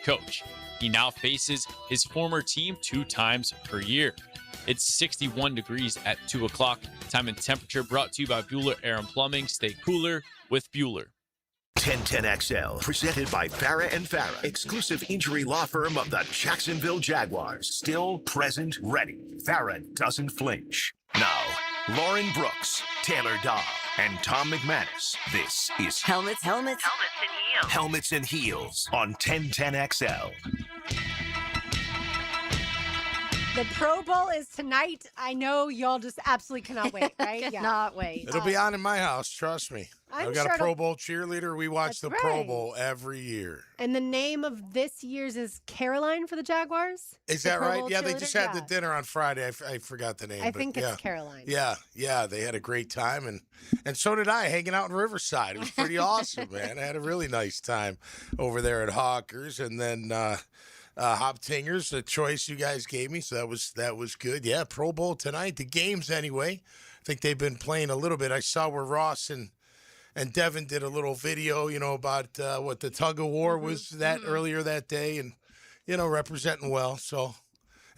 coach. He now faces his former team 2 times per year. It's 61 degrees at 2 o'clock. Time and temperature brought to you by Bueller Air and Plumbing. Stay cooler with Bueller. 1010XL, presented by Farah and Farah, exclusive injury law firm of the Jacksonville Jaguars. Still present, ready. Farah doesn't flinch. Now, Lauren Brooks, Taylor Dahl, and Tom McManus. This is Helmets and Heels. Helmets and Heels on 1010XL. The Pro Bowl is tonight. I know y'all just absolutely cannot wait, right? Cannot wait. It'll be on in my house, trust me. I've got a Pro Bowl cheerleader. We watch the Pro Bowl every year. And the name of this year's is Caroline for the Jaguars? Is that right? Yeah, they just had the dinner on Friday. I forgot the name. I think it's Caroline. Yeah, they had a great time, and so did I, hanging out in Riverside. It was pretty awesome, man. I had a really nice time over there at Hawkers, and then Hop Tingers, the choice you guys gave me, so that was good. Yeah, Pro Bowl tonight, the games anyway. I think they've been playing a little bit. I saw where Ross and Devin did a little video, about what the tug of war was earlier that day, and representing well. So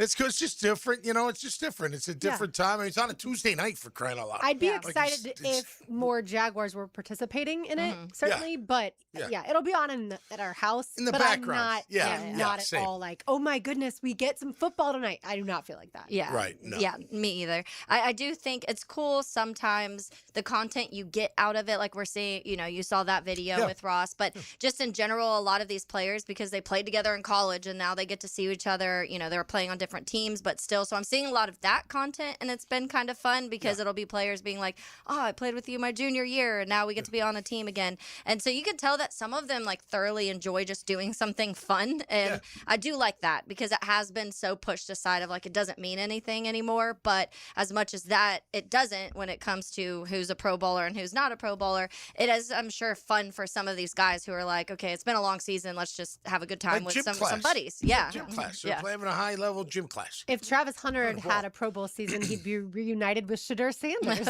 it's good. It's just different. It's just different. It's a different time. I mean, it's on a Tuesday night, for crying out loud. I'd be excited if more Jaguars were participating in it, certainly. But it'll be on at our house. In the but background. I'm not at all like, oh my goodness, we get some football tonight. I do not feel like that. Yeah. Right. No. Yeah, me either. I do think it's cool sometimes the content you get out of it, like we're seeing, you saw that video with Ross, but just in general, a lot of these players, because they played together in college and now they get to see each other, they were playing on different teams, but still. So I'm seeing a lot of that content, and it's been kind of fun because it'll be players being like, oh, I played with you my junior year, and now we get to be on a team again. And so you can tell that some of them like thoroughly enjoy just doing something fun. And I do like that because it has been so pushed aside of like, it doesn't mean anything anymore. But as much as that, it doesn't when it comes to who's a Pro Bowler and who's not a Pro Bowler. It is, I'm sure, fun for some of these guys who are like, okay, it's been a long season. Let's just have a good time with some buddies. Yeah. Gym class. They're having a high level gym class. If Travis Hunter had a Pro Bowl season, he'd be reunited with Shadur Sanders.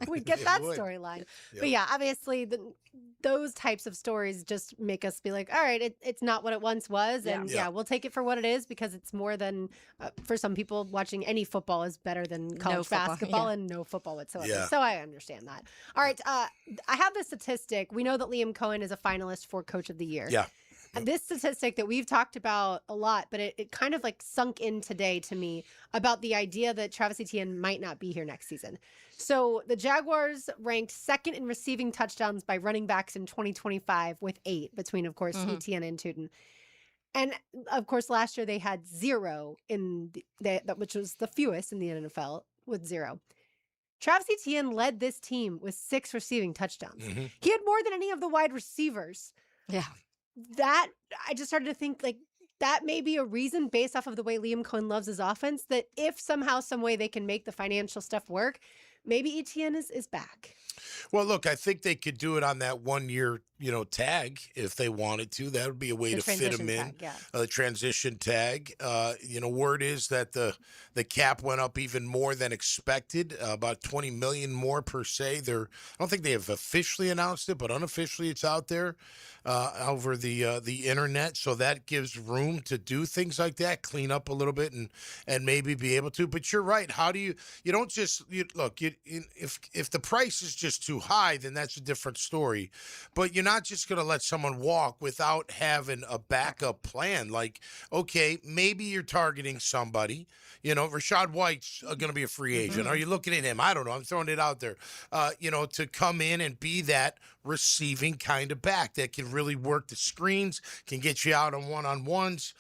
We'd get that storyline. But obviously those types of stories just make us be like, all right, it's not what it once was. And we'll take it for what it is, because it's more than, for some people, watching any football is better than college basketball and no football whatsoever. Yeah. So I understand that. All right. I have the statistic. We know that Liam Coen is a finalist for Coach of the Year. Yeah. This statistic that we've talked about a lot, but it kind of like sunk in today to me about the idea that Travis Etienne might not be here next season. So the Jaguars ranked second in receiving touchdowns by running backs in 2025 with 8 between, of course, Etienne and Tuten. And of course, last year they had 0 which was the fewest in the NFL with 0. Travis Etienne led this team with 6 receiving touchdowns. He had more than any of the wide receivers. Yeah. That I just started to think like that may be a reason, based off of the way Liam Coen loves his offense, that if somehow, some way they can make the financial stuff work, maybe Etienne is back. Well, look, I think they could do it on that 1-year, tag if they wanted to. That would be a way to fit them in. The transition tag. Word is that the cap went up even more than expected, about $20 million more per se. I don't think they have officially announced it, but unofficially it's out there over the internet. So that gives room to do things like that, clean up a little bit, and maybe be able to. But you're right. How do you don't just look? If the price is just too high, then that's a different story. But you're not just going to let someone walk without having a backup plan. Like, okay, maybe you're targeting somebody. Rashad White's going to be a free agent. Are you looking at him? I don't know. I'm throwing it out there. To come in and be that receiving kind of back that can really work the screens, can get you out on one-on-ones,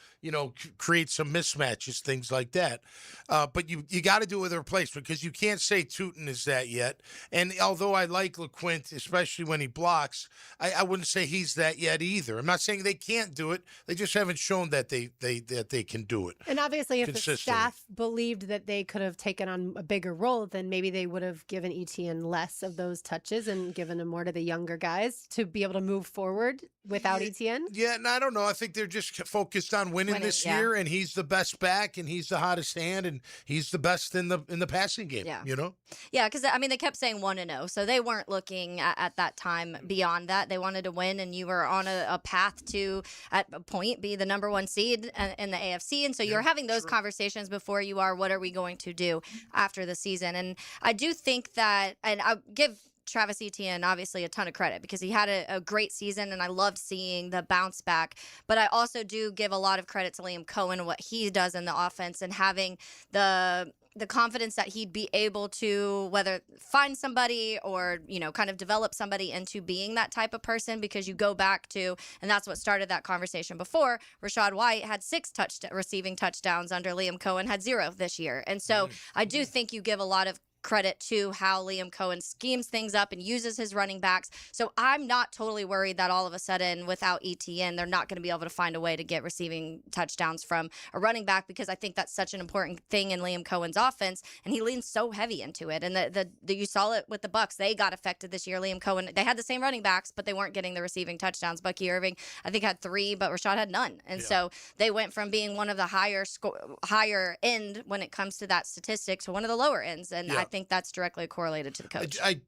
create some mismatches, things like that. But you got to do it with a replacement, because you can't say Tuten is that yet. And although I like LeQuint, especially when he blocks, I wouldn't say he's that yet either. I'm not saying they can't do it. They just haven't shown that they can do it. And obviously, if the staff believed that they could have taken on a bigger role, then maybe they would have given Etienne less of those touches and given him more to the younger guys to be able to move forward without Etienne? Yeah, and I don't know. I think they're just focused on winning this year, and he's the best back, and he's the hottest hand, and he's the best in the passing game. Yeah. You know? Yeah, because I mean they kept saying 1-0, so they weren't looking at that time beyond that. They wanted to win, and you were on a path to at a point be the number 1 seed in the AFC, and so you're having those conversations before you are what are we going to do after the season. And I do think that, and I give Travis Etienne obviously a ton of credit because he had a great season and I loved seeing the bounce back. But I also do give a lot of credit to Liam Coen, what he does in the offense and having the confidence that he'd be able to whether find somebody or, kind of develop somebody into being that type of person, because you go back to, and that's what started that conversation before, Rachaad White had 6 receiving touchdowns under Liam Coen, had 0 this year. And so I do think you give a lot of credit to how Liam Coen schemes things up and uses his running backs. So I'm not totally worried that all of a sudden without Etienne, they're not going to be able to find a way to get receiving touchdowns from a running back, because I think that's such an important thing in Liam Cohen's offense, and he leans so heavy into it. And the you saw it with the Bucs. They got affected this year. Liam Coen, they had the same running backs, but they weren't getting the receiving touchdowns. Bucky Irving, I think, had 3, but Rashad had none. And so they went from being one of the higher end when it comes to that statistic to one of the lower ends. And I think that's directly correlated to the coach. I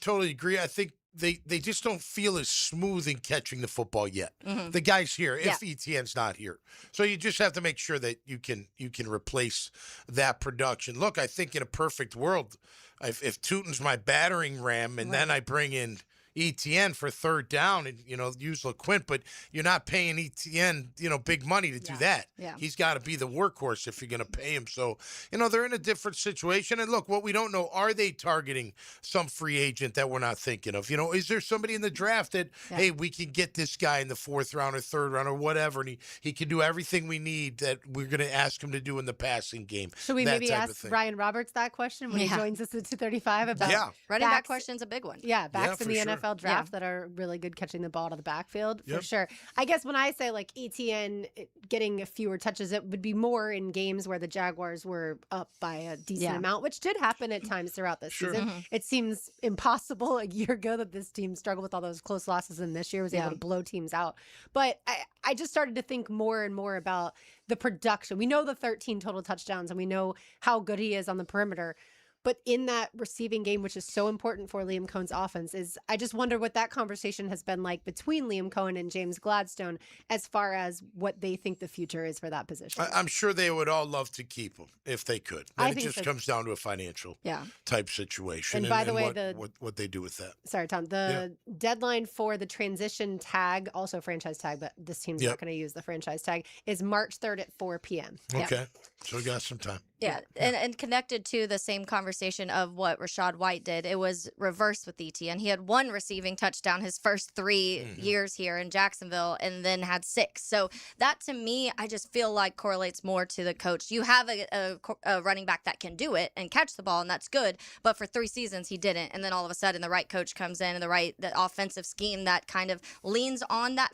totally agree. I think they just don't feel as smooth in catching the football yet. The guy's here if Etienne's not here. So you just have to make sure that you can replace that production. Look, I think in a perfect world, if Tootin's my battering ram and then I bring in Etienne for third down and, use LeQuint, but you're not paying Etienne, big money to do that. Yeah. He's got to be the workhorse if you're going to pay him. So, they're in a different situation. And look, what we don't know, are they targeting some free agent that we're not thinking of? Is there somebody in the draft that, hey, we can get this guy in the 4th round or 3rd round or whatever, and he can do everything we need that we're going to ask him to do in the passing game? Should we maybe ask Ryan Roberts that question when he joins us at 2:35 about running back question's a big one. Yeah, backs in the NFL draft that are really good catching the ball out of the backfield for sure. I guess when I say like Etienne getting fewer touches, it would be more in games where the Jaguars were up by a decent amount, which did happen at times throughout this season. It seems impossible a year ago that this team struggled with all those close losses, and this year was able to blow teams out. But I just started to think more and more about the production. We know the 13 total touchdowns, and we know how good he is on the perimeter. But in that receiving game, which is so important for Liam Cohen's offense, I just wonder what that conversation has been like between Liam Coen and James Gladstone as far as what they think the future is for that position. I'm sure they would all love to keep him if they could. Then it just comes down to a financial type situation. And by the way, what they do with that. Sorry, Tom. The deadline for the transition tag, also franchise tag, but this team's not going to use the franchise tag, is March 3rd at 4 p.m. Okay. So we got some time. Yeah, and connected to the same conversation of what Rachaad White did, it was reversed with Etienne. He had 1 receiving touchdown his first 3 years here in Jacksonville, and then had 6. So that, to me, I just feel like correlates more to the coach. You have a running back that can do it and catch the ball, and that's good. But for 3 seasons, he didn't. And then all of a sudden, the right coach comes in, and the offensive scheme that kind of leans on that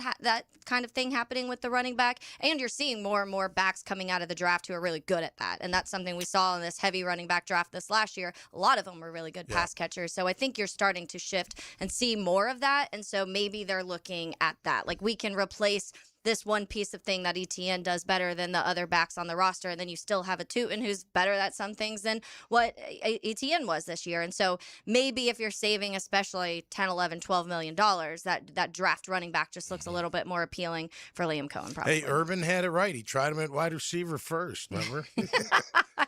kind of thing happening with the running back. And you're seeing more and more backs coming out of the draft who are really good at that. And that's something we saw in this heavy running back draft this last year. A lot of them were really good pass catchers. So I think you're starting to shift and see more of that. And so maybe they're looking at that. Like, we can replace this one piece of thing that Etienne does better than the other backs on the roster, and then you still have a Tootin who's better at some things than what Etienne was this year. And so maybe if you're saving especially 10, 11, 12 million dollars, that draft running back just looks a little bit more appealing for Liam Coen, probably. Hey, Urban had it right. He tried him at wide receiver first, remember?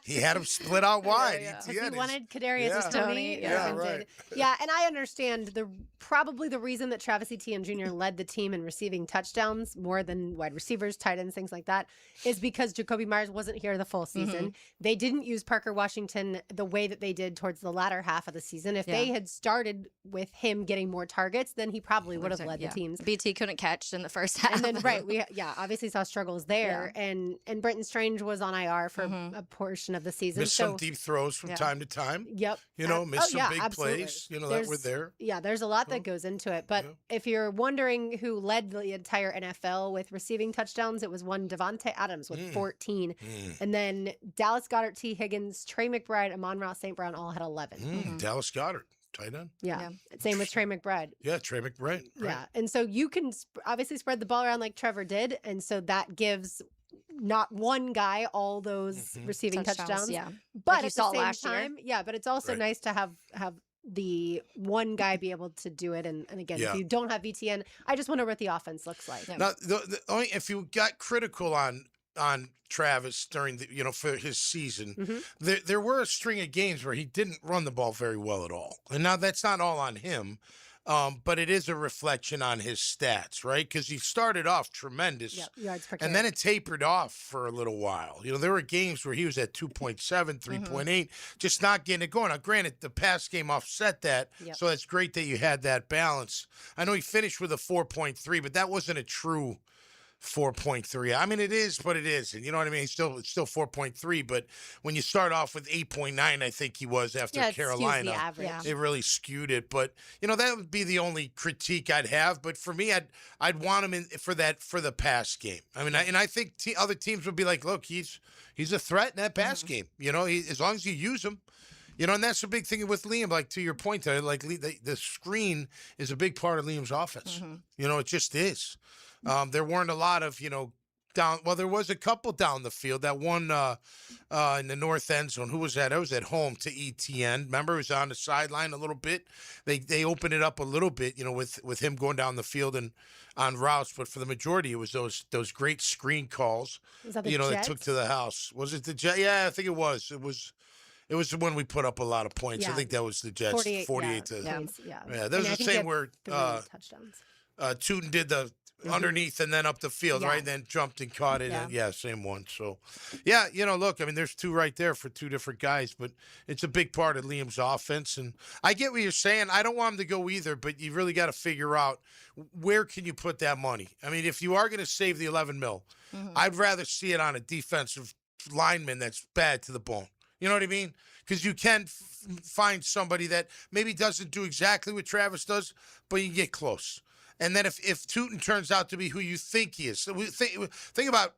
He had him split out wide. He wanted Kadarius Toney. Yeah, right. Yeah, and I understand probably the reason that Travis Etienne Jr. led the team in receiving touchdowns more than wide receivers, tight ends, things like that, is because Jacoby Myers wasn't here the full season. They didn't use Parker Washington the way that they did towards the latter half of the season. If they had started with him getting more targets, then he probably would have led the teams. BT couldn't catch in the first half. And then, we obviously saw struggles there. And Brenton Strange was on IR for a portion of the season. Missed some deep throws from time to time. Yep. Missed some big plays, that were there. Yeah, there's a lot that goes into it. But if you're wondering who led the entire NFL with receiving touchdowns, it was one Devontae Adams with 14. And then Dallas Goedert, T. Higgins, Trey McBride, Amon-Ra St. Brown all had 11. Dallas Goedert. tight end. Yeah. Same with Trey McBride. Yeah, Trey McBride. Right. Yeah. And so you can obviously spread the ball around like Trevor did. And so that gives not one guy all those receiving touchdowns. Yeah. But like at the same time, but it's also nice to have the one guy be able to do it. And again, if you don't have VTN, I just wonder what the offense looks like. Now, the only, if you got critical on Travis during the for his season, there were a string of games where he didn't run the ball very well at all. And now that's not all on him, but it is a reflection on his stats, right? Because he started off tremendous, yards per carry. and then it tapered off for a little while. There were games where he was at 2.7, 3.8, just not getting it going. Now, granted, the pass game offset that, so it's great that you had that balance. I know he finished with a 4.3, but that wasn't a true 4.3. I mean, it is, but it isn't. You know what I mean? It's still 4.3. But when you start off with 8.9, I think he was after Carolina, the average. It really skewed it. But that would be the only critique I'd have. But for me, I'd want him in for the pass game. I mean, I think other teams would be like, look, he's a threat in that pass game. As long as you use him. And that's the big thing with Liam. Like, to your point, like the screen is a big part of Liam's offense. It just is. There weren't a lot of, down. Well, there was a couple down the field. That one in the north end zone. Who was that? I was at home to ETN. Remember, it was on the sideline a little bit. They opened it up a little bit, with him going down the field and on routes. But for the majority, it was those great screen calls, that took to the house. Was it the Jets? Yeah, I think it was. It was when we put up a lot of points. I think that was the Jets. 48 to. Yeah, that was the same where touchdowns. Tootin did the underneath and then up the field, right? And then jumped and caught it. And same one. So, look, I mean, there's two right there for two different guys, but it's a big part of Liam's offense. And I get what you're saying. I don't want him to go either, but you really got to figure out where can you put that money. I mean, if you are going to save the $11 million, I'd rather see it on a defensive lineman that's bad to the bone. You know what I mean? Because you can find somebody that maybe doesn't do exactly what Travis does, but you can get close. And then if Tootin turns out to be who you think he is, so think about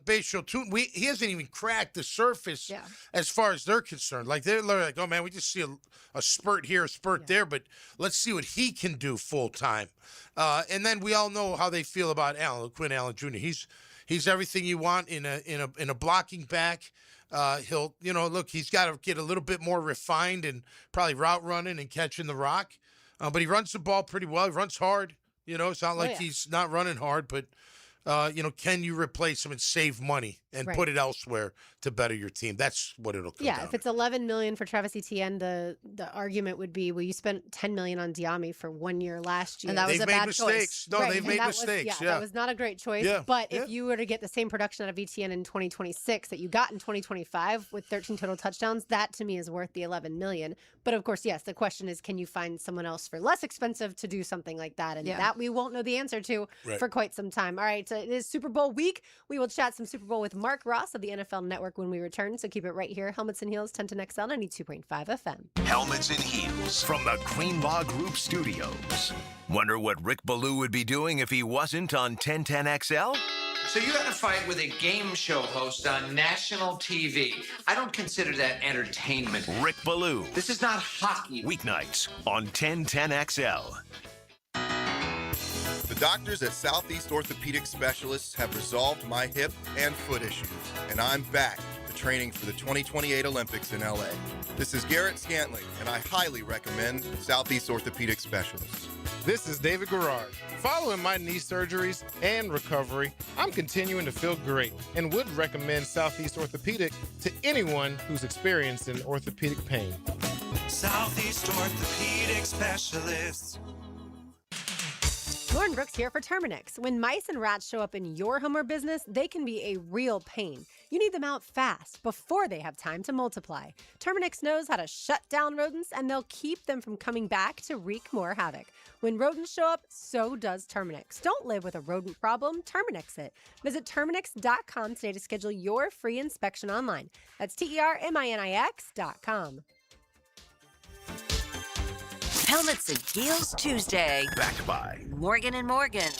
Bayshore Tootin. He hasn't even cracked the surface as far as they're concerned. Like they're like, oh man, we just see a spurt here, a spurt there, but let's see what he can do full time. And then we all know how they feel about Quinn Allen Jr. He's everything you want in a blocking back. He'll look, he's got to get a little bit more refined and probably route running and catching the rock. But he runs the ball pretty well. He runs hard. It's not like he's not running hard, but, can you replace him and save money and put it elsewhere to better your team? That's what it'll come down if it's $11 million for Travis Etienne, the argument would be, well, you spent $10 million on Diami for 1 year last year. And that was they've a made bad mistakes. choice. No, they've made mistakes. That was not a great choice. Yeah. But if you were to get the same production out of Etienne in 2026 that you got in 2025 with 13 total touchdowns, that to me is worth the $11 million. But of course, yes, the question is, can you find someone else for less expensive to do something like that? And that we won't know the answer to for quite some time. All right, so it is Super Bowl week. We will chat some Super Bowl with Mark Ross of the NFL Network when we return. So keep it right here. Helmets and Heels, 1010XL 92.5 FM. Helmets and Heels from the Greenlaw Group Studios. Wonder what Rick Ballou would be doing if he wasn't on 1010XL? So you got to fight with a game show host on national TV. I don't consider that entertainment. Rick Ballou. This is not hockey. Weeknights on 1010XL. The doctors at Southeast Orthopedic Specialists have resolved my hip and foot issues, and I'm back to training for the 2028 Olympics in LA. This is Garrett Scantling, and I highly recommend Southeast Orthopedic Specialists. This is David Garrard. Following my knee surgeries and recovery, I'm continuing to feel great and would recommend Southeast Orthopedic to anyone who's experiencing orthopedic pain. Southeast Orthopedic Specialists. Lauren Brooks here for Terminix. When mice and rats show up in your home or business, they can be a real pain. You need them out fast, before they have time to multiply. Terminix knows how to shut down rodents, and they'll keep them from coming back to wreak more havoc. When rodents show up, so does Terminix. Don't live with a rodent problem, Terminix it. Visit Terminix.com today to schedule your free inspection online. That's TERMINIX.com. Helmets and Heels Tuesday. Backed by Morgan & Morgan.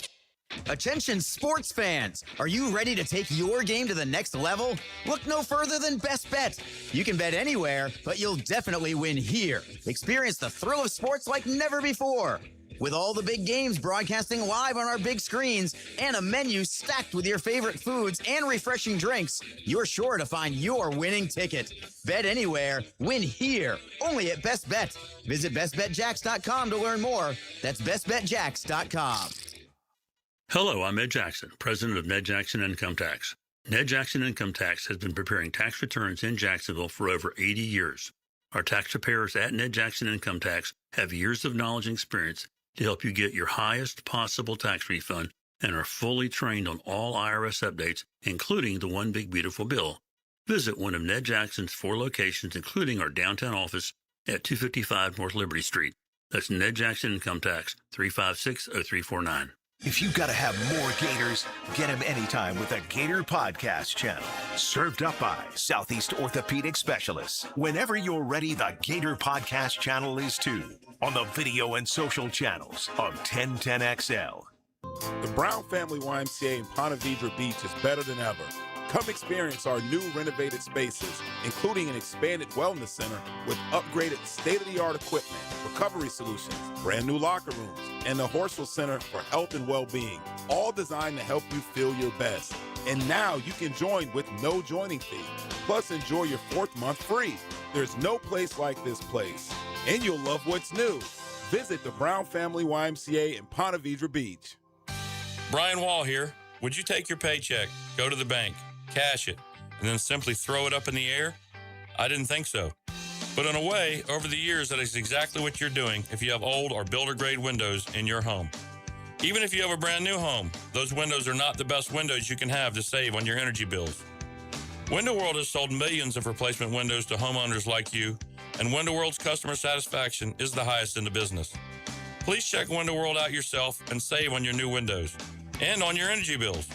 Attention sports fans! Are you ready to take your game to the next level? Look no further than Best Bet. You can bet anywhere, but you'll definitely win here. Experience the thrill of sports like never before. With all the big games broadcasting live on our big screens and a menu stacked with your favorite foods and refreshing drinks, you're sure to find your winning ticket. Bet anywhere, win here, only at Best Bet. Visit bestbetjacks.com to learn more. That's bestbetjacks.com. Hello, I'm Ed Jackson, president of Ned Jackson Income Tax. Ned Jackson Income Tax has been preparing tax returns in Jacksonville for over 80 years. Our tax preparers at Ned Jackson Income Tax have years of knowledge and experience to help you get your highest possible tax refund and are fully trained on all IRS updates, including the One Big Beautiful Bill. Visit one of Ned Jackson's 4 locations, including our downtown office at 255 North Liberty Street. That's Ned Jackson Income Tax, 356-0349. If you gotta have more Gators, get them anytime with the Gator Podcast Channel. Served up by Southeast Orthopedic Specialists. Whenever you're ready, the Gator Podcast Channel is too. On the video and social channels of 1010XL. The Brown Family YMCA in Ponte Vedra Beach is better than ever. Come experience our new renovated spaces, including an expanded wellness center with upgraded state-of-the-art equipment, recovery solutions, brand new locker rooms, and the Horsell Center for Health and Well-Being, all designed to help you feel your best. And now you can join with no joining fee. Plus, enjoy your 4th month free. There's no place like this place. And you'll love what's new. Visit the Brown Family YMCA in Ponte Vedra Beach. Brian Wall here. Would you take your paycheck, go to the bank, cash it, and then simply throw it up in the air? I didn't think so. But in a way, over the years, that is exactly what you're doing if you have old or builder-grade windows in your home. Even if you have a brand new home, those windows are not the best windows you can have to save on your energy bills. Window World has sold millions of replacement windows to homeowners like you, and Window World's customer satisfaction is the highest in the business. Please check Window World out yourself and save on your new windows and on your energy bills.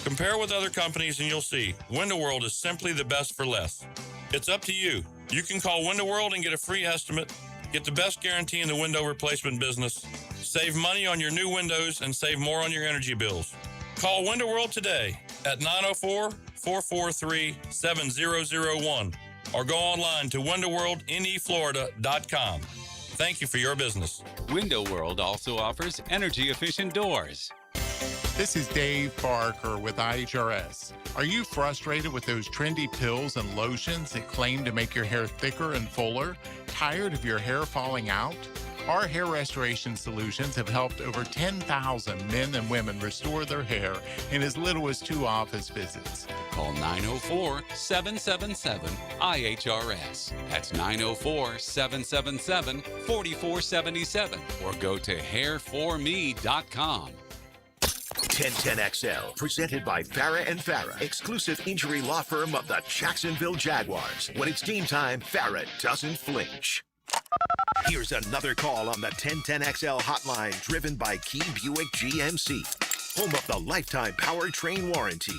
Compare with other companies and you'll see Window World is simply the best for less. It's up to you. You can call Window World and get a free estimate, get the best guarantee in the window replacement business, save money on your new windows, and save more on your energy bills. Call Window World today at 904-443-7001 or go online to windowworldneflorida.com. Thank you for your business. Window World also offers energy-efficient doors. This is Dave Barker with IHRS. Are you frustrated with those trendy pills and lotions that claim to make your hair thicker and fuller? Tired of your hair falling out? Our hair restoration solutions have helped over 10,000 men and women restore their hair in as little as 2 office visits. Call 904-777-IHRS. That's 904-777-4477 or go to hairforme.com. 1010XL, presented by Farah and Farah, exclusive injury law firm of the Jacksonville Jaguars. When it's game time, Farah doesn't flinch. Here's another call on the 1010XL hotline, driven by Key Buick GMC, home of the lifetime powertrain warranty.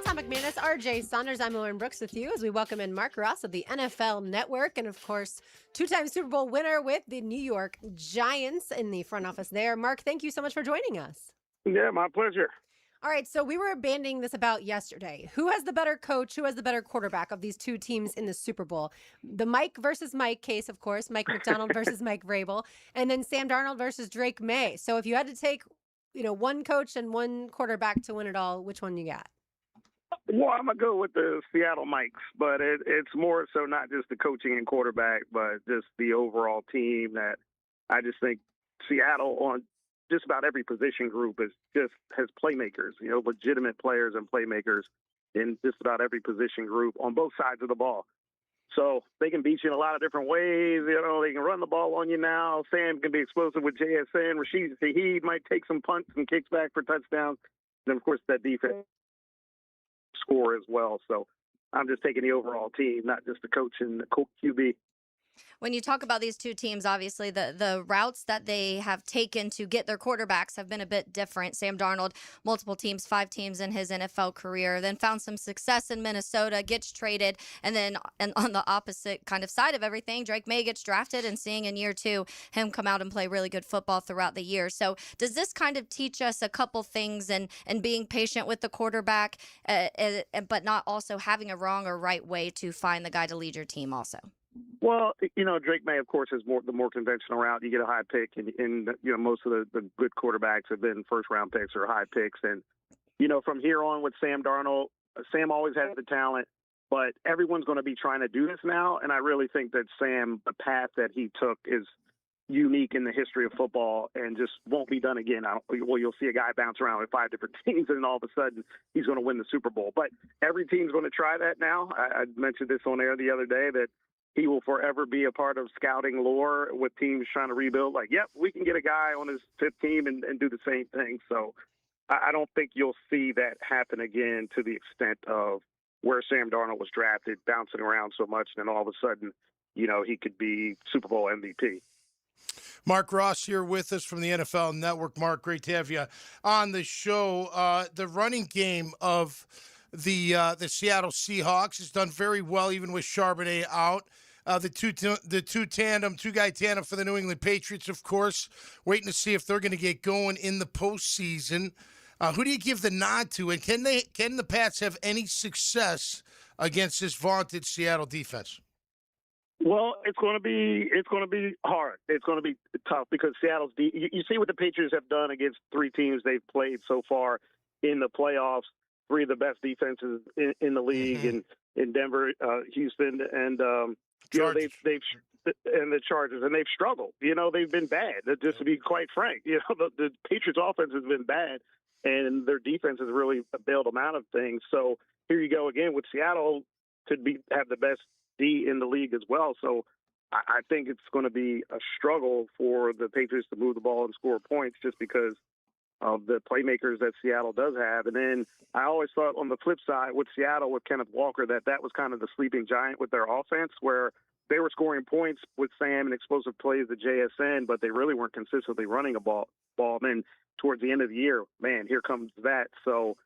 Tom McManus, RJ Saunders, I'm Lauren Brooks with you as we welcome in Mark Ross of the NFL Network and, of course, 2-time Super Bowl winner with the New York Giants in the front office there. Mark, thank you so much for joining us. Yeah, my pleasure. All right, so we were banding this about yesterday. Who has the better coach? Who has the better quarterback of these 2 teams in the Super Bowl? The Mike versus Mike case, of course, Mike McDonald versus Mike Vrabel, and then Sam Darnold versus Drake May. So if you had to take, one coach and one quarterback to win it all, which one you got? Well, I'm going to go with the Seattle Mikes, but it's more so not just the coaching and quarterback, but just the overall team that I just think Seattle on just about every position group has playmakers, legitimate players and playmakers in just about every position group on both sides of the ball. So they can beat you in a lot of different ways. They can run the ball on you now. Sam can be explosive with JSN. Rashid Shaheed might take some punts and kicks back for touchdowns. And, of course, that defense score as well. So I'm just taking the overall team, not just the coach and the QB. When you talk about these two teams, obviously the routes that they have taken to get their quarterbacks have been a bit different. Sam Darnold, multiple teams, 5 teams in his NFL career, then found some success in Minnesota, gets traded, and then on the opposite kind of side of everything, Drake May gets drafted, and seeing in year 2 him come out and play really good football throughout the year. So does this kind of teach us a couple things and being patient with the quarterback, but not also having a wrong or right way to find the guy to lead your team also? Well, Drake May, of course, is the more conventional route. You get a high pick, and most of the good quarterbacks have been first-round picks or high picks. And, from here on with Sam Darnold, Sam always has the talent, but everyone's going to be trying to do this now. And I really think that Sam, the path that he took is unique in the history of football and just won't be done again. You'll see a guy bounce around with 5 different teams, and all of a sudden he's going to win the Super Bowl. But every team's going to try that now. I mentioned this on air the other day that he will forever be a part of scouting lore with teams trying to rebuild. Like, yep, we can get a guy on his 5th team and do the same thing. So I don't think you'll see that happen again to the extent of where Sam Darnold was drafted, bouncing around so much, and then all of a sudden, he could be Super Bowl MVP. Mark Ross here with us from the NFL Network. Mark, great to have you on the show. The running game of the Seattle Seahawks has done very well, even with Charbonnet out. The two-guy tandem for the New England Patriots, of course, waiting to see if they're going to get going in the postseason. Who do you give the nod to, and can the Pats have any success against this vaunted Seattle defense? Well, it's going to be hard. It's going to be tough because Seattle's you see what the Patriots have done against 3 teams they've played so far in the playoffs. 3 of the best defenses in the league, and in Denver, Houston, and they've and the Chargers, and they've struggled. They've been bad. Just to be quite frank, the Patriots' offense has been bad, and their defense has really bailed them out of things. So here you go again with Seattle, could have the best D in the league as well. So I think it's going to be a struggle for the Patriots to move the ball and score points, just because of the playmakers that Seattle does have. And then I always thought on the flip side with Seattle, with Kenneth Walker, that was kind of the sleeping giant with their offense, where they were scoring points with Sam and explosive plays at JSN, but they really weren't consistently running a ball. And then towards the end of the year, man, here comes that. So,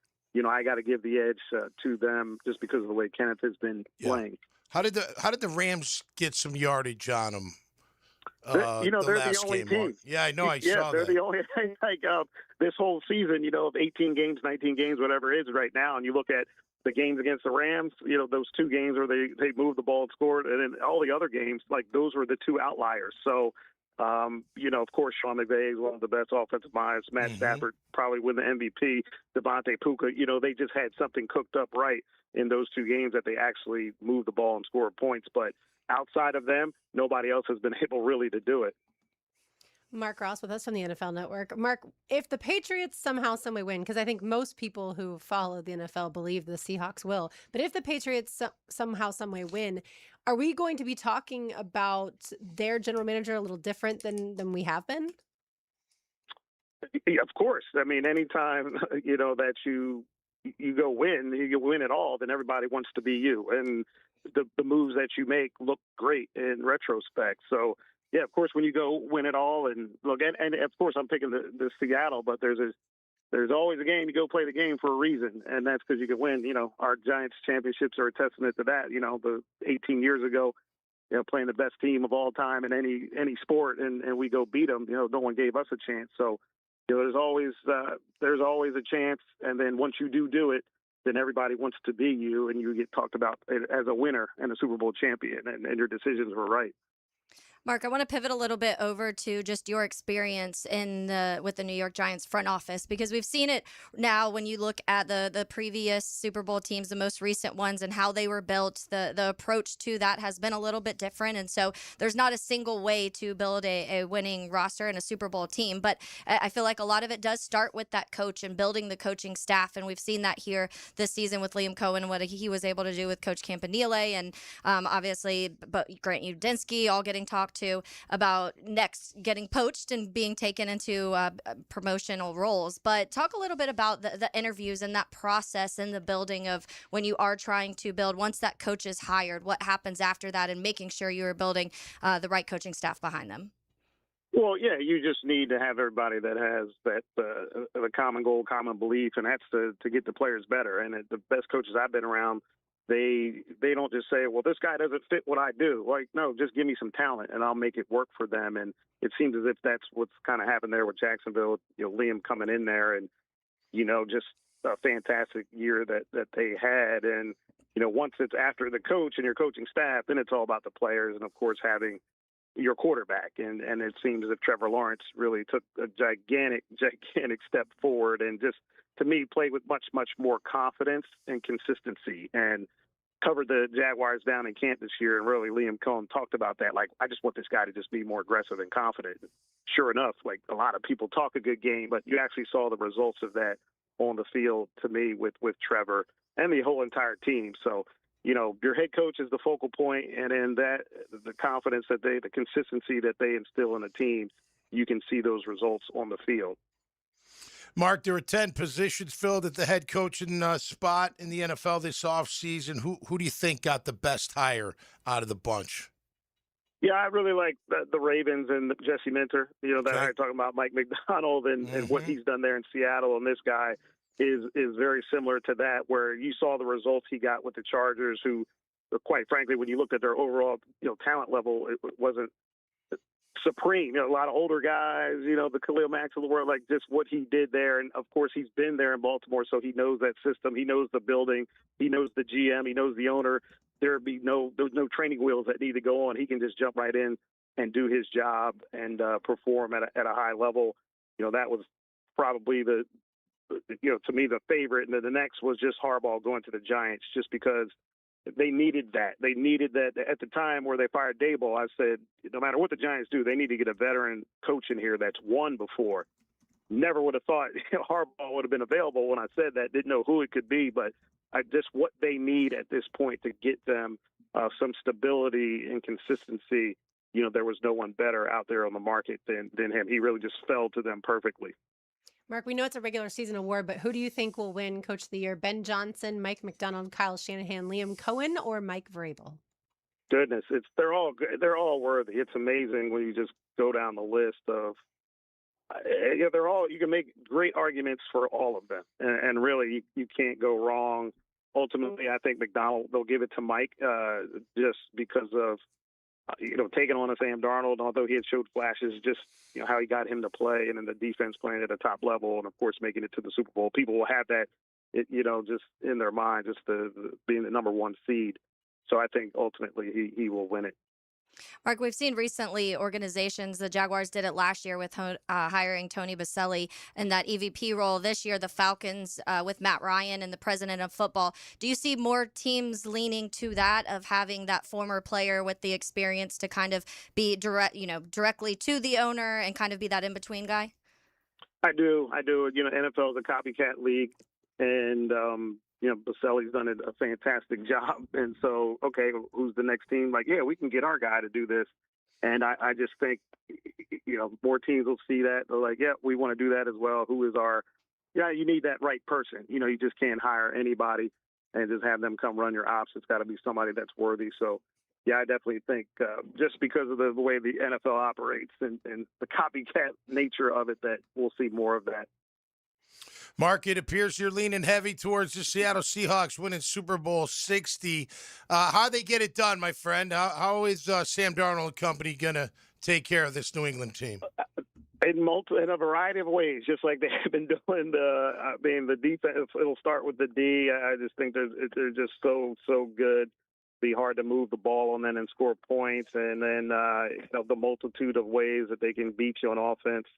I got to give the edge to them just because of the way Kenneth has been playing. How did the Rams get some yardage on them? They're the only team. Yeah, I know. I saw they're that. the only this whole season, of 18 games, 19 games, whatever it is right now, and you look at the games against the Rams, those 2 games where they moved the ball and scored, and then all the other games, those were the 2 outliers. So, of course, Sean McVay is one of the best offensive minds. Matt Stafford probably win the MVP. Devontae Puka, they just had something cooked up right in those 2 games that they actually moved the ball and scored points. But outside of them, nobody else has been able really to do it. Mark Ross with us from the NFL Network. Mark, if the Patriots somehow, someway win, because I think most people who follow the NFL believe the Seahawks will, but if the Patriots somehow, someway win, are we going to be talking about their general manager a little different than we have been? Of course. I mean, anytime, that you go win, you win it all, then everybody wants to be you. And the moves that you make look great in retrospect. So, yeah, of course, when you go win it all, and look, and of course, I'm picking the Seattle, but there's always a game. You go play the game for a reason, and that's because you can win. Our Giants championships are a testament to that. The 18 years ago, playing the best team of all time in any sport, and we go beat them. No one gave us a chance. So, there's always a chance, and then once you do it, then everybody wants to be you, and you get talked about as a winner and a Super Bowl champion, and your decisions were right. Mark, I want to pivot a little bit over to just your experience with the New York Giants front office, because we've seen it now when you look at the previous Super Bowl teams, the most recent ones, and how they were built. The approach to that has been a little bit different, and so there's not a single way to build a winning roster and a Super Bowl team. But I feel like a lot of it does start with that coach and building the coaching staff, and we've seen that here this season with Liam Coen and what he was able to do with Coach Campanile, and obviously, but Grant Udinski all getting talked talk to about next getting poached and being taken into promotional roles. But talk a little bit about the interviews and that process in the building of when you are trying to build, once that coach is hired, what happens after that, and making sure you are building the right coaching staff behind them. Well, yeah, you just need to have everybody that has that the common goal, common belief, and that's to get the players better. And the best coaches I've been around, they don't just say, well, this guy doesn't fit what I do. Like, no, just give me some talent and I'll make it work for them. And it seems as if that's what's kind of happened there with Jacksonville. Liam coming in there and, just a fantastic year that they had. And, once it's after the coach and your coaching staff, then it's all about the players and, of course, having your quarterback. And it seems as if Trevor Lawrence really took a gigantic step forward and just, to me, played with much, much more confidence and consistency and covered the Jaguars down in camp this year. And really, Liam Coen talked about that. Like, I just want this guy to just be more aggressive and confident. Sure enough, like, a lot of people talk a good game, but you actually saw the results of that on the field, to me, with Trevor and the whole entire team. So, your head coach is the focal point, and in that, the confidence that the consistency that they instill in the team, you can see those results on the field. Mark, there were 10 positions filled at the head coaching spot in the NFL this offseason. Who do you think got the best hire out of the bunch? Yeah, I really like the Ravens and Jesse Minter. That I talking about Mike McDonald and what he's done there in Seattle, and this guy is very similar to that, where you saw the results he got with the Chargers, who, quite frankly, when you looked at their overall talent level, it wasn't supreme. A lot of older guys, the Khalil Macks of the world, like just what he did there. And of course, he's been there in Baltimore, so he knows that system. He knows the building. He knows the GM. He knows the owner. There's no training wheels that need to go on. He can just jump right in and do his job and perform at a high level. That was probably to me, the favorite. And then the next was just Harbaugh going to the Giants, just because they needed that. They needed that at the time where they fired Daboll. I said, no matter what the Giants do, they need to get a veteran coach in here that's won before. Never would have thought Harbaugh would have been available when I said that. Didn't know who it could be, but just what they need at this point to get them some stability and consistency. There was no one better out there on the market than him. He really just fell to them perfectly. Mark, we know it's a regular season award, but who do you think will win Coach of the Year? Ben Johnson, Mike McDonald, Kyle Shanahan, Liam Coen, or Mike Vrabel? Goodness, they're all good. They're all worthy. It's amazing when you just go down the list of. They're all. You can make great arguments for all of them, and really you can't go wrong. Ultimately, I think McDonald, they'll give it to Mike just because of taking on a Sam Darnold, although he had showed flashes, just how he got him to play, and then the defense playing at a top level, and of course making it to the Super Bowl. People will have that, just in their mind, just the being the number one seed. So I think ultimately he will win it. Mark, we've seen recently organizations, the Jaguars did it last year with hiring Tony Baselli in that EVP role. This year, the Falcons with Matt Ryan and the president of football. Do you see more teams leaning to that, of having that former player with the experience to kind of be directly to the owner and kind of be that in-between guy? I do. NFL is a copycat league, and Baselli's done a fantastic job. And so, okay, who's the next team? Like, yeah, we can get our guy to do this. And I just think, more teams will see that. They're like, yeah, we want to do that as well. Who is you need that right person. You just can't hire anybody and just have them come run your ops. It's got to be somebody that's worthy. So, yeah, I definitely think just because of the way the NFL operates and the copycat nature of it, that we'll see more of that. Mark, it appears you're leaning heavy towards the Seattle Seahawks winning Super Bowl 60. How they get it done, my friend? How is Sam Darnold and company going to take care of this New England team? In a variety of ways, just like they have been doing. The defense, it'll start with the D. I just think they're just so good. Be hard to move the ball on them and score points, and then the multitude of ways that they can beat you on offense.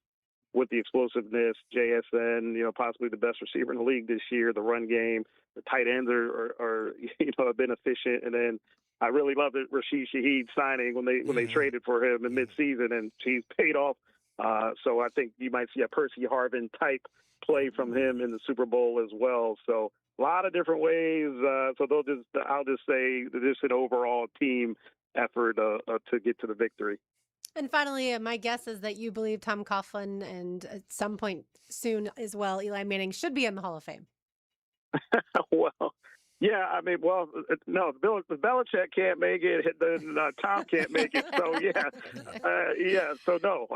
With the explosiveness, JSN, possibly the best receiver in the league this year, the run game, the tight ends are have been efficient. And then I really love the Rashid Shaheed signing when they traded for him in midseason, and he's paid off. So I think you might see a Percy Harvin type play from him in the Super Bowl as well. So a lot of different ways. So I'll just say this is an overall team effort to get to the victory. And finally, my guess is that you believe Tom Coughlin and at some point soon as well, Eli Manning should be in the Hall of Fame. Well, yeah, I mean, well, no, if Belichick can't make it, then Tom can't make it. So, yeah, so no,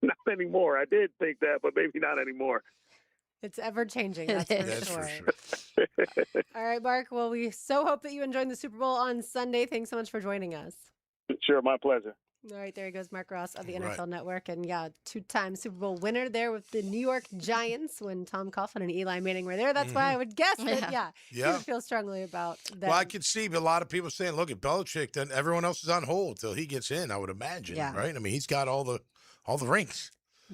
not anymore. I did think that, but maybe not anymore. It's ever changing. That's for sure. All right, Mark. Well, we so hope that you enjoyed the Super Bowl on Sunday. Thanks so much for joining us. Sure, my pleasure. All right, there he goes, Mark Ross of the NFL Network. And yeah, two-time Super Bowl winner there with the New York Giants when Tom Coughlin and Eli Manning were there. That's why I would guess that, he would feel strongly about that. Well, I could see a lot of people saying, look at Belichick, then everyone else is on hold till he gets in, I would imagine, right? I mean, he's got all the rings.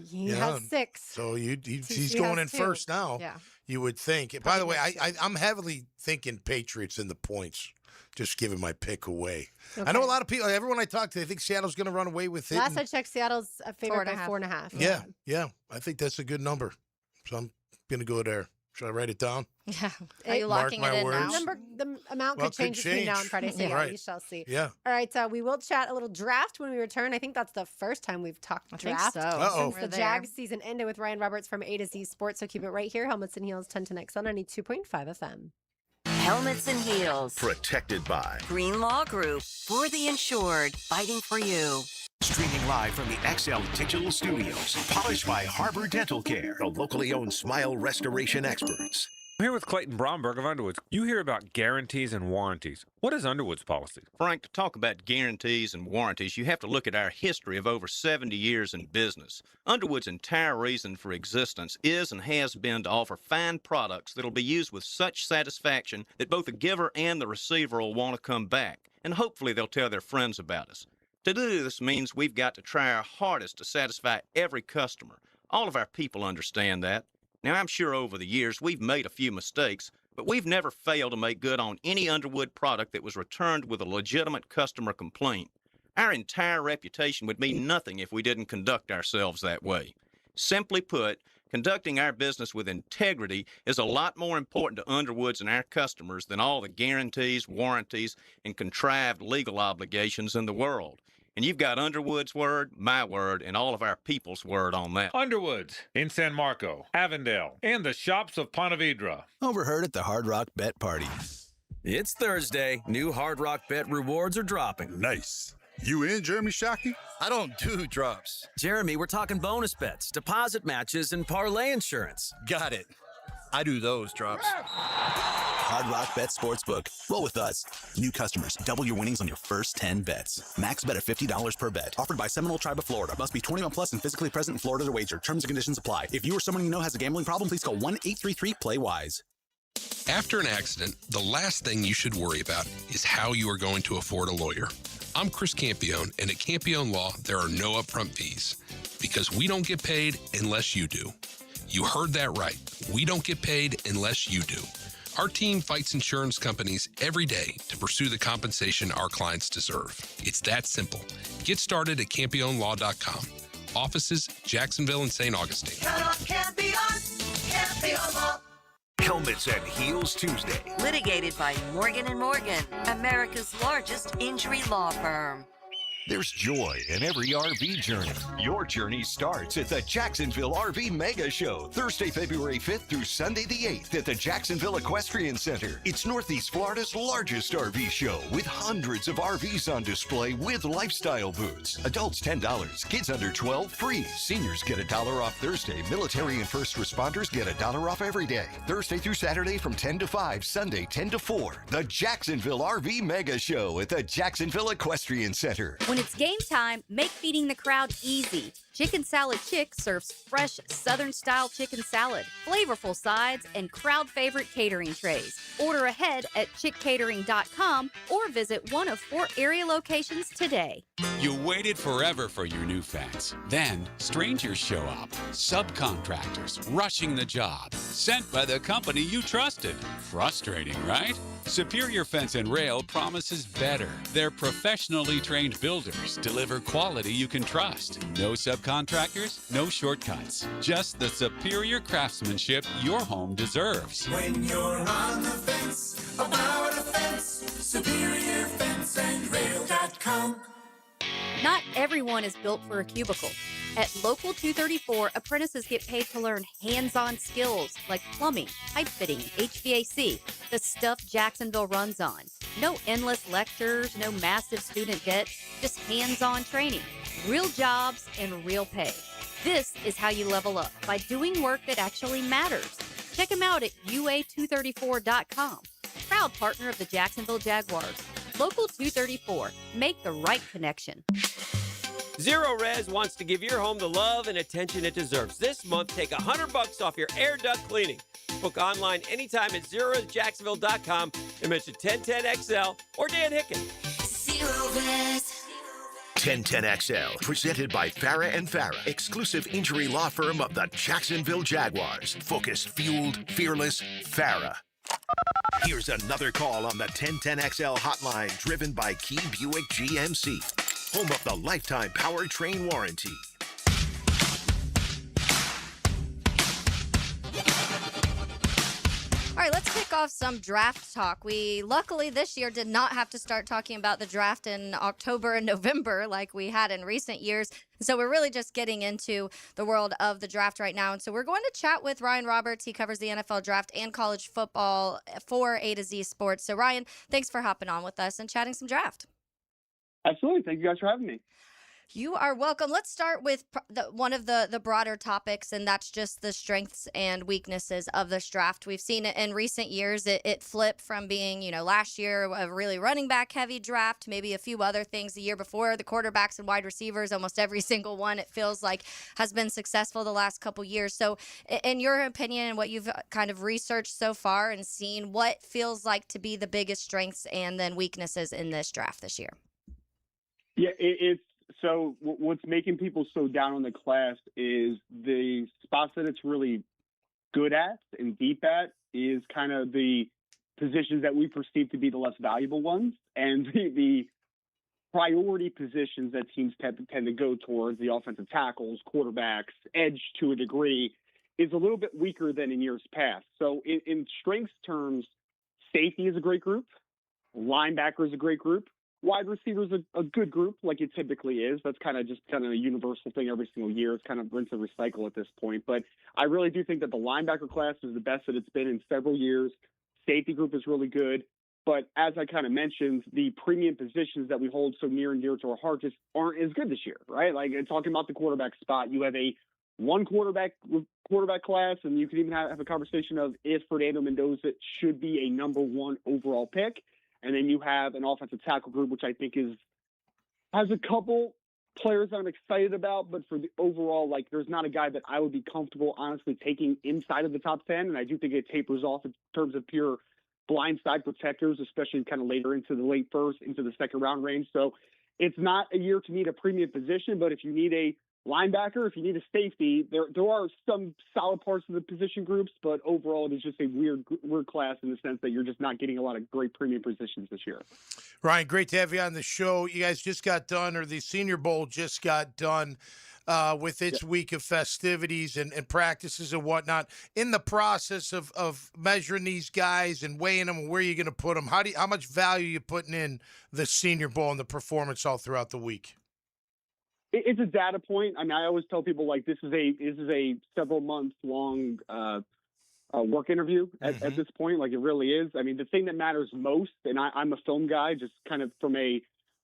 He has 6. So he's going in 2. first now, you would think. Probably By the way, I'm heavily thinking Patriots in the points. Just giving my pick away. Okay. I know a lot of people, everyone I talk to, they think Seattle's going to run away with it. Last I checked, Seattle's a favorite by 4.5. Yeah. I think that's a good number. So I'm going to go there. Should I write it down? Yeah. Are you locking it in now? The amount could change between now and Friday. So we shall see. Yeah. All right. We will chat a little draft when we return. I think that's the first time we've talked draft. Since the Jags season ended with Ryan Roberts from A to Z Sports. So keep it right here. Helmets and Heels 10 to next on 92.5 FM. Helmets and Heels. Protected by Green Law Group. For the insured. Fighting for you. Streaming live from the XL Digital Studios. Polished by Harbor Dental Care, the locally owned smile restoration experts. I'm here with Clayton Bromberg of Underwoods. You hear about guarantees and warranties. What is Underwood's policy? Frank, to talk about guarantees and warranties, you have to look at our history of over 70 years in business. Underwood's entire reason for existence is and has been to offer fine products that'll be used with such satisfaction that both the giver and the receiver will want to come back. And hopefully they'll tell their friends about us. To do this means we've got to try our hardest to satisfy every customer. All of our people understand that. Now, I'm sure over the years we've made a few mistakes, but we've never failed to make good on any Underwood product that was returned with a legitimate customer complaint. Our entire reputation would mean nothing if we didn't conduct ourselves that way. Simply put, conducting our business with integrity is a lot more important to Underwoods and our customers than all the guarantees, warranties, and contrived legal obligations in the world. And you've got Underwood's word, my word, and all of our people's word on that. Underwood's in San Marco, Avondale, and the shops of Ponte Vedra. Overheard at the Hard Rock Bet Party. It's Thursday. New Hard Rock Bet rewards are dropping. Nice. You in, Jeremy Shockey? I don't do drops. Jeremy, we're talking bonus bets, deposit matches, and parlay insurance. Got it. I do those drops. Hard Rock Bet Sportsbook. Roll with us. New customers, double your winnings on your first 10 bets. Max bet of $50 per bet. Offered by Seminole Tribe of Florida. Must be 21 plus and physically present in Florida to wager. Terms and conditions apply. If you or someone you know has a gambling problem, please call 1-833-PLAY-WISE. After an accident, the last thing you should worry about is how you are going to afford a lawyer. I'm Chris Campione, and at Campione Law, there are no upfront fees because we don't get paid unless you do. You heard that right. We don't get paid unless you do. Our team fights insurance companies every day to pursue the compensation our clients deserve. It's that simple. Get started at CampioneLaw.com. Offices, Jacksonville and St. Augustine. Campione Law. Helmets and Heels Tuesday. Litigated by Morgan & Morgan, America's largest injury law firm. There's joy in every RV journey. Your journey starts at the Jacksonville RV Mega Show, Thursday, February 5th through Sunday the 8th at the Jacksonville Equestrian Center. It's Northeast Florida's largest RV show with hundreds of RVs on display with lifestyle booths. Adults $10, kids under 12 free. Seniors get $1 off Thursday. Military and first responders get $1 off every day. Thursday through Saturday from 10 to 5, Sunday 10 to 4. The Jacksonville RV Mega Show at the Jacksonville Equestrian Center. When it's game time, make feeding the crowd easy. Chicken Salad Chick serves fresh Southern-style chicken salad, flavorful sides, and crowd-favorite catering trays. Order ahead at chickcatering.com or visit one of 4 area locations today. You waited forever for your new fence. Then, strangers show up. Subcontractors rushing the job. Sent by the company you trusted. Frustrating, right? Superior Fence and Rail promises better. Their professionally trained builders deliver quality you can trust. No subcontractors, no shortcuts. Just the superior craftsmanship your home deserves. When you're on the fence, about a fence, SuperiorFenceandRail.com. Not everyone is built for a cubicle. At Local 234, apprentices get paid to learn hands-on skills like plumbing, pipe fitting, HVAC, the stuff Jacksonville runs on. No endless lectures, no massive student debt, just hands-on training, real jobs, and real pay. This is how you level up, by doing work that actually matters. Check them out at UA234.com. Proud partner of the Jacksonville Jaguars. Local 234. Make the right connection. Zero Res wants to give your home the love and attention it deserves. This month, take $100 off your air duct cleaning. Book online anytime at ZeroResJacksonville.com and mention 1010XL or Dan Hicken. Zero Res. 1010XL, presented by Farah and Farah, exclusive injury law firm of the Jacksonville Jaguars. Focused, fueled, fearless, Farah. Here's another call on the 1010XL hotline, driven by Key Buick GMC, home of the lifetime powertrain warranty. All right, let's kick off some draft talk. We luckily this year did not have to start talking about the draft in October and November like we had in recent years. So we're really just getting into the world of the draft right now. And so we're going to chat with Ryan Roberts. He covers the NFL draft and college football for A to Z Sports. So Ryan, thanks for hopping on with us and chatting some draft. Absolutely. Thank you guys for having me. You are welcome. Let's start with one of the broader topics, and that's just the strengths and weaknesses of this draft. We've seen it in recent years. It flipped from being, last year a really running back heavy draft, maybe a few other things the year before, the quarterbacks and wide receivers, almost every single one, it feels like, has been successful the last couple years. So in your opinion and what you've kind of researched so far and seen, what feels like to be the biggest strengths and then weaknesses in this draft this year? Yeah, so what's making people so down on the class is the spots that it's really good at and deep at is kind of the positions that we perceive to be the less valuable ones. And the priority positions that teams tend to go towards, the offensive tackles, quarterbacks, edge to a degree, is a little bit weaker than in years past. So in strengths terms, safety is a great group. Linebacker is a great group. Wide receivers a good group, like it typically is. That's kind of a universal thing every single year. It's kind of rinse and recycle at this point. But I really do think that the linebacker class is the best that it's been in several years. Safety group is really good. But as I kind of mentioned, the premium positions that we hold so near and dear to our heart just aren't as good this year, right? Like talking about the quarterback spot, you have one quarterback class, and you can even have a conversation of if Fernando Mendoza should be a number one overall pick. And then you have an offensive tackle group, which I think has a couple players that I'm excited about, but for the overall, there's not a guy that I would be comfortable, honestly, taking inside of the top 10. And I do think it tapers off in terms of pure blindside protectors, especially kind of later into the late first, into the second round range. So it's not a year to need a premium position, but if you need a linebacker, if you need a safety, there are some solid parts of the position groups, but overall it is just a weird class in the sense that you're just not getting a lot of great premium positions this year. Ryan, great to have you on the show. You guys just got done, or the Senior Bowl just got done with its week of festivities and practices and whatnot. In the process of measuring these guys and weighing them and where you're going to put them, how much value are you putting in the Senior Bowl and the performance all throughout the week? It's a data point. I mean, I always tell people this is a several months long work interview at this point. Like it really is. I mean, the thing that matters most, and I'm a film guy, just kind of from a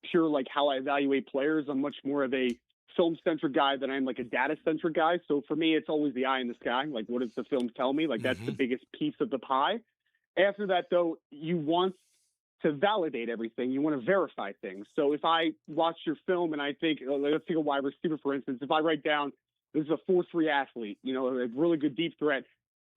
pure how I evaluate players. I'm much more of a film centric guy than I'm a data centric guy. So for me, it's always the eye in the sky. Like, what does the film tell me? That's the biggest piece of the pie. After that, though, you want to validate everything. You want to verify things. So if I watch your film and I think, let's take a wide receiver, for instance, if I write down, this is a 4.3 athlete, a really good deep threat,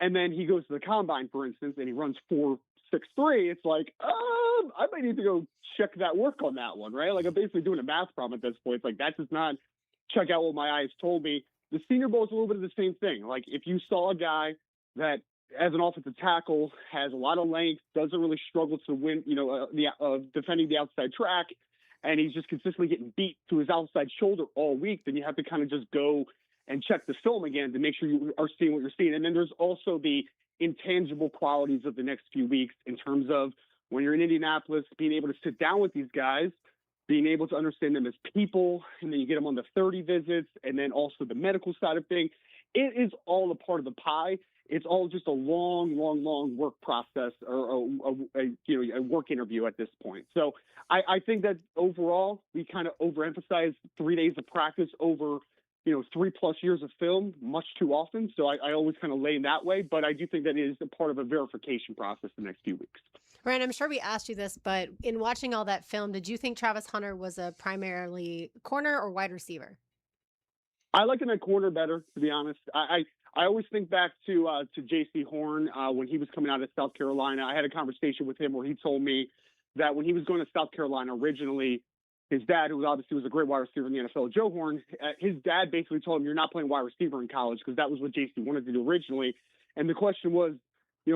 and then he goes to the combine, for instance, and he runs 4.63, it's I might need to go check that work on that one, right? I'm basically doing a math problem at this point. It's that does not check out what my eyes told me. The Senior Bowl is a little bit of the same thing. If you saw a guy that as an offensive tackle, has a lot of length, doesn't really struggle to win, defending the outside track, and he's just consistently getting beat to his outside shoulder all week, then you have to kind of just go and check the film again to make sure you are seeing what you're seeing. And then there's also the intangible qualities of the next few weeks in terms of when you're in Indianapolis, being able to sit down with these guys, being able to understand them as people, and then you get them on the 30 visits, and then also the medical side of things. It is all a part of the pie. It's all just a long work process or a work interview at this point. So I think that overall we kind of overemphasize 3 days of practice over 3+ years of film much too often. So I always kind of lay in that way, but I do think that it is a part of a verification process the next few weeks. Ryan, I'm sure we asked you this, but in watching all that film, did you think Travis Hunter was a primarily corner or wide receiver? I like him at corner better, to be honest. I always think back to J.C. Horn when he was coming out of South Carolina. I had a conversation with him where he told me that when he was going to South Carolina originally, his dad, who obviously was a great wide receiver in the NFL, Joe Horn, his dad basically told him, "You're not playing wide receiver in college," because that was what J.C. wanted to do originally. And the question was,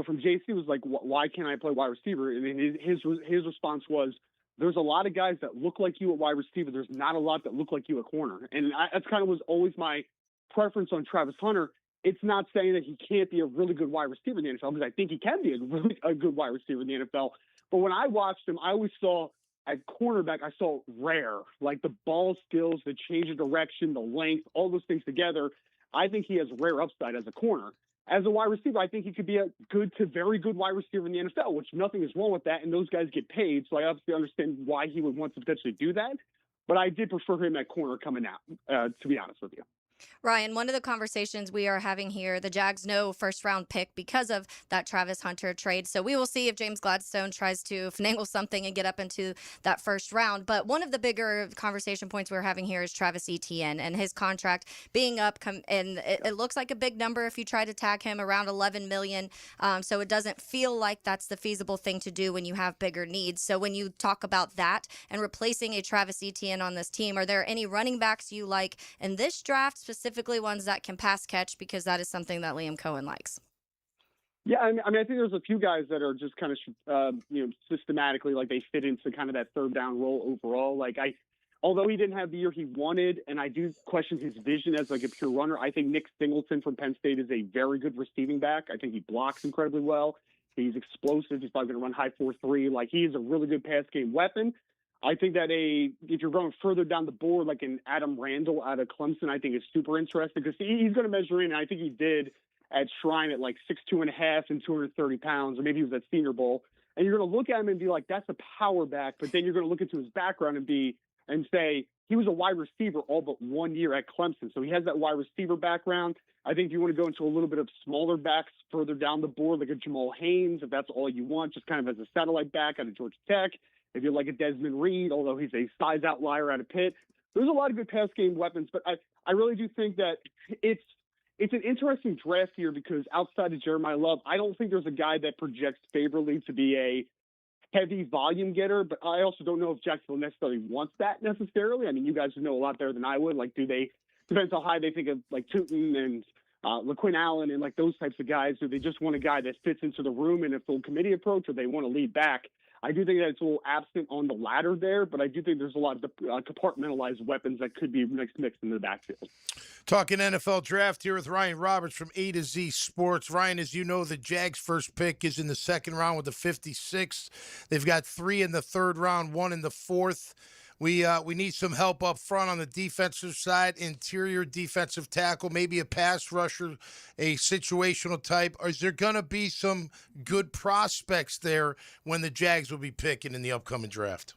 from J.C. was like, "Why can't I play wide receiver?" And his response was, "There's a lot of guys that look like you at wide receiver. There's not a lot that look like you at corner." And that's kind of was always my preference on Travis Hunter. It's not saying that he can't be a really good wide receiver in the NFL, because I think he can be a good wide receiver in the NFL. But when I watched him, I always saw at cornerback, I saw rare, like the ball skills, the change of direction, the length, all those things together. I think he has rare upside as a corner. As a wide receiver, I think he could be a good to very good wide receiver in the NFL, which nothing is wrong with that. And those guys get paid. So I obviously understand why he would want to potentially do that. But I did prefer him at corner coming out, to be honest with you. Ryan, one of the conversations we are having here, the Jags no first-round pick because of that Travis Hunter trade. So we will see if James Gladstone tries to finagle something and get up into that first round. But one of the bigger conversation points we're having here is Travis Etienne and his contract being up. And it looks like a big number if you try to tag him, around $11 million. So it doesn't feel like that's the feasible thing to do when you have bigger needs. So when you talk about that and replacing a Travis Etienne on this team, are there any running backs you like in this draft, specifically ones that can pass catch, because that is something that Liam Coen likes? Yeah, I mean, I think there's a few guys that are just kind of, systematically, like they fit into kind of that third down role overall. Although he didn't have the year he wanted, and I do question his vision as like a pure runner, I think Nick Singleton from Penn State is a very good receiving back. I think he blocks incredibly well. He's explosive. He's probably going to run high 4.3. Like, he is a really good pass game weapon. I think that if you're going further down the board, like an Adam Randall out of Clemson, I think is super interesting, because he's going to measure in. And I think he did at Shrine at like 6'2.5" and 230 pounds, or maybe he was at Senior Bowl. And you're going to look at him and be like, that's a power back. But then you're going to look into his background and say he was a wide receiver all but 1 year at Clemson. So he has that wide receiver background. I think if you want to go into a little bit of smaller backs further down the board, like a Jamal Haynes, if that's all you want, just kind of as a satellite back out of Georgia Tech. If you're like a Desmond Reed, although he's a size outlier out of Pitt, there's a lot of good pass game weapons. But I really do think that it's an interesting draft here, because outside of Jeremiah Love, I don't think there's a guy that projects favorably to be a heavy volume getter. But I also don't know if Jacksonville necessarily wants that necessarily. I mean, you guys would know a lot better than I would. Like, depends how high they think of like Tootin and LaQuinn Allen and like those types of guys. Do they just want a guy that fits into the room in a full committee approach, or they want to lead back? I do think that it's a little absent on the ladder there, but I do think there's a lot of compartmentalized weapons that could be mixed in the backfield. Talking NFL draft here with Ryan Roberts from A to Z Sports. Ryan, as you know, the Jags' first pick is in the second round with the 56th. They've got 3 in the third round, 1 in the fourth. We need some help up front on the defensive side, interior defensive tackle, maybe a pass rusher, a situational type. Is there going to be some good prospects there when the Jags will be picking in the upcoming draft?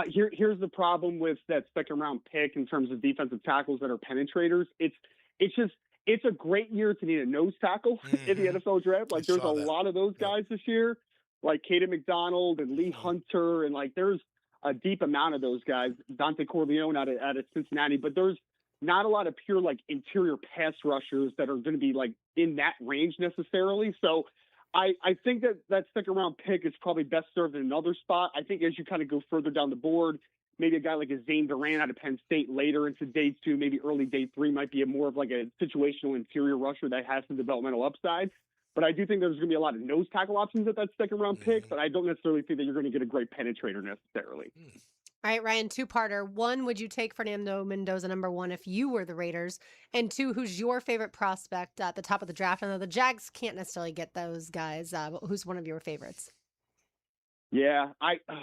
Here's the problem with that second round pick in terms of defensive tackles that are penetrators. It's a great year to need a nose tackle in the NFL draft. Like, there's a lot of those guys this year, like Caden McDonald and Lee Hunter, and like there's a deep amount of those guys, Dante Corleone out of Cincinnati, but there's not a lot of pure like interior pass rushers that are going to be like in that range necessarily. So I think that second round pick is probably best served in another spot. I think as you kind of go further down the board, maybe a guy like a Zane Duran out of Penn State later into day 2, maybe early day 3 might be more of like a situational interior rusher that has some developmental upside. But I do think there's going to be a lot of nose tackle options at that second round pick, but I don't necessarily think that you're going to get a great penetrator necessarily. All right, Ryan, 2-parter. 1, would you take Fernando Mendoza number 1 if you were the Raiders? And 2, who's your favorite prospect at the top of the draft? I know the Jags can't necessarily get those guys, but who's one of your favorites? Yeah,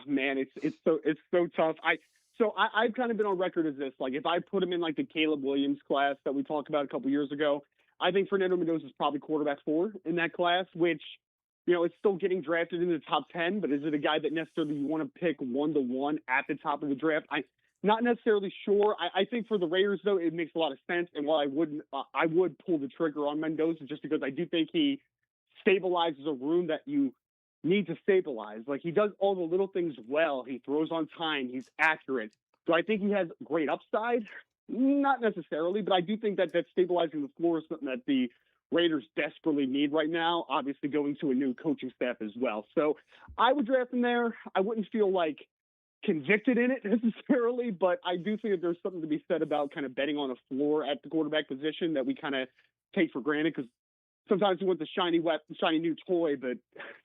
man, it's so tough. I've kind of been on record as this. Like, if I put him in like the Caleb Williams class that we talked about a couple years ago, I think Fernando Mendoza is probably quarterback 4 in that class, which, it's still getting drafted in the top 10, but is it a guy that necessarily you want to pick 1-to-1 at the top of the draft? I'm not necessarily sure. I think for the Raiders, though, it makes a lot of sense. And while I would pull the trigger on Mendoza just because I do think he stabilizes a room that you need to stabilize. Like, he does all the little things well. He throws on time. He's accurate. Do I think he has great upside? Not necessarily, but I do think that stabilizing the floor is something that the Raiders desperately need right now, obviously going to a new coaching staff as well. So I would draft him there. I wouldn't feel like convicted in it necessarily, but I do think that there's something to be said about kind of betting on a floor at the quarterback position that we kind of take for granted, because sometimes we want the shiny new toy, but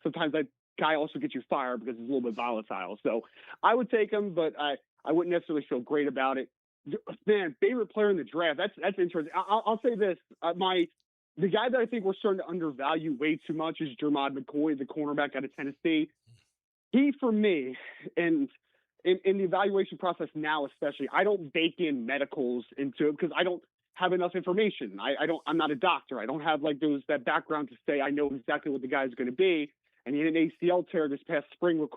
sometimes that guy also gets you fired because he's a little bit volatile. So I would take him, but I wouldn't necessarily feel great about it. Man, favorite player in the draft. That's interesting. I'll say this. The guy that I think we're starting to undervalue way too much is Jermod McCoy, the cornerback out of Tennessee. He, for me, and in the evaluation process now especially, I don't bake in medicals into it because I don't have enough information. I'm not a doctor. I don't have like that background to say I know exactly what the guy is going to be. And he had an ACL tear this past spring, which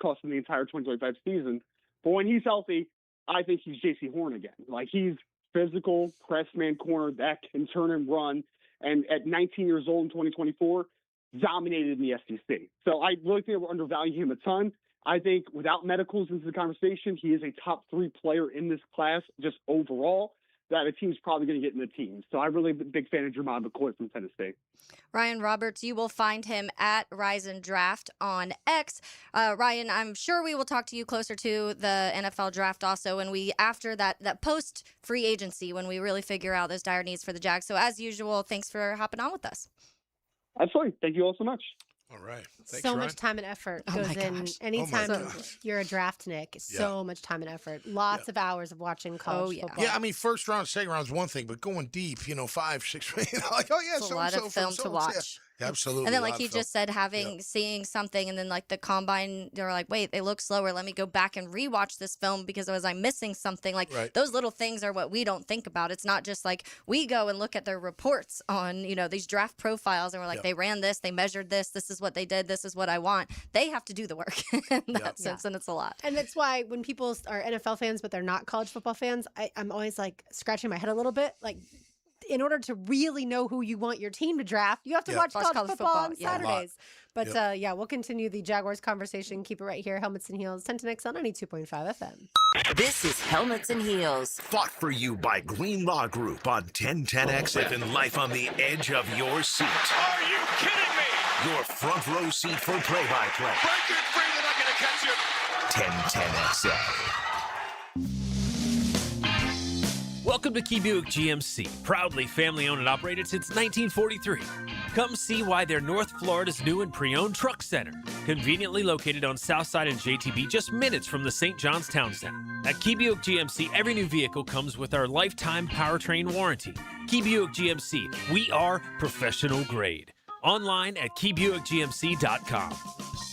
cost him the entire 2025 season. But when he's healthy, I think he's J.C. Horn again. Like, he's physical, press man corner that can turn and run. And at 19 years old in 2024, dominated in the SEC. So I really think we're undervaluing him a ton. I think without medicals into the conversation, he is a top 3 player in this class just overall that a team's probably going to get in the team. So I'm really a big fan of Jermod McCoy from Tennessee. Ryan Roberts, you will find him at Rise and Draft on X. Ryan, I'm sure we will talk to you closer to the NFL draft also when after that post free agency, when we really figure out those dire needs for the Jags. So as usual, thanks for hopping on with us. Absolutely. Thank you all so much. All right. Thanks, so Ryan. much time and effort goes in. Anytime you're a draftnik, so much time and effort. Lots of hours of watching college football. Yeah, I mean, first round, second round is one thing, but going deep, 5, 6, like, oh yeah, it's a lot of film to watch. Yeah, absolutely. And then, like he just said, seeing something, and then like the combine, they're like, wait, they look slower. Let me go back and rewatch this film because was I missing something? Like those little things are what we don't think about. It's not just like we go and look at their reports on, these draft profiles, and we're like, they ran this, they measured this, this is what they did, this is what I want. They have to do the work in that sense, and it's a lot. And that's why when people are NFL fans, but they're not college football fans, I'm always like scratching my head a little bit, like, in order to really know who you want your team to draft, you have to watch college football on Saturdays. But we'll continue the Jaguars conversation. Keep it right here. Helmets and Heels, 10 to Next on 92.5 FM. This is Helmets and Heels. Fought for you by Green Law Group on 1010X. Living life on the edge of your seat. Are you kidding me? Your front row seat for play-by-play. Break it free, they're not going to catch you. 1010XL. Welcome to Key Buick GMC, proudly family-owned and operated since 1943. Come see why they're North Florida's new and pre-owned truck center, conveniently located on Southside and JTB, just minutes from the St. John's Town Center. At Key Buick GMC, every new vehicle comes with our lifetime powertrain warranty. Key Buick GMC, we are professional grade. Online at keybuickgmc.com.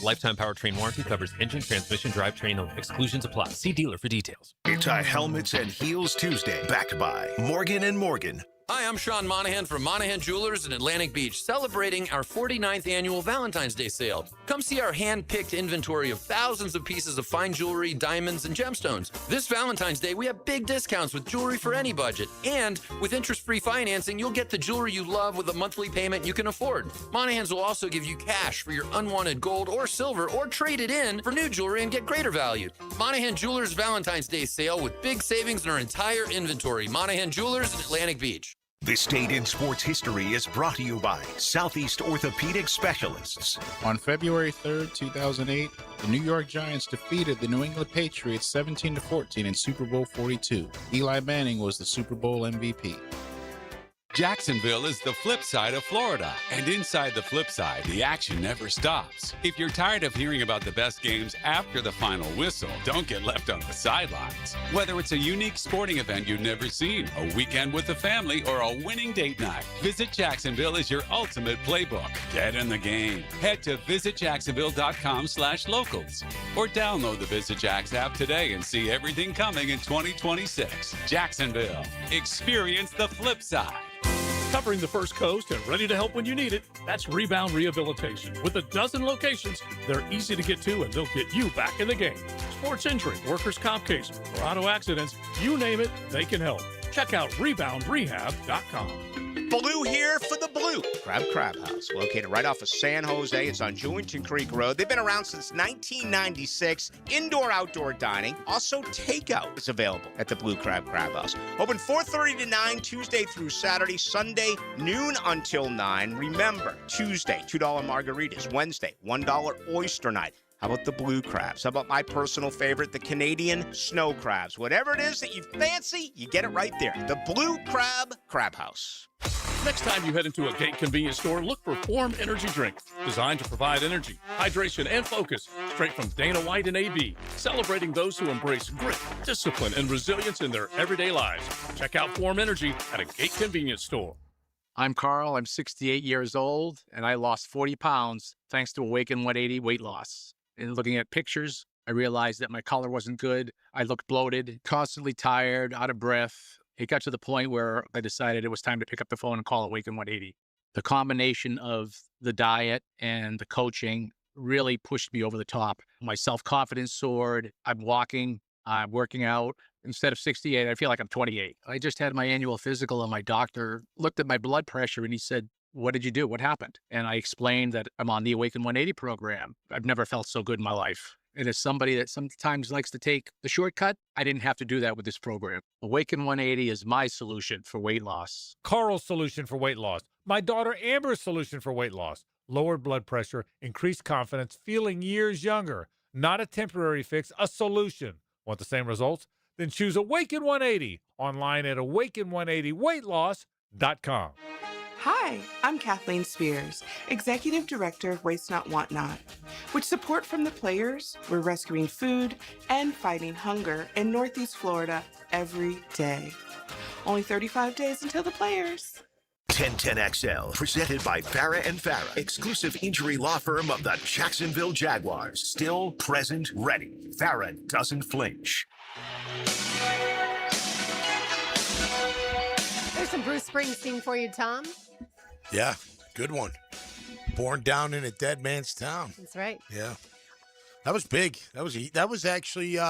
Lifetime powertrain warranty covers engine, transmission, drivetrain only. Exclusions apply. See dealer for details. It's a Helmets and Heels Tuesday, backed by Morgan & Morgan. Hi, I'm Sean Monahan from Monahan Jewelers in Atlantic Beach, celebrating our 49th annual Valentine's Day sale. Come see our hand-picked inventory of thousands of pieces of fine jewelry, diamonds, and gemstones. This Valentine's Day, we have big discounts with jewelry for any budget. And with interest-free financing, you'll get the jewelry you love with a monthly payment you can afford. Monahans will also give you cash for your unwanted gold or silver, or trade it in for new jewelry and get greater value. Monahan Jewelers Valentine's Day sale with big savings in our entire inventory. Monahan Jewelers in Atlantic Beach. This Date in Sports History is brought to you by Southeast Orthopedic Specialists. On February 3rd, 2008, the New York Giants defeated the New England Patriots 17-14 in Super Bowl 42. Eli Manning was the Super Bowl MVP. Jacksonville is the flip side of Florida. And inside the flip side, the action never stops. If you're tired of hearing about the best games after the final whistle, don't get left on the sidelines. Whether it's a unique sporting event you've never seen, a weekend with the family, or a winning date night, Visit Jacksonville is your ultimate playbook. Get in the game. Head to visitjacksonville.com/locals or download the Visit Jax app today and see everything coming in 2026. Jacksonville. Experience the flip side. Covering the First Coast and ready to help when you need it. That's Rebound Rehabilitation. With a dozen locations, they're easy to get to and they'll get you back in the game. Sports injury, workers' comp case, or auto accidents, you name it, they can help. Check out reboundrehab.com. Blue here for the Blue Crab House, located right off of San Jose. It's on Jewington Creek Road. They've been around since 1996. Indoor-outdoor dining. Also, takeout is available at the Blue Crab House. Open 4:30 to 9, Tuesday through Saturday. Sunday, noon until 9. Remember, Tuesday, $2 margaritas. Wednesday, $1 oyster night. How about the blue crabs? How about my personal favorite, the Canadian snow crabs? Whatever it is that you fancy, you get it right there. The Blue Crab House. Next time you head into a Gate convenience store, look for Form Energy Drink, designed to provide energy, hydration, and focus, straight from Dana White and AB, celebrating those who embrace grit, discipline, and resilience in their everyday lives. Check out Form Energy at a Gate convenience store. I'm Carl. I'm 68 years old, and I lost 40 pounds thanks to Awaken 180 weight loss. And looking at pictures, I realized that my color wasn't good. I looked bloated, constantly tired, out of breath. It got to the point where I decided it was time to pick up the phone and call Awaken 180. The combination of the diet and the coaching really pushed me over the top. My self-confidence soared. I'm walking, I'm working out. Instead of 68, I feel like I'm 28. I just had my annual physical, and my doctor looked at my blood pressure and he said, "What did you do? What happened?" And I explained that I'm on the Awaken 180 program. I've never felt so good in my life. And as somebody that sometimes likes to take the shortcut, I didn't have to do that with this program. Awaken 180 is my solution for weight loss. Carl's solution for weight loss. My daughter Amber's solution for weight loss. Lowered blood pressure, increased confidence, feeling years younger. Not a temporary fix, a solution. Want the same results? Then choose Awaken 180 online at awaken180weightloss.com. Hi, I'm Kathleen Spears, Executive Director of Waste Not, Want Not. With support from the players, we're rescuing food and fighting hunger in Northeast Florida every day. Only 35 days until the players. 1010XL, presented by Farah and Farah, exclusive injury law firm of the Jacksonville Jaguars. Still, present, ready. Farah doesn't flinch. There's some Bruce Springsteen for you, Tom. Yeah, good one. Born down in a dead man's town. That's right. Yeah. That was big. That was actually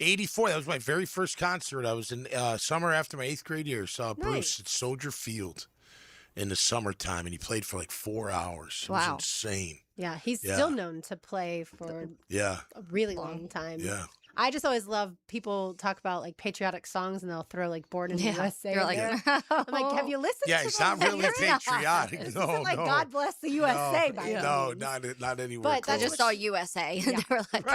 84. That was my very first concert. I was in summer after my 8th grade year. Saw Bruce at Soldier Field in the summertime, and he played for like 4 hours. It was insane. Yeah, he's still known to play for a really long time. Yeah. I just always love people talk about like patriotic songs and they'll throw like Born in the USA. You're like, I'm like, have you listened to Yeah, it's not really patriotic. This No, isn't like no. God bless the USA by No, any means. not anywhere But close. I just saw USA. And they were like,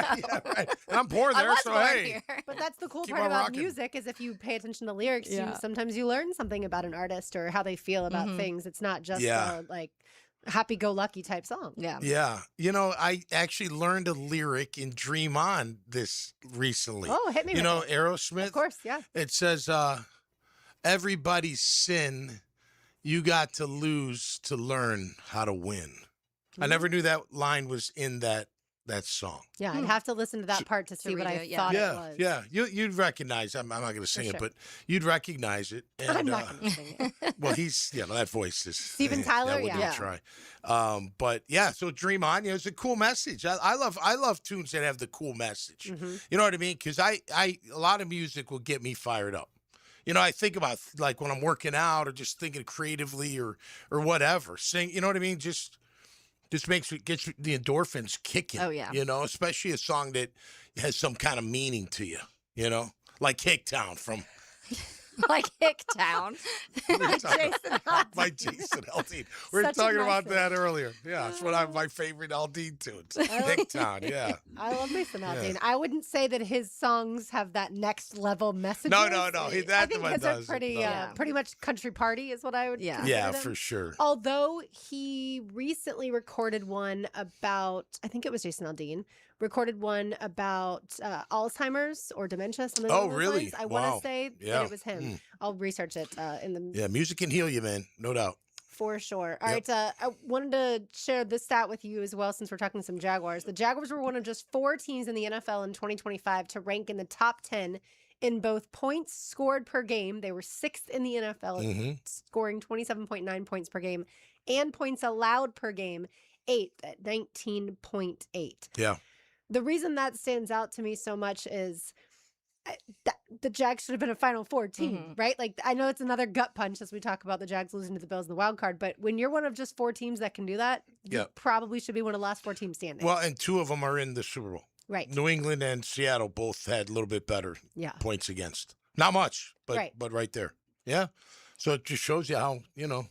And I'm born there, so hey. But that's the cool Keep part on about rocking. music is if you pay attention to lyrics, Yeah. sometimes you learn something about an artist or how they feel about things. It's not just like happy-go-lucky type song. Yeah. Yeah. You know, I actually learned a lyric in Dream On this recently. Oh, hit me You with know, it. Aerosmith? Of course, yeah. It says, everybody's sin, you got to lose to learn how to win. I never knew that line was in that song. Yeah, I'd have to listen to that part to see what I thought it was. Yeah, you'd recognize. I'm not going to sing it, but you'd recognize it. And, I'm not going to sing it. Well, that voice is Steven Tyler. I wouldn't try. But yeah, so Dream On. It's a cool message. I love tunes that have the cool message. You know what I mean? Because a lot of music will get me fired up. You know, I think about like when I'm working out or just thinking creatively or whatever. Sing. You know what I mean? Just gets the endorphins kicking. Oh, yeah. You know, especially a song that has some kind of meaning to you. You know, like Cake Town from like Hicktown. By Jason Aldean. We were Such a talking about message. that earlier. Yeah, it's one of my favorite Aldean tunes. Hicktown, yeah. I love Mason Aldean. Yeah. I wouldn't say that his songs have that next level message. No. I That think one his are does. pretty much country party is what I would consider Yeah, them. for sure. Although he recently recorded one about, I think it was Jason Aldean, recorded one about Alzheimer's or dementia. Something along those really? lines. I want Wow. to say Yeah. that it was him. I'll research it in the Yeah, music can heal you, man. No doubt. for sure. All right, I wanted to share this stat with you as well since we're talking some Jaguars. The Jaguars were one of just 4 teams in the NFL in 2025 to rank in the top 10 in both points scored per game. They were 6th in the NFL, scoring 27.9 points per game, and points allowed per game, 8th at 19.8. Yeah. The reason that stands out to me so much is the Jags should have been a Final Four team, right? Like, I know it's another gut punch as we talk about the Jags losing to the Bills in the wild card, but when you're one of just 4 teams that can do that, you probably should be one of the last 4 teams standing. Well, and 2 of them are in the Super Bowl. Right. New England and Seattle both had a little bit better points against. Not much, but right there. Yeah. So it just shows you how,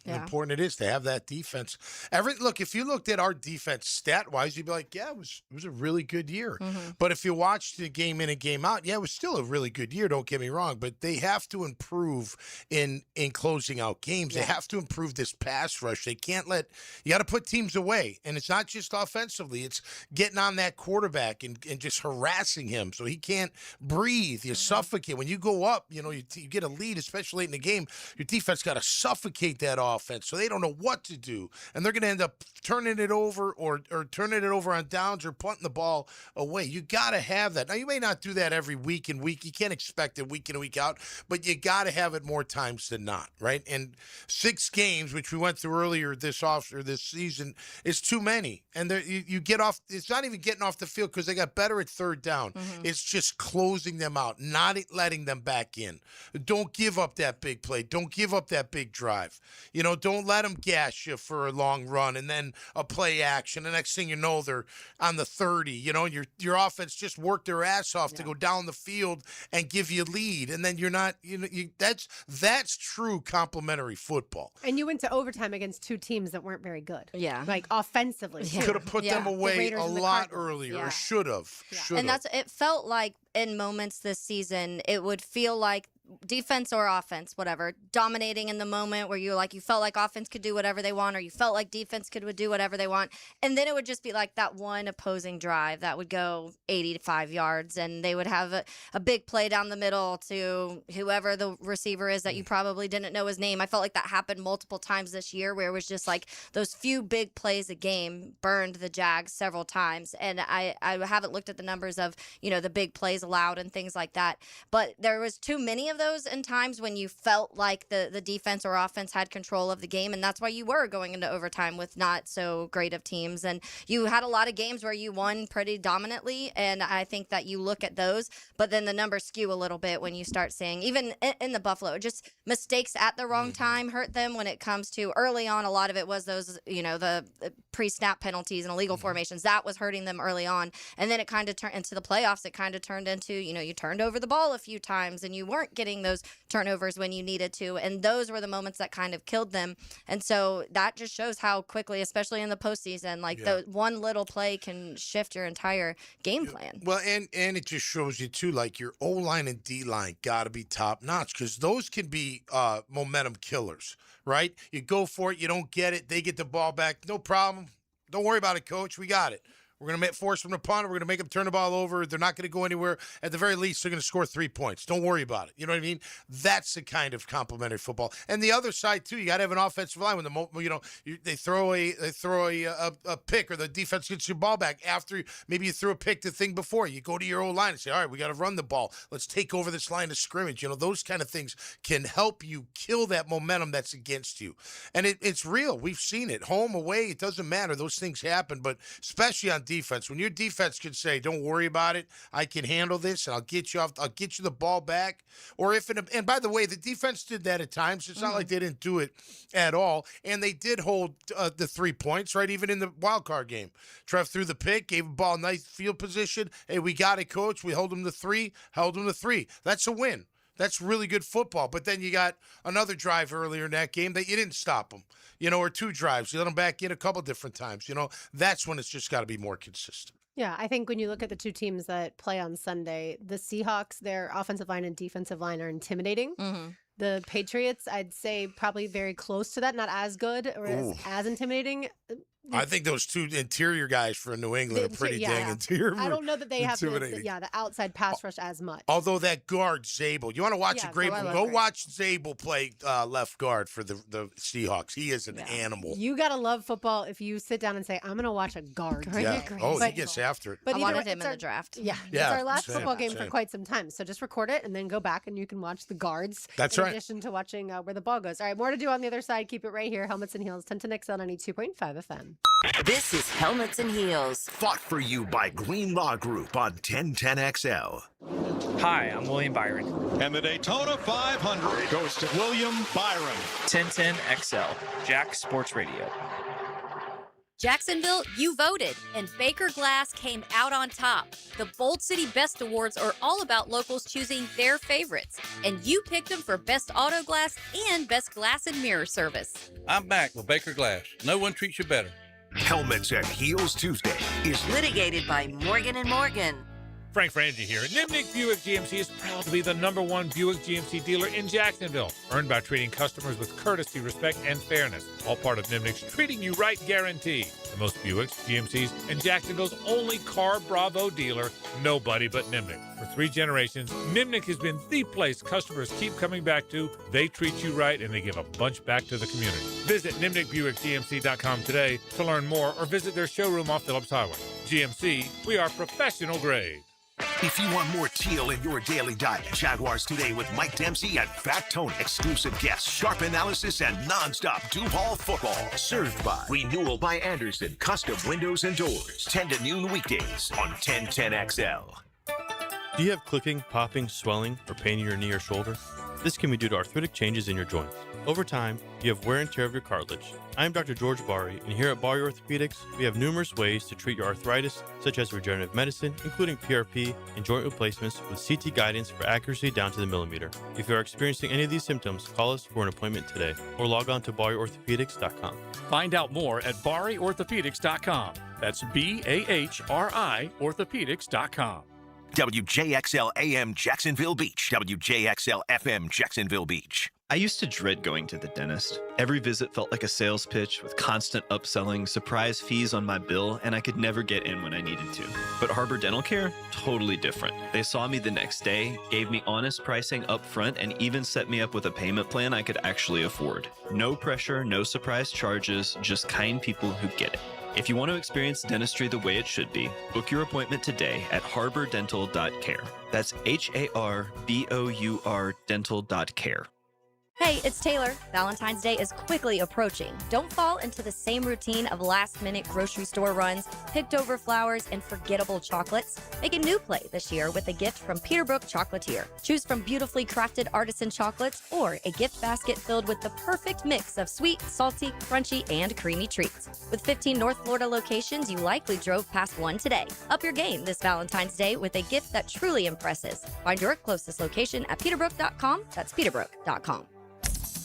important it is to have that defense. Look, if you looked at our defense stat-wise, you'd be like, yeah, it was a really good year. But if you watched the game in and game out, yeah, it was still a really good year, don't get me wrong. But they have to improve in closing out games. They have to improve this pass rush. They can't you got to put teams away. And it's not just offensively. It's getting on that quarterback and just harassing him so he can't breathe. You suffocate. When you go up, you get a lead, especially late in the game, your defense got to suffocate that offense so they don't know what to do. And they're going to end up turning it over or turning it over on downs or punting the ball away. You got to have that. Now, you may not do that every week and week. You can't expect it week in and week out, but you got to have it more times than not, right? And 6 games, which we went through earlier this season, is too many. And you get off. It's not even getting off the field because they got better at third down. It's just closing them out, not letting them back in. Don't give up that big play. Don't give up that big drive. Don't let them gash you for a long run and then a play action. The next thing you know, they're on the 30. Your offense just worked their ass off to go down the field and give you a lead, and then you're not. That's true complementary football. And you went to overtime against 2 teams that weren't very good. Yeah, like offensively. Could have put them away a lot earlier, or should have. And it felt like in moments this season, it would feel like defense or offense, whatever, dominating in the moment where you felt like offense could do whatever they want, or you felt like defense would do whatever they want. And then it would just be like that one opposing drive that would go 85 yards and they would have a big play down the middle to whoever the receiver is that you probably didn't know his name. I felt like that happened multiple times this year where it was just like those few big plays a game burned the Jags several times. And I haven't looked at the numbers of, the big plays allowed and things like that, but there was too many of those in times when you felt like the defense or offense had control of the game, and that's why you were going into overtime with not so great of teams. And you had a lot of games where you won pretty dominantly, and I think that you look at those, but then the numbers skew a little bit when you start seeing, even in the Buffalo, just mistakes at the wrong time hurt them when it comes to early on. A lot of it was those, the pre-snap penalties and illegal formations. That was hurting them early on, and then it kind of turned into the playoffs. It kind of turned into, you turned over the ball a few times, and you weren't getting those turnovers when you needed to, and those were the moments that kind of killed them. And so that just shows how quickly, especially in the postseason, the one little play can shift your entire game plan. Well, and it just shows you too, like your O-line and D-line got to be top notch, because those can be momentum killers, right? You go for it, you don't get it, they get the ball back, no problem. Don't worry about it, coach. We got it. We're going to force them to punt. We're going to make them turn the ball over. They're not going to go anywhere. At the very least, they're going to score 3 points. Don't worry about it. You know what I mean? That's the kind of complementary football. And the other side too, you got to have an offensive line when they throw a pick, or the defense gets your ball back after maybe you threw a pick the thing before. You go to your own line and say, all right, we got to run the ball. Let's take over this line of scrimmage. Those kind of things can help you kill that momentum that's against you. And it's real. We've seen it. Home, away, it doesn't matter. Those things happen, but especially on defense, when your defense can say, don't worry about it, I can handle this, and I'll get you the ball back. Or and by the way, the defense did that at times. It's not like they didn't do it at all, and they did hold the 3 points, right? Even in the wild card game, Trev threw the pick, gave the ball nice field position. Hey, we got it, coach. We held them to 3, held them to 3. That's a win. That's really good football. But then you got another drive earlier in that game that you didn't stop them, or 2 drives. You let them back in a couple different times. That's when it's just got to be more consistent. Yeah, I think when you look at the 2 teams that play on Sunday, the Seahawks, their offensive line and defensive line are intimidating. Mm-hmm. The Patriots, I'd say probably very close to that, not as good or as intimidating. I think those 2 interior guys for New England are pretty dang interior. I don't know that they have the outside pass rush as much. Although that guard, Zabel, you want to watch a great one? Go watch Zabel play left guard for the Seahawks. He is an animal. You got to love football if you sit down and say, I'm going to watch a guard. Yeah. He gets after it. But I wanted him in the draft. Yeah. It's our last football game for quite some time. So just record it and then go back and you can watch the guards. That's in right. addition to watching where the ball goes. All right, more to do on the other side. Keep it right here. Helmets and Heels, 1010XL 92.5 FM. This is Helmets and Heels. Fought for you by Green Law Group on 1010XL. Hi, I'm William Byron. And the Daytona 500 goes to William Byron. 1010XL, Jack Sports Radio. Jacksonville, you voted, and Baker Glass came out on top. The Bold City Best Awards are all about locals choosing their favorites, and you picked them for Best Auto Glass and Best Glass and Mirror Service. I'm back with Baker Glass. No one treats you better. Helmets and Heels Tuesday is litigated by Morgan & Morgan. Frank Frangie here. Nimnick Buick GMC is proud to be the #1 Buick GMC dealer in Jacksonville, earned by treating customers with courtesy, respect, and fairness. All part of Nimnick's Treating You Right guarantee. The most Buicks, GMCs, and Jacksonville's only Car Bravo dealer, nobody but Nimnick. For 3 generations, Nimnick has been the place customers keep coming back to. They treat you right, and they give a bunch back to the community. Visit NimnickBuickGMC.com today to learn more or visit their showroom off Phillips Highway. GMC, we are professional grade. If you want more teal in your daily diet, Jaguars Today with Mike Dempsey and Fat Tony. Exclusive guests, sharp analysis, and nonstop Duval football. Served by Renewal by Anderson, custom windows and doors. 10 to noon weekdays on 1010XL. Do you have clicking, popping, swelling, or pain in your knee or shoulder? This can be due to arthritic changes in your joints. Over time, you have wear and tear of your cartilage. I am Dr. George Bari, and here at Bari Orthopedics, we have numerous ways to treat your arthritis, such as regenerative medicine, including PRP and joint replacements with CT guidance for accuracy down to the millimeter. If you are experiencing any of these symptoms, call us for an appointment today, or log on to BariOrthopedics.com. Find out more at BariOrthopedics.com. That's BAHRI Orthopedics.com. WJXL AM Jacksonville Beach. WJXL FM Jacksonville Beach. I used to dread going to the dentist. Every visit felt like a sales pitch with constant upselling, surprise fees on my bill, and I could never get in when I needed to. But Harbor Dental Care? Totally different. They saw me the next day, gave me honest pricing up front, and even set me up with a payment plan I could actually afford. No pressure, no surprise charges, just kind people who get it. If you want to experience dentistry the way it should be, book your appointment today at harbordental.care. That's HARBOUR dental.care. Hey, it's Taylor. Valentine's Day is quickly approaching. Don't fall into the same routine of last-minute grocery store runs, picked-over flowers, and forgettable chocolates. Make a new play this year with a gift from Peterbrook Chocolatier. Choose from beautifully crafted artisan chocolates or a gift basket filled with the perfect mix of sweet, salty, crunchy, and creamy treats. With 15 North Florida locations, you likely drove past one today. Up your game this Valentine's Day with a gift that truly impresses. Find your closest location at peterbrook.com. That's peterbrook.com.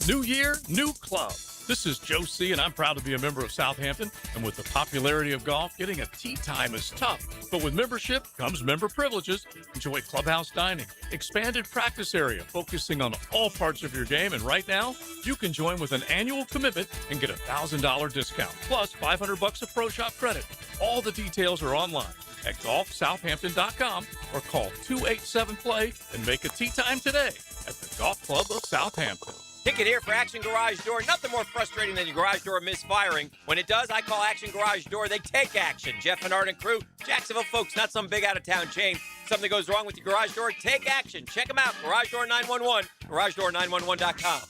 New year, new club. This is Joe C., and I'm proud to be a member of Southampton. And with the popularity of golf, getting a tee time is tough. But with membership comes member privileges. Enjoy clubhouse dining, expanded practice area, focusing on all parts of your game. And right now, you can join with an annual commitment and get a $1,000 discount, plus $500 of Pro Shop credit. All the details are online at golfsouthampton.com or call 287-PLAY and make a tee time today at the Golf Club of Southampton. Ticket here for Action Garage Door. Nothing more frustrating than your garage door misfiring. When it does, I call Action Garage Door. They take action. Jeff and Art and crew, Jacksonville folks, not some big out-of-town chain. Something goes wrong with your garage door, take action. Check them out. Garage Door 911, garagedoor911.com.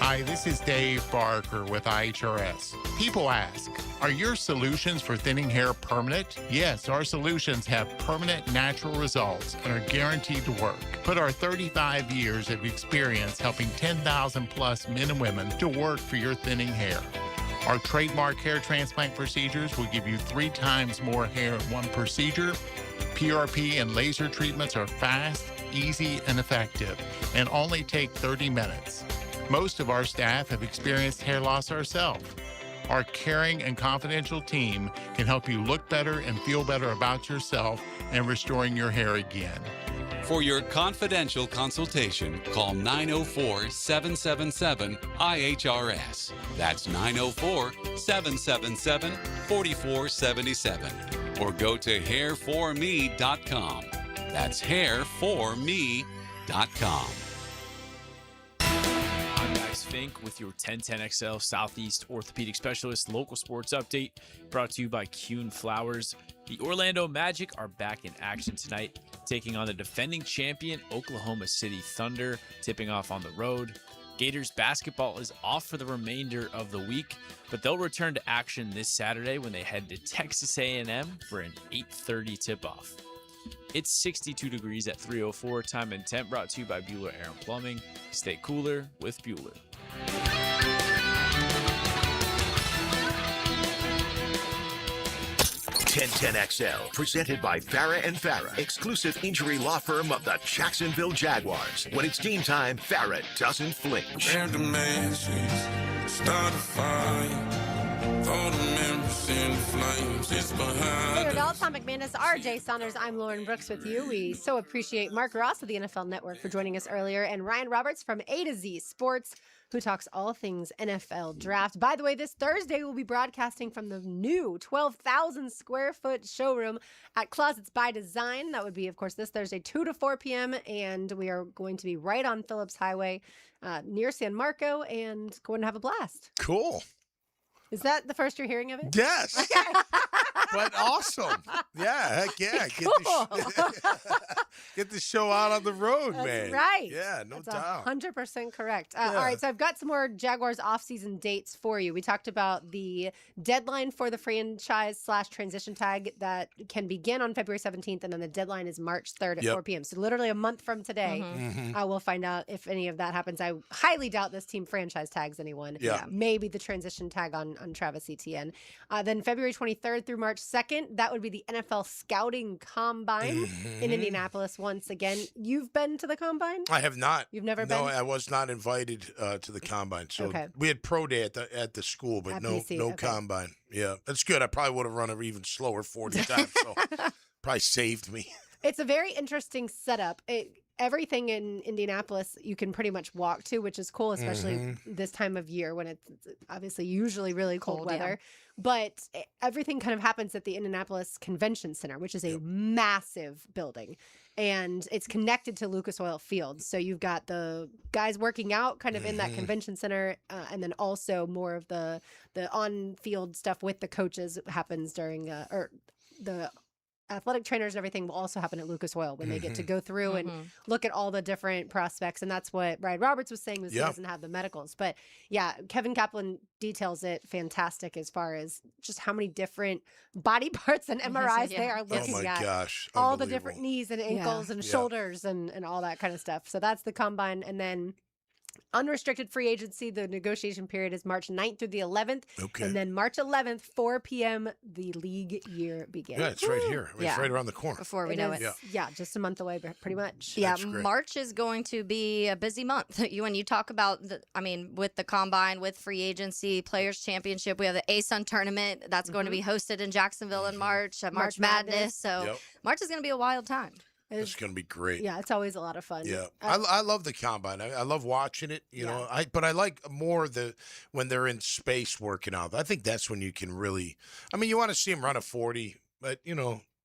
Hi, this is Dave Barker with IHRS. People ask, are your solutions for thinning hair permanent? Yes, our solutions have permanent natural results and are guaranteed to work. Put our 35 years of experience helping 10,000 plus men and women to work for your thinning hair. Our trademark hair transplant procedures will give you 3 times more hair in one procedure. PRP and laser treatments are fast, easy and effective and only take 30 minutes. Most of our staff have experienced hair loss ourselves. Our caring and confidential team can help you look better and feel better about yourself and restoring your hair again. For your confidential consultation, call 904-777-IHRS. That's 904-777-4477. Or go to hairforme.com. That's hairforme.com. I'm Max Fink with your 1010XL Southeast Orthopedic Specialist local sports update, brought to you by Coen Flowers. The Orlando Magic are back in action tonight, taking on the defending champion Oklahoma City Thunder, tipping off on the road. Gators basketball is off for the remainder of the week, but they'll return to action this Saturday when they head to Texas A&M for an 8:30 tip-off. It's 62 degrees at 3:04. Time and temp brought to you by Bueller Air and Plumbing. Stay cooler with Bueller. 1010XL, presented by Farah and Farah, exclusive injury law firm of the Jacksonville Jaguars. When it's game time, Farah doesn't flinch. Grab the matches, start a fire, throw the memories in the flames, it's behind. Hey, Rodell, Tom McManus, RJ Saunders, I'm Lauren Brooks with you. We so appreciate Mark Ross of the NFL Network for joining us earlier, and Ryan Roberts from A to Z Sports, who talks all things NFL draft. By the way, this Thursday we'll be broadcasting from the new 12,000 square foot showroom at Closets by Design. That would be, of course, this Thursday, 2 to 4 p.m. And we are going to be right on Phillips Highway near San Marco and going to have a blast. Cool. Is that the first you're hearing of it? Yes. But awesome. Yeah, heck yeah. Get the show out on the road, That's man. Right. Yeah, no That's doubt. 100% correct. All right, so I've got some more Jaguars offseason dates for you. We talked about the deadline for the franchise/transition tag that can begin on February 17th, and then the deadline is March 3rd at 4 p.m. So literally a month from today, we'll find out if any of that happens. I highly doubt this team franchise tags anyone. Yeah. Maybe the transition tag on Travis Etienne. Then February 23rd through March 2nd, that would be the NFL Scouting Combine in Indianapolis once again. You've been to the Combine? I have not. You've never been? No, I was not invited to the Combine. So Okay. we had pro day at the school, but At no BC, no okay. Combine. Yeah, that's good. I probably would have run it even slower 40 times. So probably saved me. It's a very interesting setup. Everything in Indianapolis you can pretty much walk to, which is cool, especially this time of year when it's obviously usually really cold weather. But everything kind of happens at the Indianapolis Convention Center, which is a massive building. And it's connected to Lucas Oil Field. So you've got the guys working out kind of in that convention center. And then also more of the on-field stuff with the coaches happens during, or the athletic trainers and everything will also happen at Lucas Oil when they get to go through and look at all the different prospects. And that's what Ryan Roberts was saying, was he doesn't have the medicals. But yeah, Kevin Kaplan details it fantastic as far as just how many different body parts and MRIs they are looking at. Oh my gosh. All the different knees and ankles and Yeah. shoulders and all that kind of stuff. So that's the Combine. And then unrestricted free agency, the negotiation period is March 9th through the 11th. Okay. And then March 11th, 4 p.m., the league year begins. Yeah, it's right here. I mean, It's right around the corner. Before we know it. Yeah, just a month away, pretty much. Yeah, March is going to be a busy month. When you talk about, with the Combine, with free agency, Players Championship, we have the ASUN tournament that's going to be hosted in Jacksonville in March, March Madness. So March is going to be a wild time. It's going to be great. Yeah, it's always a lot of fun. Yeah, I love the Combine. I love watching it. You know, but I like more when they're in space working out. I think that's when you can really. I mean, you want to see them run a 40, but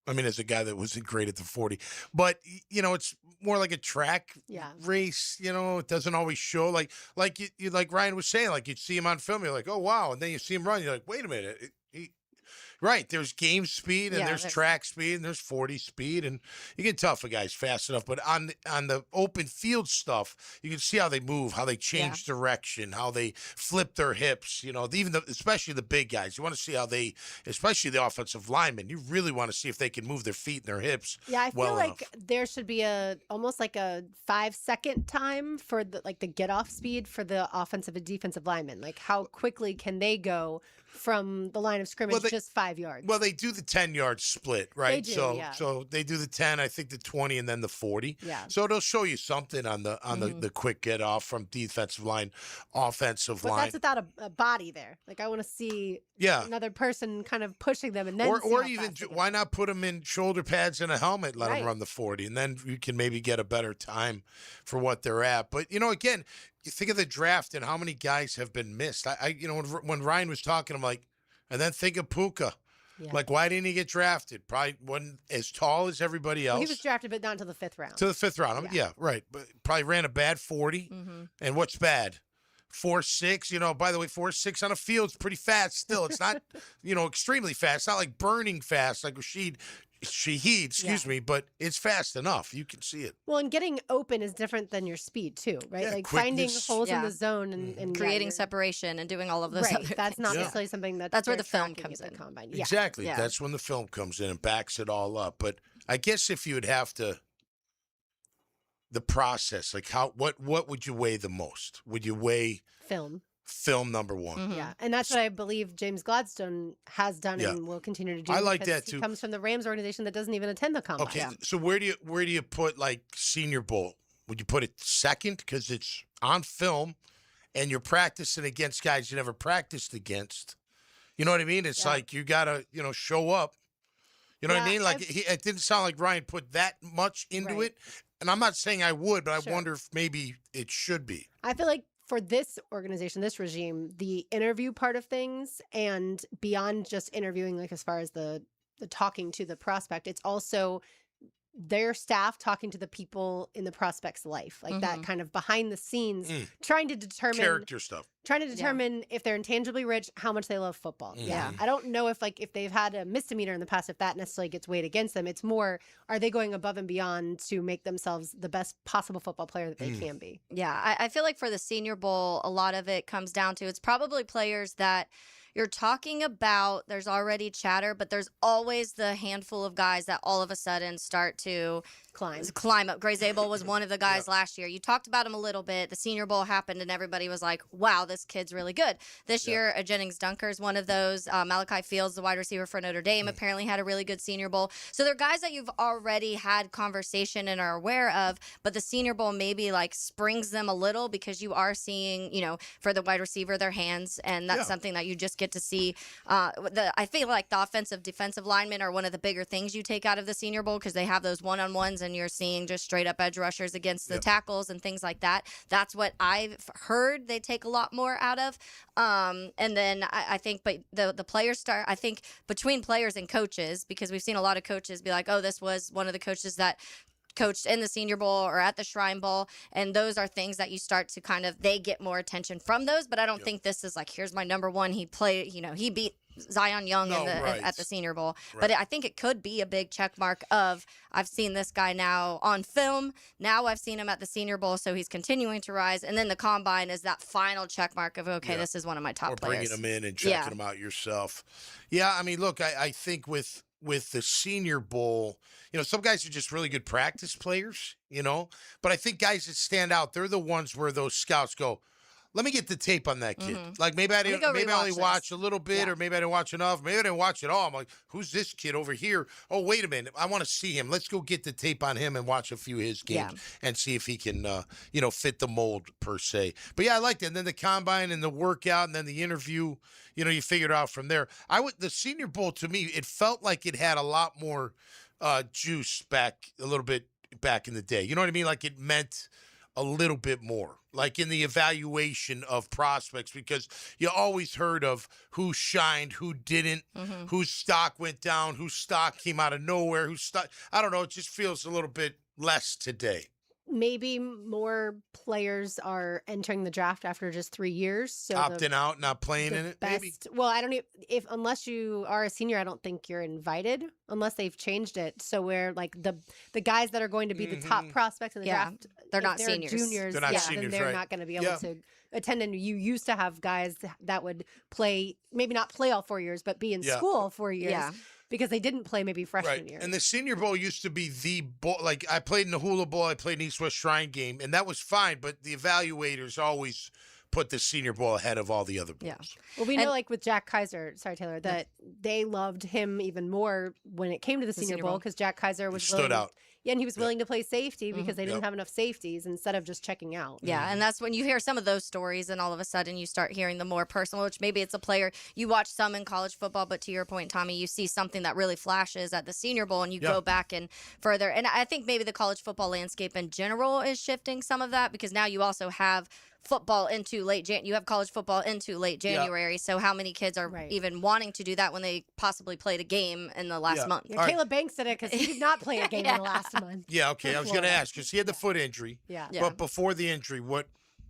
as a guy that wasn't great at the 40, but it's more like a track race. It doesn't always show like Ryan was saying. Like you'd see him on film, you're like, oh wow, and then you see him run, you're like, wait a minute. Right, there's game speed and there's track speed and there's 40 speed, and you can tell if a guy's fast enough. But on the open field stuff, you can see how they move, how they change direction, how they flip their hips. Especially the big guys. You want to see how they, especially the offensive linemen, you really want to see if they can move their feet and their hips. Yeah, I feel like there should be almost like a 5-second time for the get off speed for the offensive and defensive linemen. Like how quickly can they go from the line of scrimmage just 5 5 yards. Well, they do the 10-yard split, right? They do, so yeah. so they do the 10, I think the 20, and then the 40. Yeah. So it'll show you something on the quick get off from defensive line, offensive But line. that's without a body there. Like I want to see another person kind of pushing them, and then or even why not put them in shoulder pads and a helmet, let them run the 40, and then you can maybe get a better time for what they're at. But again, you think of the draft and how many guys have been missed. I when Ryan was talking, I'm like, and then think of Puka. Yeah. Like, why didn't he get drafted? Probably wasn't as tall as everybody else. Well, he was drafted, but not until the 5th round. To the 5th round. Yeah, right. But probably ran a bad 40. And what's bad? 4.6. By the way, 4.6 on a field's pretty fast still. It's not, extremely fast. It's not like burning fast like Shaheed, excuse me, but it's fast enough. You can see it. Well, and getting open is different than your speed too, right? Yeah, like quickness. finding holes in the zone and creating separation and doing all of those other That's not things. necessarily something that's where they're the film tracking comes at in. the combine. Exactly. Yeah. That's when the film comes in and backs it all up. But I guess if you would have to, the process, like what would you weigh the most? Would you weigh film number one? Yeah, and that's what I believe James Gladstone has done and will continue to do. I like because that, too. He comes from the Rams organization that doesn't even attend the combine. Okay, so where do you put like Senior Bowl? Would you put it second because it's on film, and you're practicing against guys you never practiced against? You know what I mean? It's like you gotta show up. You know what I mean? Like it didn't sound like Ryan put that much into it, and I'm not saying I would, but I wonder if maybe it should be. I feel like for this organization, this regime, the interview part of things, and beyond just interviewing, like as far as the talking to the prospect, it's also their staff talking to the people in the prospect's life, like that kind of behind the scenes, trying to determine Character stuff. Trying to determine if they're intangibly rich, how much they love football. Yeah. I don't know if they've had a misdemeanor in the past, if that necessarily gets weighed against them. It's more, are they going above and beyond to make themselves the best possible football player that they can be? Yeah, I feel like for the Senior Bowl, a lot of it comes down to it's probably players that you're talking about, there's already chatter, but there's always the handful of guys that all of a sudden start to climb up. Gray Zabel was one of the guys last year. You talked about him a little bit. The Senior Bowl happened, and everybody was like, wow, this kid's really good. This year, Jennings Dunker is one of those. Malachi Fields, the wide receiver for Notre Dame, apparently had a really good Senior Bowl. So they're guys that you've already had conversation and are aware of, but the Senior Bowl maybe like springs them a little because you are seeing, for the wide receiver, their hands, and that's something that you just get to see. I feel like the offensive defensive linemen are one of the bigger things you take out of the Senior Bowl because they have those one-on-ones and you're seeing just straight up edge rushers against the tackles and things like that. That's what I've heard they take a lot more out of. And then I think, but the players start, I think between players and coaches, because we've seen a lot of coaches be like, oh, this was one of the coaches that coached in the Senior Bowl or at the Shrine Bowl, and those are things that you start to kind of, they get more attention from those, but I don't think this is like, here's my number one, he played, he beat Zion Young at the Senior Bowl. But I think it could be a big check mark of, I've seen this guy now on film, now I've seen him at the Senior Bowl, so he's continuing to rise, and then the Combine is that final check mark of, okay, this is one of my top players. Or bringing him in and checking him out yourself. Yeah, I mean, look, I think with the Senior Bowl, some guys are just really good practice players, but I think guys that stand out, they're the ones where those scouts go, let me get the tape on that kid. Like maybe I only watched a little bit, or maybe I didn't watch enough. Maybe I didn't watch it all. I'm like, who's this kid over here? Oh, wait a minute. I want to see him. Let's go get the tape on him and watch a few of his games and see if he can, fit the mold per se. But yeah, I liked it. And then the Combine and the workout and then the interview, you figure it out from there. The Senior Bowl, to me, it felt like it had a lot more juice a little bit back in the day. You know what I mean? Like it meant a little bit more, like in the evaluation of prospects, because you always heard of who shined, who didn't, whose stock went down, whose stock came out of nowhere, I don't know, it just feels a little bit less today. Maybe more players are entering the draft after just 3 years. So opting out, not playing in it, maybe? Well, I don't know unless you are a senior, I don't think you're invited unless they've changed it. So where like the guys that are going to be the top prospects in the draft, they're not seniors. Juniors, they're not seniors, then they're not going to be able to attend. And you used to have guys that would play, maybe not play all 4 years, but be in school 4 years. Yeah. Because they didn't play maybe freshman year. And the Senior Bowl used to be the bowl. Like I played in the Hula Bowl, I played in East West Shrine game, and that was fine. But the evaluators always put the Senior Bowl ahead of all the other bowls. Yeah. Well, we know, like with Jack Kaiser, sorry, Taylor, that they loved him even more when it came to the Senior Bowl because Jack Kaiser was stood out. Yeah, and he was willing to play safety because they didn't have enough safeties instead of just checking out. Yeah, and that's when you hear some of those stories and all of a sudden you start hearing the more personal, which maybe it's a player. You watch some in college football, but to your point, Tommy, you see something that really flashes at the Senior Bowl and you go back and further. And I think maybe the college football landscape in general is shifting some of that because now you also have football into late you have college football into late January. So how many kids are even wanting to do that when they possibly played a game in the last month? Yeah, Caleb Banks did it because he did not play a game in the last month. Yeah, okay. I was going to ask because he had the foot injury. Yeah. But before the injury,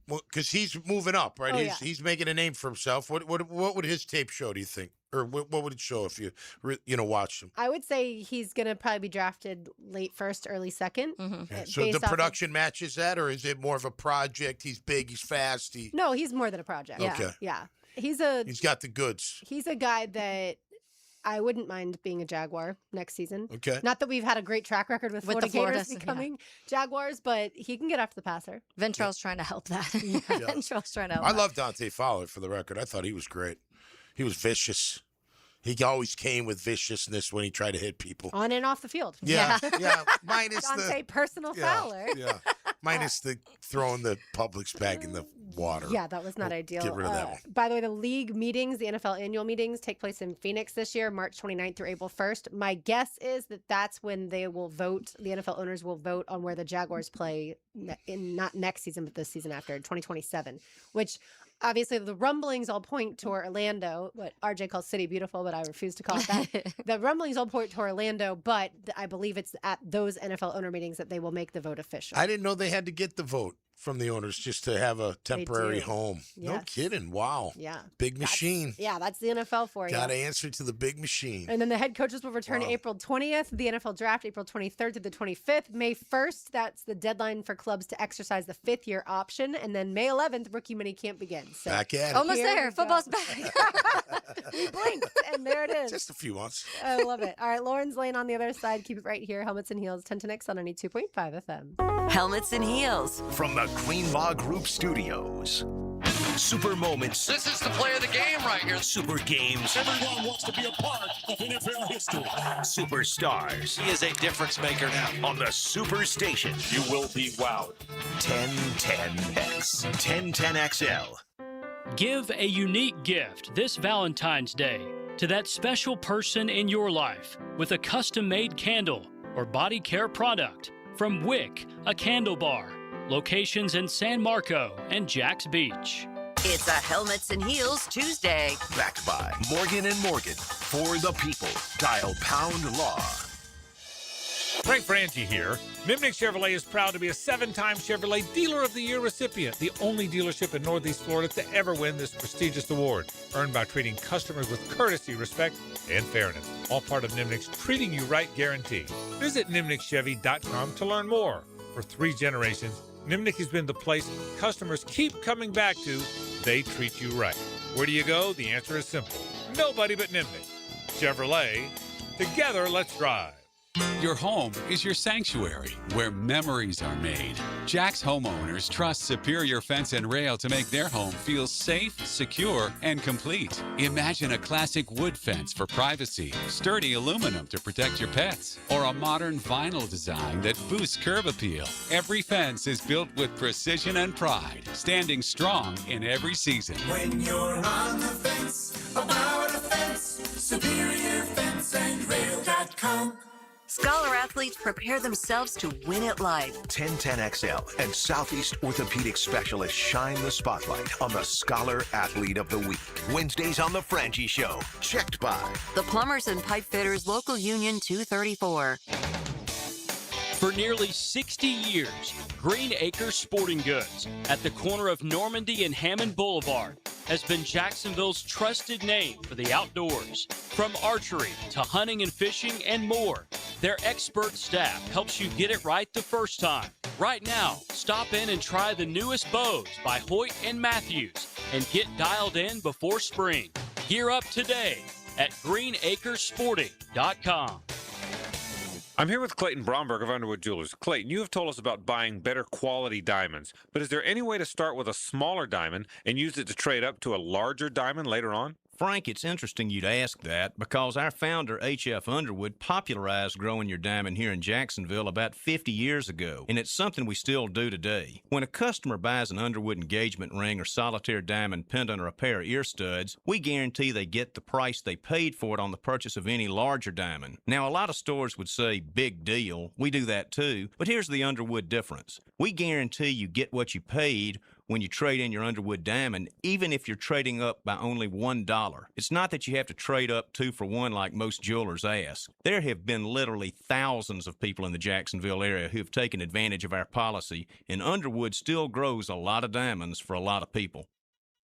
because he's moving up, right? He's making a name for himself. What would his tape show, do you think? Or what would it show if you watched him? I would say he's going to probably be drafted late first, early second. Yeah. So the production matches that, or is it more of a project? He's big, he's fast. No, he's more than a project. Okay. Yeah. He's got the goods. He's a guy that I wouldn't mind being a Jaguar next season. Okay. Not that we've had a great track record with Florida Gators becoming Jaguars, but he can get after the passer. Ventrell's trying to help that. Ventrell's trying to help I love Dante Fowler, for the record. I thought he was great. He was vicious. He always came with viciousness when he tried to hit people. On and off the field. Yeah. Minus Dante personal Fowler. Yeah. Minus the throwing the Publix bag in the water. Yeah, that was not ideal. Get rid of that one. By the way, the league meetings, the NFL annual meetings, take place in Phoenix this year, March 29th through April 1st. My guess is that that's when they will vote. The NFL owners will vote on where the Jaguars play in not next season, but the season after, 2027, which obviously the rumblings all point to Orlando, what RJ calls City Beautiful, but I refuse to call it that. The rumblings all point to Orlando, but I believe it's at those NFL owner meetings that they will make the vote official. I didn't know they had to get the vote from the owners just to have a temporary home. Yes. No kidding. Wow. Yeah. Big machine. That's the NFL for you. Got to answer to the big machine. And then the head coaches will return April 20th. The NFL draft April 23rd to the 25th. May 1st, that's the deadline for clubs to exercise the 5th-year option. And then May 11th, rookie minicamp begins. So back at it. Almost there. Football's back. We blinked, and there it is. Just a few months. I love it. All right, Lauren's laying on the other side. Keep it right here. Helmets and Heels, 10-10X on 92.5 FM. Helmets and Heels. From the Greenlaw Group Studios. Super moments. This is the play of the game right here. Super games. Everyone wants to be a part of NFL history. Superstars. He is a difference maker now. On the Superstation. You will be wowed. 1010X. 1010XL. Give a unique gift this Valentine's Day to that special person in your life with a custom-made candle or body care product from Wick, a candle bar. Locations in San Marco and Jax Beach. It's a Helmets and Heels Tuesday. Backed by Morgan & Morgan. For the people. Dial # law. Frank Frangie here. Nimnick Chevrolet is proud to be a 7-time Chevrolet Dealer of the Year recipient, the only dealership in Northeast Florida to ever win this prestigious award, earned by treating customers with courtesy, respect, and fairness. All part of Nimnick's Treating You Right guarantee. Visit nimnickchevy.com to learn more. For 3 generations, Nimnick has been the place customers keep coming back to. They treat you right. Where do you go? The answer is simple. Nobody but Nimnick. Chevrolet. Together, let's drive. Your home is your sanctuary, where memories are made. Jack's homeowners trust Superior Fence and Rail to make their home feel safe, secure, and complete. Imagine a classic wood fence for privacy, sturdy aluminum to protect your pets, or a modern vinyl design that boosts curb appeal. Every fence is built with precision and pride, standing strong in every season. When you're on the fence, about a fence, SuperiorFenceandRail.com. Scholar athletes prepare themselves to win at life. 1010XL and Southeast Orthopedic Specialists shine the spotlight on the Scholar Athlete of the Week. Wednesdays on The Frangie Show. Checked by The Plumbers and Pipe Fitters Local Union 234. For nearly 60 years, Green Acres Sporting Goods at the corner of Normandy and Hammond Boulevard has been Jacksonville's trusted name for the outdoors. From archery to hunting and fishing and more, their expert staff helps you get it right the first time. Right now, stop in and try the newest bows by Hoyt and Matthews and get dialed in before spring. Gear up today at greenacresporting.com. I'm here with Clayton Bromberg of Underwood Jewelers. Clayton, you have told us about buying better quality diamonds, but is there any way to start with a smaller diamond and use it to trade up to a larger diamond later on? Frank, it's interesting you'd ask that because our founder, H.F. Underwood, popularized growing your diamond here in Jacksonville about 50 years ago, and it's something we still do today. When a customer buys an Underwood engagement ring or solitaire diamond pendant or a pair of ear studs, we guarantee they get the price they paid for it on the purchase of any larger diamond. Now, a lot of stores would say, big deal. We do that too, but here's the Underwood difference. We guarantee you get what you paid when you trade in your Underwood diamond, even if you're trading up by only $1. It's not that you have to trade up 2 for 1 like most jewelers ask. There have been literally thousands of people in the Jacksonville area who have taken advantage of our policy, and Underwood still grows a lot of diamonds for a lot of people.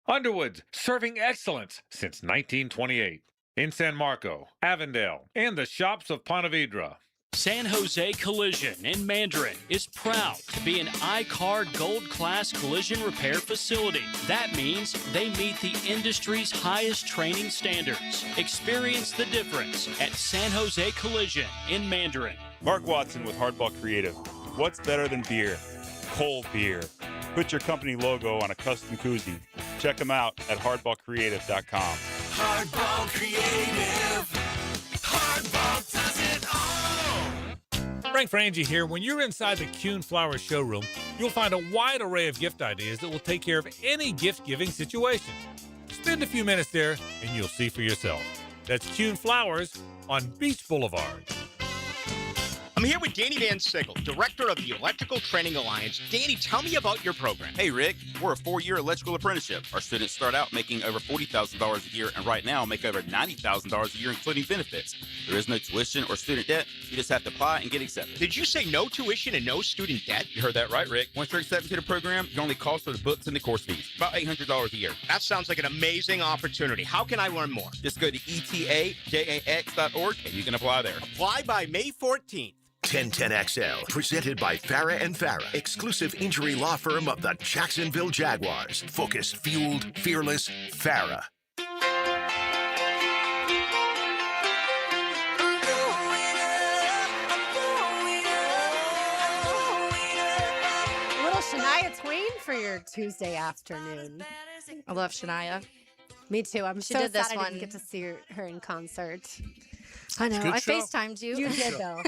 Underwood's, serving excellence since 1928. In San Marco, Avondale, and the shops of Ponte Vedra. San Jose Collision in Mandarin is proud to be an I-CAR Gold Class collision repair facility. That means they meet the industry's highest training standards. Experience the difference at San Jose Collision in Mandarin. Mark Watson with Hardball Creative. What's better than beer? Cold beer. Put your company logo on a custom koozie. Check them out at hardballcreative.com. Hardball Creative. Hardball does it all. Frank Frangie here. When you're inside the Coen Flowers showroom, you'll find a wide array of gift ideas that will take care of any gift-giving situation. Spend a few minutes there and you'll see for yourself. That's Coen Flowers on Beach Boulevard. I'm here with Danny Van Sickle, director of the Electrical Training Alliance. Danny, tell me about your program. Hey, Rick. We're a 4-year electrical apprenticeship. Our students start out making over $40,000 a year and right now make over $90,000 a year, including benefits. There is no tuition or student debt. You just have to apply and get accepted. Did you say no tuition and no student debt? You heard that right, Rick. Once you're accepted to the program, your only cost are the books and the course fees. About $800 a year. That sounds like an amazing opportunity. How can I learn more? Just go to etajax.org and you can apply there. Apply by May 14th. 1010XL, presented by Farah and Farah, exclusive injury law firm of the Jacksonville Jaguars. Focused, fueled, fearless, Farah. Little Shania Twain for your Tuesday afternoon. I love Shania. Me too. I'm She so did this sad I one. didn't get to see her in concert. I know. I show. FaceTimed you. You did, though.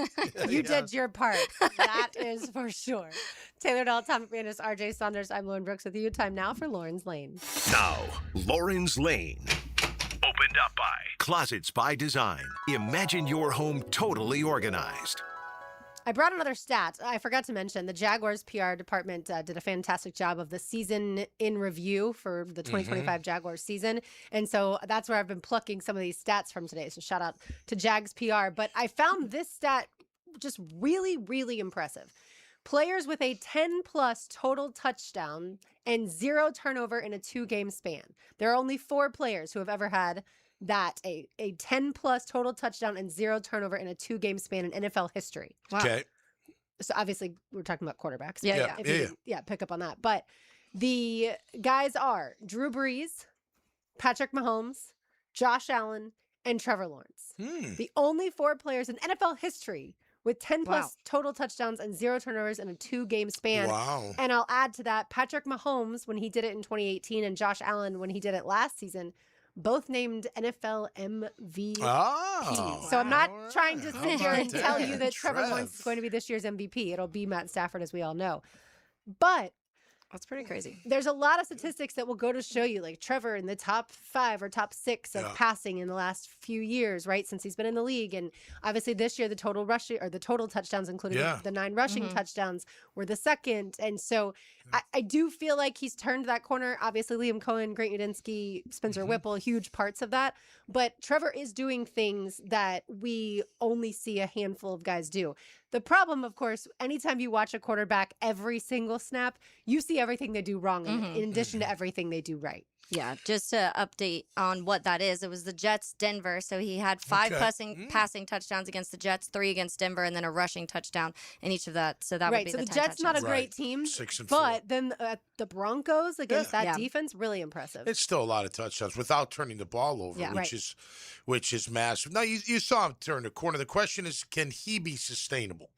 You did your part. That is for sure. Taylor Dahl, Tom McManus, RJ Saunders. I'm Lauren Brooks with you. Time now for Lauren's Lane. Now, Lauren's Lane. Opened up by Closets by Design. Imagine your home totally organized. I brought another stat. I forgot to mention the Jaguars PR department did a fantastic job of the season in review for the 2025 Jaguars season. And so that's where I've been plucking some of these stats from today. So shout out to Jags PR. But I found this stat just really, really impressive. Players with a 10-plus total touchdown and 0 turnover in a 2-game span. There are only 4 players who have ever had that, a 10-plus total touchdown and 0 turnover in a 2-game span in NFL history. Wow. Okay. So obviously we're talking about quarterbacks. Yeah. If you didn't, pick up on that. But the guys are Drew Brees, Patrick Mahomes, Josh Allen, and Trevor Lawrence. The only 4 players in NFL history with 10-plus total touchdowns and 0 turnovers in a 2-game span. Wow. And I'll add to that, Patrick Mahomes, when he did it in 2018, and Josh Allen, when he did it last season, both named NFL MVP. Oh. So I'm not trying to How sit here about and tell you that, that Trevor Trev? Lawrence is going to be this year's MVP. It'll be Matt Stafford, as we all know. But That's pretty crazy. there's a lot of statistics that will go to show you, like Trevor in the top 5 or top 6 of passing in the last few years, right? Since he's been in the league. And obviously this year, the total rushing or the total touchdowns, including the 9 rushing touchdowns, were the second. And so I do feel like he's turned that corner. Obviously, Liam Coen, Grant Udinski, Spencer Whipple, huge parts of that. But Trevor is doing things that we only see a handful of guys do. The problem, of course, anytime you watch a quarterback every single snap, you see everything they do wrong in addition to everything they do right. Yeah, just to update on what that is, it was the Jets Denver. So he had 5 passing touchdowns against the Jets, 3 against Denver, and then a rushing touchdown in each of that. So that would be so the the 10 Jets not a touchdowns. great team, 6 and 4. but then the Broncos against that defense, really impressive. It's still a lot of touchdowns without turning the ball over, which is massive. Now you saw him turn the corner. The question is, can he be sustainable?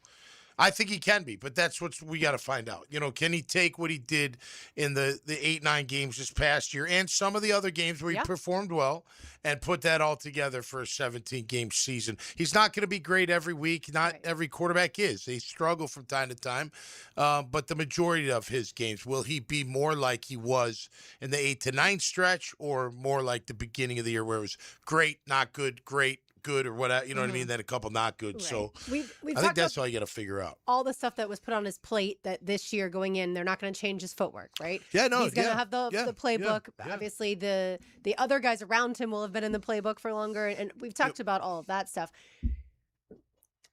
I think he can be, but that's what we got to find out. Can he take what he did in the 8-9 games this past year and some of the other games where he performed well and put that all together for a 17-game season? He's not going to be great every week. Not every quarterback is. They struggle from time to time. But the majority of his games, will he be more like he was in the 8-9 stretch or more like the beginning of the year where it was great, not good, great, good, or whatever, you know what I mean? Then a couple not good. Right. So we've I think that's all you got to figure out. All the stuff that was put on his plate that this year going in, they're not going to change his footwork, right? Yeah, no, he's going to have the playbook. Obviously, the other guys around him will have been in the playbook for longer, and we've talked about all of that stuff.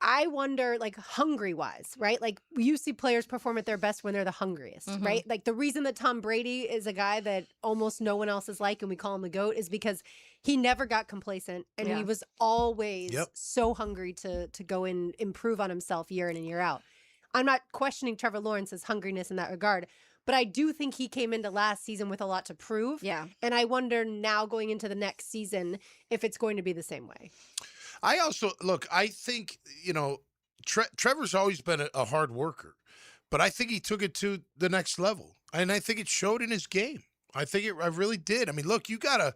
I wonder, like, hungry-wise, right? Like, you see players perform at their best when they're the hungriest, right? Like, the reason that Tom Brady is a guy that almost no one else is like, and we call him the GOAT, is because he never got complacent, and he was always so hungry to go and improve on himself year in and year out. I'm not questioning Trevor Lawrence's hungriness in that regard, but I do think he came into last season with a lot to prove. Yeah. And I wonder now going into the next season if it's going to be the same way. I also, look, I think, Trevor's always been a hard worker, but I think he took it to the next level. And I think it showed in his game. I really did. I mean, look, you gotta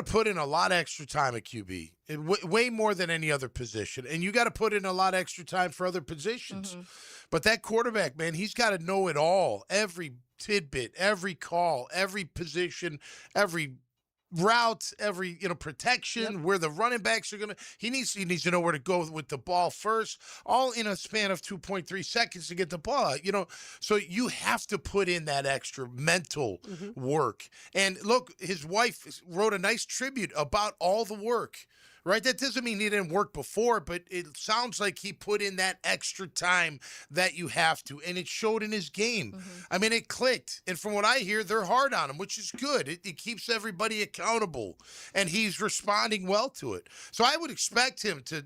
put in a lot of extra time at QB, way more than any other position, and you got to put in a lot of extra time for other positions. But that quarterback, man, he's got to know it all, every tidbit, every call, every position, every route, every protection, where the running backs are gonna. He needs to know where to go with the ball first, all in a span of 2.3 seconds to get the ball. So you have to put in that extra mental work. And look, his wife wrote a nice tribute about all the work. Right? That doesn't mean he didn't work before, but it sounds like he put in that extra time that you have to, and it showed in his game. I mean, it clicked. And from what I hear, they're hard on him, which is good. It keeps everybody accountable, and he's responding well to it. So I would expect him to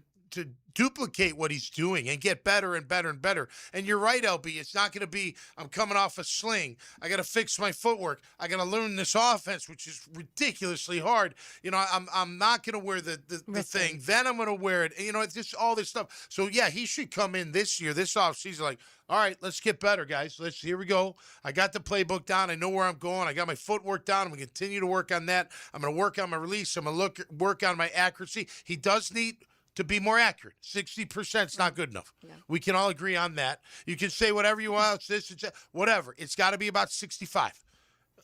duplicate what he's doing and get better and better and better. And you're right, LB. It's not going to be, I'm coming off a sling. I got to fix my footwork. I got to learn this offense, which is ridiculously hard. I'm not going to wear the thing. Then I'm going to wear it. It's just all this stuff. So, yeah, he should come in this year, this offseason, like, all right, let's get better, guys. Here we go. I got the playbook down. I know where I'm going. I got my footwork down. I'm going to continue to work on that. I'm going to work on my release. I'm going to work on my accuracy. He does need to be more accurate. 60% is not good enough. Yeah. We can all agree on that. You can say whatever you want. It's this, it's that, whatever. It's got to be about 65.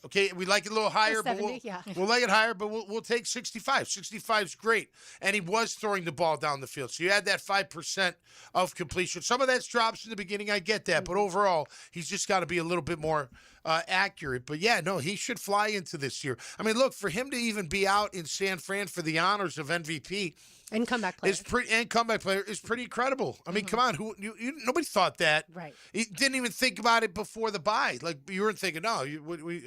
Okay, we like it a little higher, 70, but we'll like it higher, but we'll take 65. 65 is great. And he was throwing the ball down the field. So you had that 5% of completion. Some of that's drops in the beginning. I get that. But overall, he's just got to be a little bit more accurate. But, yeah, no, he should fly into this year. I mean, look, for him to even be out in San Fran for the honors of MVP – and comeback player. Is pretty incredible. I mean, come on, nobody thought that. Right. He didn't even think about it before the bye. Like, you weren't thinking, no,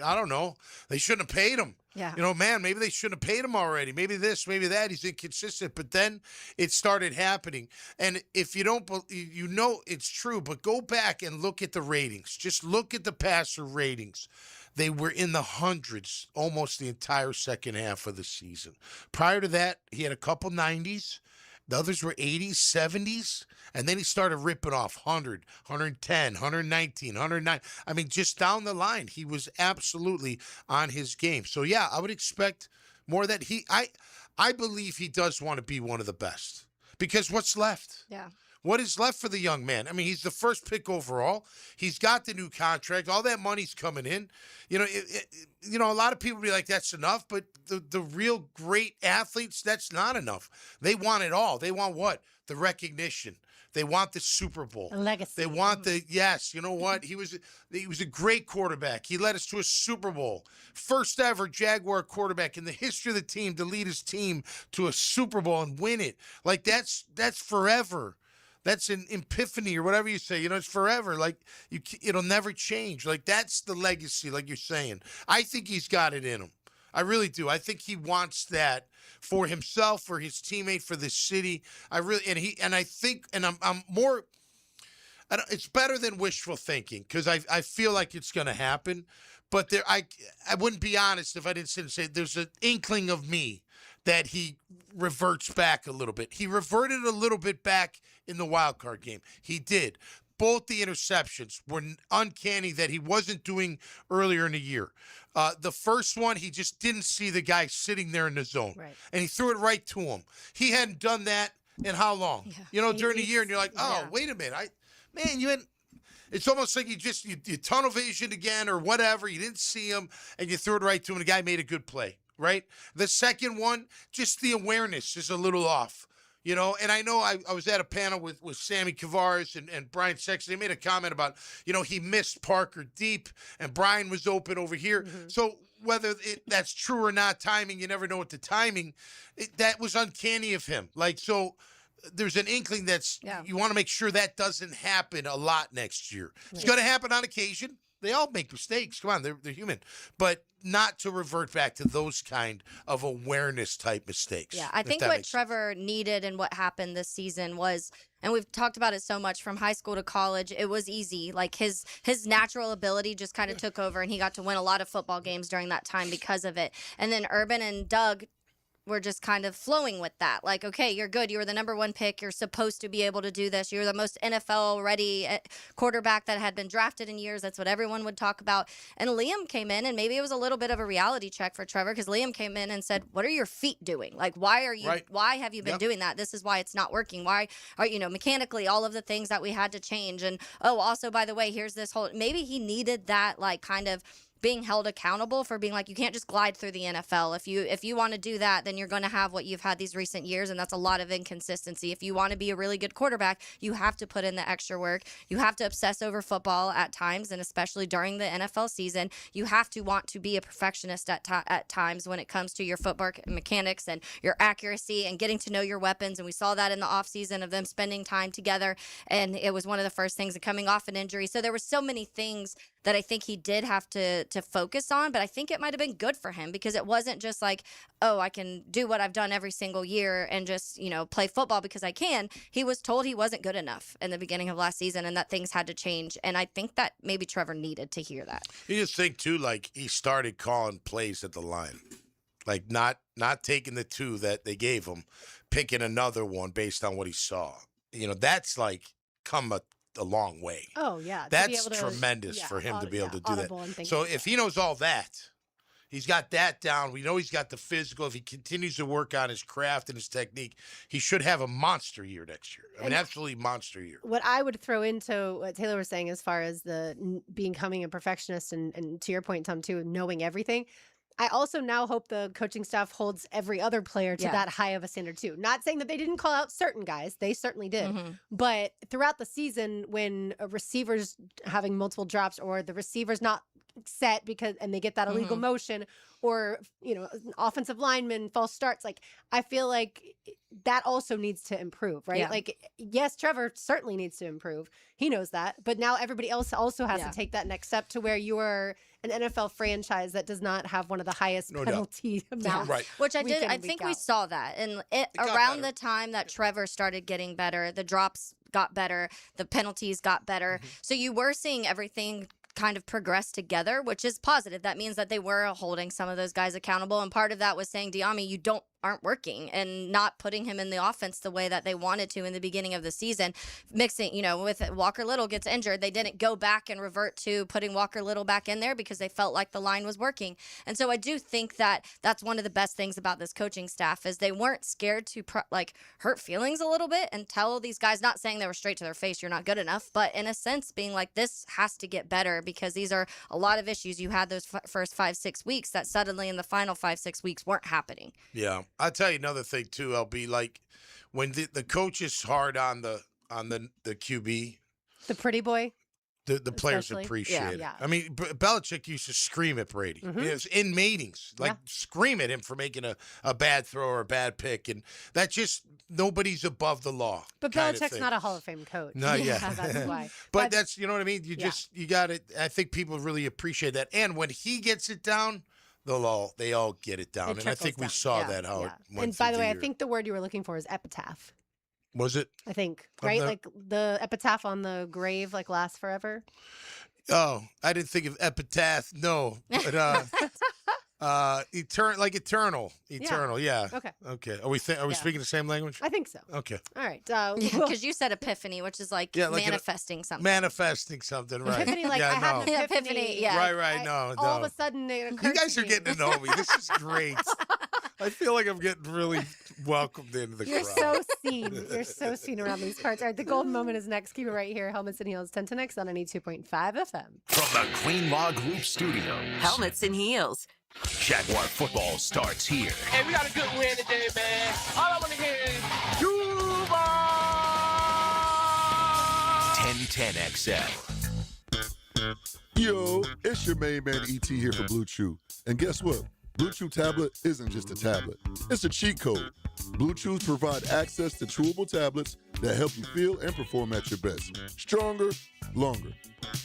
I don't know. They shouldn't have paid him. Yeah. Man, maybe they shouldn't have paid him already. Maybe this, maybe that. He's inconsistent. But then it started happening. And if you don't, it's true. But go back and look at the ratings. Just look at the passer ratings. They were in the hundreds almost the entire second half of the season. Prior to that, he had a couple 90s. The others were 80s, 70s. And then he started ripping off 100, 110, 119, 109. I mean, just down the line, he was absolutely on his game. So, yeah, I would expect more that I believe he does want to be one of the best. Because what's left? Yeah. What is left for the young man? I mean, he's the first pick overall. He's got the new contract. All that money's coming in. A lot of people be like, that's enough. But the real great athletes, that's not enough. They want it all. They want what? The recognition. They want the Super Bowl. A legacy. They want yes, you know what? He was a great quarterback. He led us to a Super Bowl. First ever Jaguar quarterback in the history of the team to lead his team to a Super Bowl and win it. Like, that's forever. That's an epiphany or whatever you say. It's forever. Like, it'll never change. Like, that's the legacy, like you're saying. I think he's got it in him. I really do. I think he wants that for himself, for his teammate, for the city. I'm more. It's better than wishful thinking because I feel like it's going to happen. But I wouldn't be honest if I didn't sit and say there's an inkling of me that he reverts back a little bit. He reverted a little bit back in the wild card game. He did. Both the interceptions were uncanny that he wasn't doing earlier in the year. The first one, he just didn't see the guy sitting there in the zone. Right. And he threw it right to him. He hadn't done that in how long? Yeah. During the year, and you're like, wait a minute. It's almost like you tunnel vision again or whatever. You didn't see him, and you threw it right to him. The guy made a good play, right? The second one, just the awareness is a little off. And I know I was at a panel with Sammy Kavares and Brian Sexton. They made a comment about, he missed Parker deep and Brian was open over here. Mm-hmm. So whether that's true or not, timing, you never know what the timing, that was uncanny of him. So there's an inkling you want to make sure that doesn't happen a lot next year. Right. It's going to happen on occasion. They all make mistakes. Come on, they're human. But not to revert back to those kind of awareness type mistakes. Yeah, I think what Trevor needed and what happened this season was, and we've talked about it so much from high school to college, it was easy. Like his natural ability just kind of took over, and he got to win a lot of football games during that time because of it. And then Urban and Doug were just kind of flowing with that. Like, okay, you're good. You were the number one pick. You're supposed to be able to do this. You're the most NFL-ready quarterback that had been drafted in years. That's what everyone would talk about. And Liam came in, and maybe it was a little bit of a reality check for Trevor because Liam came in and said, what are your feet doing? Like, why have you been doing that? This is why it's not working. Why are, mechanically, all of the things that we had to change. And, also, by the way, here's this whole, maybe he needed that, kind of being held accountable for being like, you can't just glide through the NFL. If you want to do that, then you're going to have what you've had these recent years, and that's a lot of inconsistency. If you want to be a really good quarterback, you have to put in the extra work. You have to obsess over football at times, and especially during the NFL season. You have to want to be a perfectionist at times when it comes to your footwork and mechanics and your accuracy and getting to know your weapons. And we saw that in the offseason of them spending time together, and it was one of the first things and coming off an injury. So there were so many things that I think he did have to focus on, but I think it might have been good for him because it wasn't just like, I can do what I've done every single year and just, play football because I can. He was told he wasn't good enough in the beginning of last season and that things had to change. And I think that maybe Trevor needed to hear that. You just think too, he started calling plays at the line, not taking the two that they gave him, picking another one based on what he saw. That's come a long way. Oh, yeah. That's tremendous for him to be able to do that. So if he knows all that, he's got that down. We know he's got the physical. If he continues to work on his craft and his technique, he should have a monster year next year. Absolutely monster year. What I would throw into what Taylor was saying as far as becoming a perfectionist and to your point, Tom, too, knowing everything, I also now hope the coaching staff holds every other player to that high of a standard too. Not saying that they didn't call out certain guys. They certainly did. Mm-hmm. But throughout the season, when a receiver's having multiple drops or the receiver's not set and they get that illegal motion, or an offensive lineman false starts, I feel like that also needs to improve, right? Yeah. Yes, Trevor certainly needs to improve. He knows that. But now everybody else also has to take that next step to where you are an NFL franchise that does not have one of the highest penalty amounts. Right. Which I think we saw that. And around the time that Trevor started getting better, the drops got better, the penalties got better. Mm-hmm. So you were seeing everything kind of progress together, which is positive. That means that they were holding some of those guys accountable. And part of that was saying, Diami, you aren't working, and not putting him in the offense the way that they wanted to in the beginning of the season. Mixing, with Walker Little gets injured, they didn't go back and revert to putting Walker Little back in there because they felt like the line was working. And so I do think that that's one of the best things about this coaching staff is they weren't scared to hurt feelings a little bit and tell these guys, not saying they were straight to their face, you're not good enough, but in a sense being like, this has to get better because these are a lot of issues you had those first 5-6 weeks that suddenly in the final 5-6 weeks weren't happening. Yeah. I'll tell you another thing too, LB, when the coach is hard on the QB, the pretty boy, the players appreciate it. I mean, Belichick used to scream at Brady. Mm-hmm. It was in meetings, scream at him for making a bad throw or a bad pick, and that just nobody's above the law. But Belichick's not a Hall of Fame coach. No, yeah, that's why. But that's what I mean. You got it. I think people really appreciate that, and when he gets it down, they all get it down. And I think we saw that how it went. And by the way, I think the word you were looking for is epitaph. Was it? I think, right? Like the epitaph on the grave, like lasts forever. Oh, I didn't think of epitaph. No, but eternal. Yeah. Okay. Are we speaking the same language? I think so. Okay. All right. Because you said epiphany, which is like manifesting something. Manifesting something, right? Epiphany, like I had an epiphany. Yeah. Right. No. All of a sudden, it occurred You guys to are getting to know me. This is great. I feel like I'm getting really welcomed into the You're crowd. so seen. You're so seen around these parts. All right, the golden moment is next. Keep it right here. Helmets and Heels, 1010X on 92.5 FM. From the Queen Law Group Studios, Helmets and Heels. Jaguar football starts here. Hey, we got a good win today, man. All I want to hear is 1010XL. Yo, it's your main man ET here for Blue Chew. And guess what? Blue Chew tablet isn't just a tablet. It's a cheat code. Blue Chews provide access to chewable tablets that help you feel and perform at your best. Stronger, longer.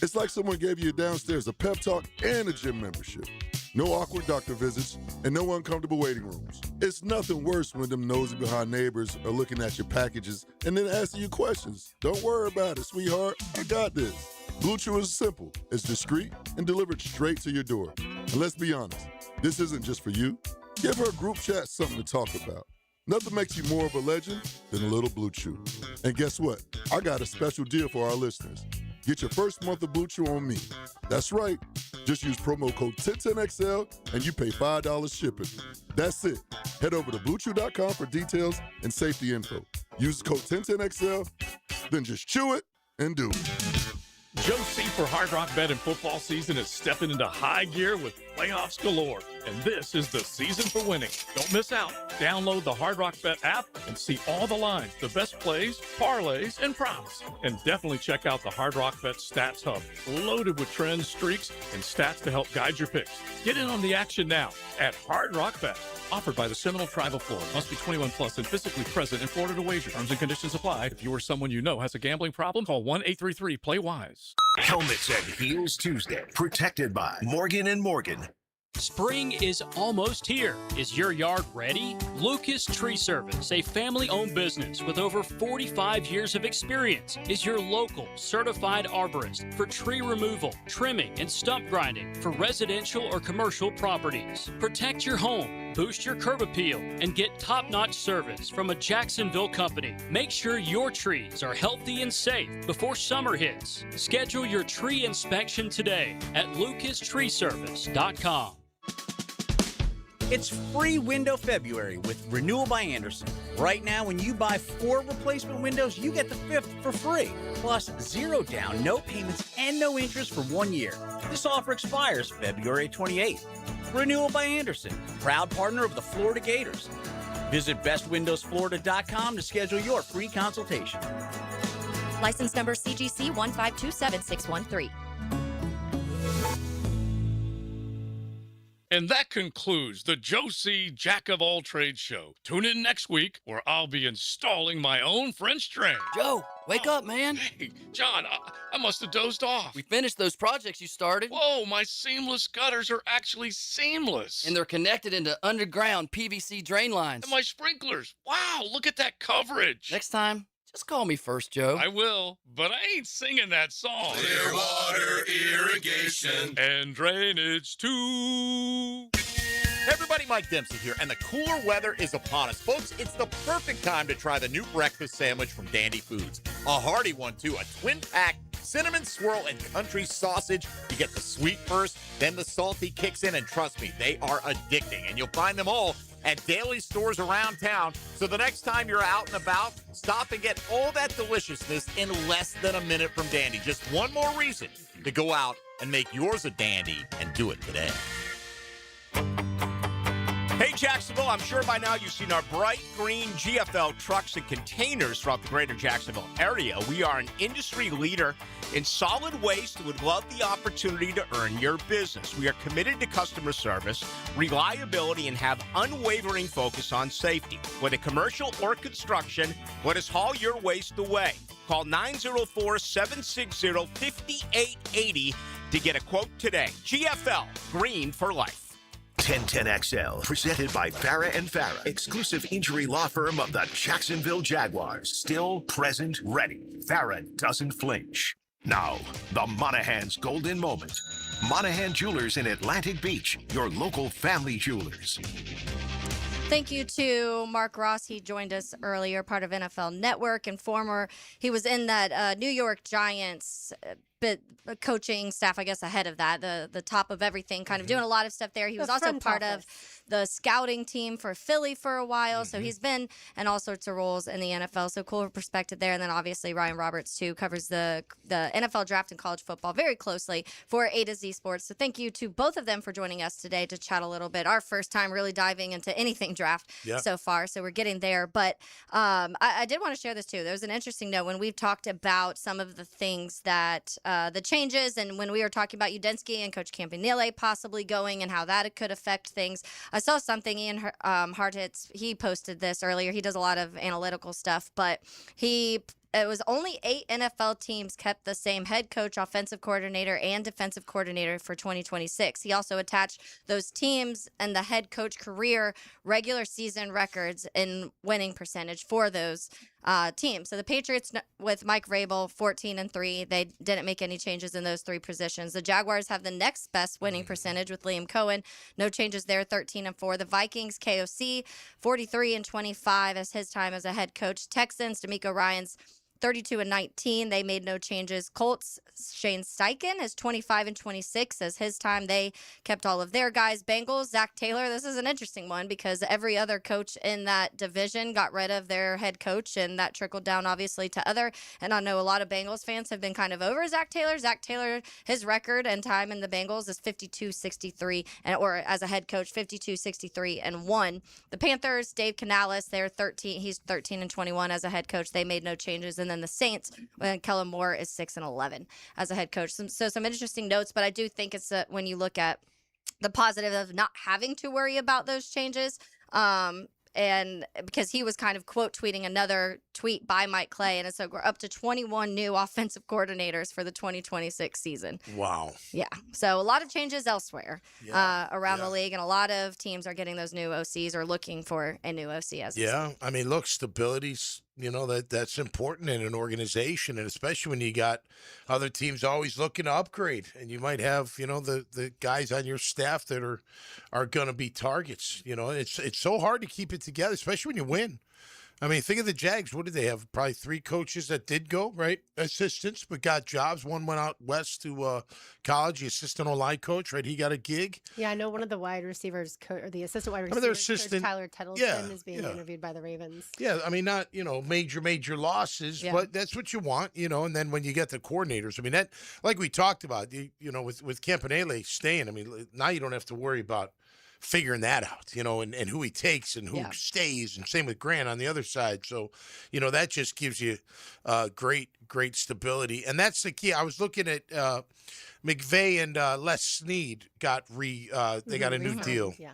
It's like someone gave you downstairs a pep talk and a gym membership. No awkward doctor visits and no uncomfortable waiting rooms. It's nothing worse when them nosy behind neighbors are looking at your packages and then asking you questions. Don't worry about it, sweetheart. I got this. Blue Chew is simple. It's discreet and delivered straight to your door. And let's be honest, this isn't just for you. Give her group chat something to talk about. Nothing makes you more of a legend than a little Blue Chew. And guess what? I got a special deal for our listeners. Get your first month of Blue Chew on me. That's right. Just use promo code 1010XL and you pay $5 shipping. That's it. Head over to BlueChew.com for details and safety info. Use the code 1010XL, then just chew it and do it. Joe C for Hard Rock Bet and football season is stepping into high gear with playoffs galore. And this is the season for winning. Don't miss out. Download the Hard Rock Bet app and see all the lines, the best plays, parlays, and props. And definitely check out the Hard Rock Bet Stats Hub, loaded with trends, streaks, and stats to help guide your picks. Get in on the action now at Hard Rock Bet. Offered by the Seminole Tribe of Florida. Must be 21 plus and physically present in Florida to wager. Terms and conditions apply. If you or someone you know has a gambling problem, call 1-833-PLAY-WISE. Helmets and Heels Tuesday, protected by Morgan & Morgan. Spring is almost here. Is your yard ready? Lucas Tree Service, a family-owned business with over 45 years of experience, is your local certified arborist for tree removal, trimming, and stump grinding for residential or commercial properties. Protect your home, boost your curb appeal, and get top-notch service from a Jacksonville company. Make sure your trees are healthy and safe before summer hits. Schedule your tree inspection today at lucastreeservice.com. It's free window February with Renewal by Andersen. Right now, when you buy 4 replacement windows, you get the 5th for free. Plus, 0 down, no payments, and no interest for 1 year. This offer expires February 28th. Renewal by Andersen, proud partner of the Florida Gators. Visit bestwindowsflorida.com to schedule your free consultation. License number CGC 1527613. And that concludes the Joe C. Jack of All Trades show. Tune in next week where I'll be installing my own French drain. Joe, wake up, man. Hey, John, I must have dozed off. We finished those projects you started. Whoa, my seamless gutters are actually seamless. And they're connected into underground PVC drain lines. And my sprinklers. Wow, look at that coverage. Next time, just call me first, Joe. I will, but I ain't singing that song. Clear water irrigation and drainage too. Hey everybody, Mike Dempsey here, and the cooler weather is upon us. Folks, it's the perfect time to try the new breakfast sandwich from Dandy Foods. A hearty one, too. A twin-pack cinnamon swirl and country sausage. You get the sweet first, then the salty kicks in, and trust me, they are addicting. And you'll find them all at daily stores around town. So the next time you're out and about, stop and get all that deliciousness in less than a minute from Dandy. Just one more reason to go out and make yours a dandy, and do it today. Hey, Jacksonville, I'm sure by now you've seen our bright green GFL trucks and containers throughout the greater Jacksonville area. We are an industry leader in solid waste and would love the opportunity to earn your business. We are committed to customer service, reliability, and have unwavering focus on safety. Whether commercial or construction, let us haul your waste away. Call 904-760-5880 to get a quote today. GFL, green for life. 1010XL, presented by Farah and Farah, exclusive injury law firm of the Jacksonville Jaguars. Still present, ready. Farah doesn't flinch. Now, the Monahan's golden moment. Monahan Jewelers in Atlantic Beach, your local family jewelers. Thank you to Mark Ross. He joined us earlier, part of NFL Network and he was in that New York Giants coaching staff, I guess, ahead of that, the top of everything, kind of doing a lot of stuff there. He was also part of the scouting team for Philly for a while, so he's been in all sorts of roles in the NFL, so cool perspective there. And then obviously Ryan Roberts, too, covers the NFL draft and college football very closely for A to Z Sports. So thank you to both of them for joining us today to chat a little bit. Our first time really diving into anything draft so far, so we're getting there. But I did want to share this, too. There was an interesting note when we've talked about some of the things that the changes, and when we were talking about Udinski and Coach Campanile possibly going and how that could affect things. I saw something, Ian Hartitz, he posted this earlier. He does a lot of analytical stuff, but it was only 8 NFL teams kept the same head coach, offensive coordinator, and defensive coordinator for 2026. He also attached those teams and the head coach career regular season records in winning percentage for those teams. So the Patriots with Mike Vrabel, 14-3. They didn't make any changes in those 3 positions. The Jaguars have the next best winning percentage with Liam Coen. No changes there, 13-4. The Vikings, KOC, 43-25 as his time as a head coach. Texans, D'Amico Ryans, 32-19. They made no changes. Colts, Shane Steichen is 25-26 as his time. They kept all of their guys. Bengals, Zach Taylor. This is an interesting one because every other coach in that division got rid of their head coach, and that trickled down obviously to other. And I know a lot of Bengals fans have been kind of over Zach Taylor. Zach Taylor, his record and time in the Bengals is 52-63, or as a head coach, 52-63-1. The Panthers, Dave Canales, they're 13. He's 13-21 as a head coach. They made no changes. And then the Saints, when Kellen Moore is 6-11 as a head coach. So some interesting notes, but I do think it's when you look at the positive of not having to worry about those changes. And because he was kind of quote tweeting another tweet by Mike Clay, and so we're up to 21 new offensive coordinators for the 2026 season. Wow. Yeah. So a lot of changes elsewhere around the league, and a lot of teams are getting those new OCs or looking for a new OC as I mean, look, stability's that's important in an organization, and especially when you got other teams always looking to upgrade, and you might have the guys on your staff that are going to be targets. It's so hard to keep it together, especially when you win. I mean, think of the Jags. What did they have? Probably 3 coaches that did go, right? Assistants, but got jobs. One went out west to college, the assistant O-line coach, right? He got a gig. Yeah, I know one of the wide receivers, or the assistant wide receiver, Coach Tyler Tettleton, is being interviewed by the Ravens. Yeah, I mean, not, major losses, but that's what you want, and then when you get the coordinators, I mean, that, like we talked about, with Campanile staying, I mean, now you don't have to worry about figuring that out, and who he takes and who stays, and same with Grant on the other side. So, that just gives you great stability. And that's the key. I was looking at McVay and Les Snead got they got a new deal. Yeah.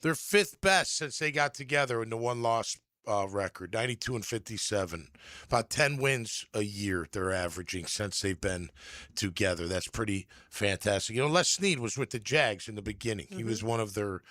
They're 5th best since they got together in the 1-loss record, 92-57. About 10 wins a year they're averaging since they've been together. That's pretty fantastic. Les Snead was with the Jags in the beginning. He was one of their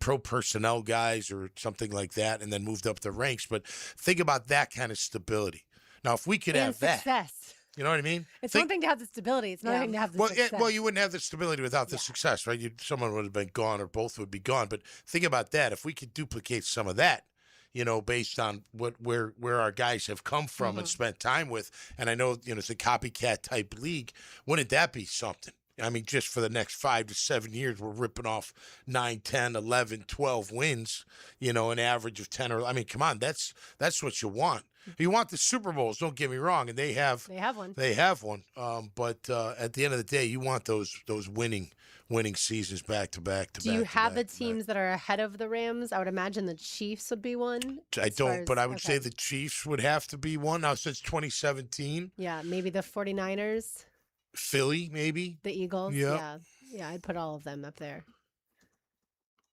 pro personnel guys or something like that, and then moved up the ranks. But think about that kind of stability. Now, if we could have success. You know what I mean? It's one thing to have the stability. It's another thing to have the success. Well, you wouldn't have the stability without the success, right? Someone would have been gone, or both would be gone. But think about that. If we could duplicate some of that, based on where our guys have come from and spent time with. And I know, it's a copycat type league. Wouldn't that be something? I mean, just for the next 5 to 7 years, we're ripping off 9, 10, 11, 12 wins, an average of 10 I mean, come on, that's what you want. You want the Super Bowls, don't get me wrong, and they have one. They have one. But at the end of the day, you want those winning seasons back to back to back. Do you have the teams that are ahead of the Rams? I would imagine the Chiefs would be one. I don't, but I would say the Chiefs would have to be one now since 2017. Yeah, maybe the 49ers. Philly, maybe. The Eagles. Yep. Yeah, I'd put all of them up there.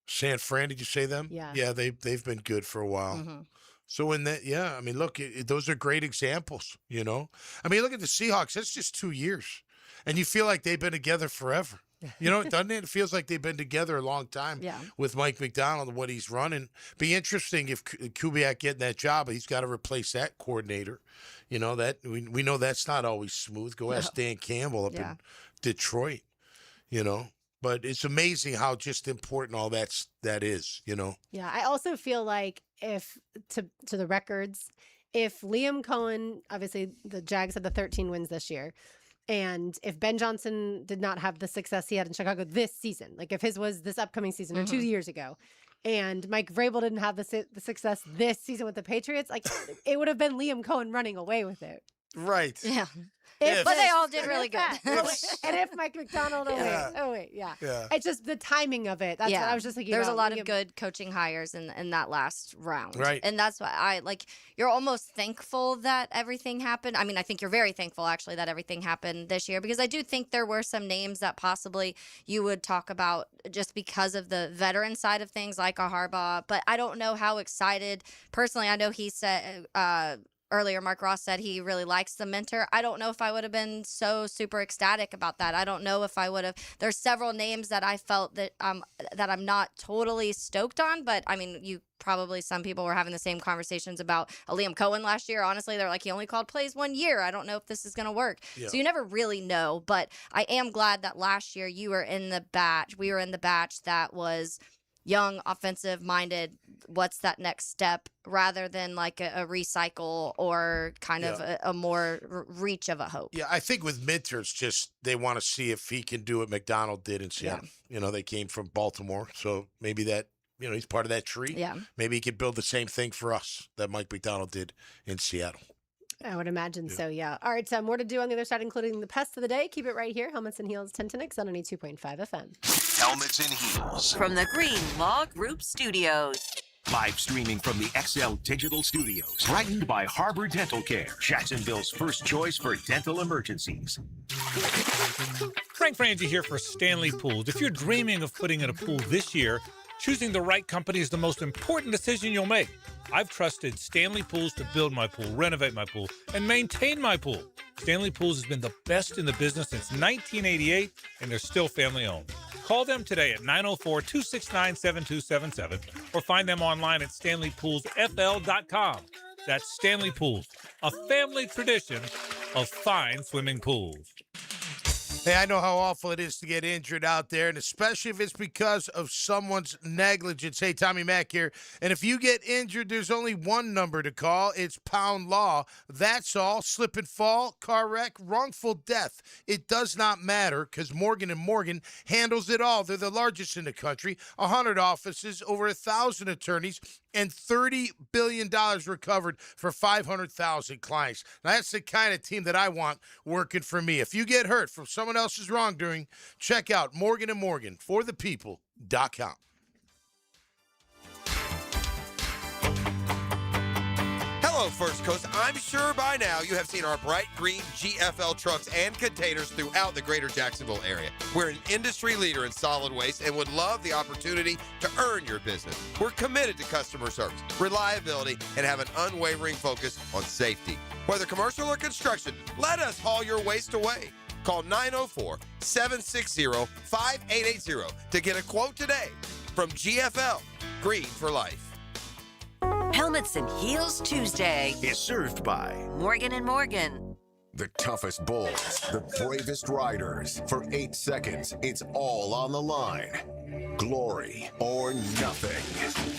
San Fran, did you say them? Yeah. Yeah, they've been good for a while. Mm-hmm. So in that, I mean, look, those are great examples, I mean, look at the Seahawks. That's just 2 years. And you feel like they've been together forever. You know, doesn't it? It feels like they've been together a long time with Mike McDonald and what he's running. Be interesting if Kubiak getting that job, he's got to replace that coordinator. You know, that we know that's not always smooth. Go ask Dan Campbell up in Detroit, you know. But it's amazing how just important all that is, you know. Yeah, I also feel like if, to the records, if Liam Coen, obviously the Jags had the 13 wins this year, and if Ben Johnson did not have the success he had in Chicago this season, like if his was this upcoming season or 2 years ago, and Mike Vrabel didn't have the success this season with the Patriots, like it would have been Liam Coen running away with it. Right. Yeah. But they all did really good. And if Mike McDonald, yeah. It's just the timing of it. That's what I was just thinking. There's about. a lot of good coaching hires in that last round. Right. And that's why you're almost thankful that everything happened. I mean, I think you're very thankful actually that everything happened this year, because I do think there were some names that possibly you would talk about just because of the veteran side of things, like a Harbaugh. But I don't know how excited, personally, I know he said, earlier, Mark Ross said he really likes the mentor. I don't know if I would have been so super ecstatic about that. I don't know if I would have. There's several names that I felt that I'm not totally stoked on, but I mean, some people were having the same conversations about Liam Coen last year. Honestly, they're like, he only called plays 1 year. I don't know if this is going to work. Yeah. So you never really know, but I am glad that last year we were in the batch that was young, offensive-minded, what's that next step, rather than like a recycle or kind of a more reach of a hope. Yeah, I think with Minter, it's just they want to see if he can do what McDonald did in Seattle. Yeah. You know, they came from Baltimore, so maybe that, you know, he's part of that tree. Yeah. Maybe he could build the same thing for us that Mike McDonald did in Seattle. I would imagine so, yeah. All right, more to do on the other side, including the pest of the day. Keep it right here. Helmets and Heels, Tintinix on 92.5 FM. Helmets and Heels. From the Green Law Group Studios. Live streaming from the XL Digital Studios. Brightened by Harbor Dental Care, Jacksonville's first choice for dental emergencies. Frank Frangie here for Stanley Pools. If you're dreaming of putting in a pool this year, choosing the right company is the most important decision you'll make. I've trusted Stanley Pools to build my pool, renovate my pool, and maintain my pool. Stanley Pools has been the best in the business since 1988, and they're still family-owned. Call them today at 904-269-7277 or find them online at StanleyPoolsFL.com. That's Stanley Pools, a family tradition of fine swimming pools. Hey, I know how awful it is to get injured out there, and especially if it's because of someone's negligence. Hey, Tommy Mack here. And if you get injured, there's only one number to call. It's Pound Law. That's all. Slip and fall, car wreck, wrongful death. It does not matter, because Morgan & Morgan handles it all. They're the largest in the country. 100 offices, over 1,000 attorneys, and $30 billion recovered for 500,000 clients. Now, that's the kind of team that I want working for me. If you get hurt from someone else's wrongdoing, check out Morgan & Morgan, forthepeople.com. Hello, First Coast. I'm sure by now you have seen our bright green GFL trucks and containers throughout the greater Jacksonville area. We're an industry leader in solid waste and would love the opportunity to earn your business. We're committed to customer service, reliability, and have an unwavering focus on safety. Whether commercial or construction, let us haul your waste away. Call 904-760-5880 to get a quote today. From GFL, Green for Life. Helmets and Heels Tuesday is served by Morgan & Morgan. The toughest bulls, the bravest riders. For 8 seconds, it's all on the line. Glory or nothing.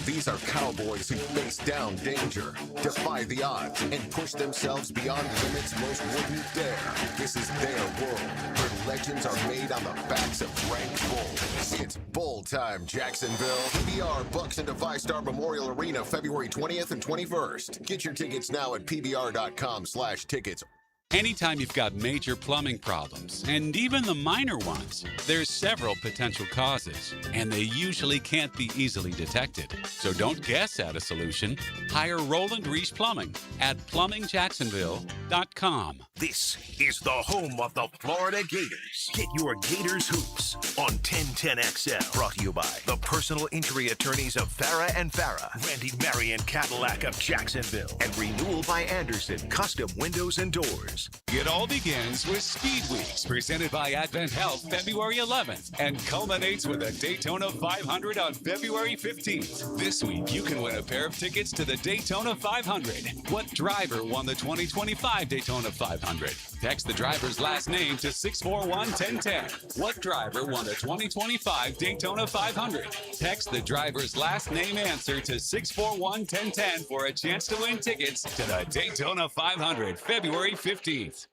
These are cowboys who face down danger, defy the odds, and push themselves beyond limits most wouldn't dare. This is their world, where legends are made on the backs of ranked bulls. It's bull time, Jacksonville. PBR Bucks into Five-Star Memorial Arena February 20th and 21st. Get your tickets now at pbr.com/tickets. Anytime you've got major plumbing problems, and even the minor ones, there's several potential causes, and they usually can't be easily detected. So don't guess at a solution. Hire Roland Reese Plumbing at plumbingjacksonville.com. This is the home of the Florida Gators. Get your Gators hoops on 1010XL. Brought to you by the personal injury attorneys of Farah and Farah, Randy Marion Cadillac of Jacksonville, and Renewal by Anderson, custom windows and doors. cars. It all begins with Speed Weeks, presented by Advent Health February 11th, and culminates with a Daytona 500 on February 15th. This week, you can win a pair of tickets to the Daytona 500. What driver won the 2025 Daytona 500? Text the driver's last name to 641-1010. What driver won the 2025 Daytona 500? Text the driver's last name answer to 641-1010 for a chance to win tickets to the Daytona 500, February 15th.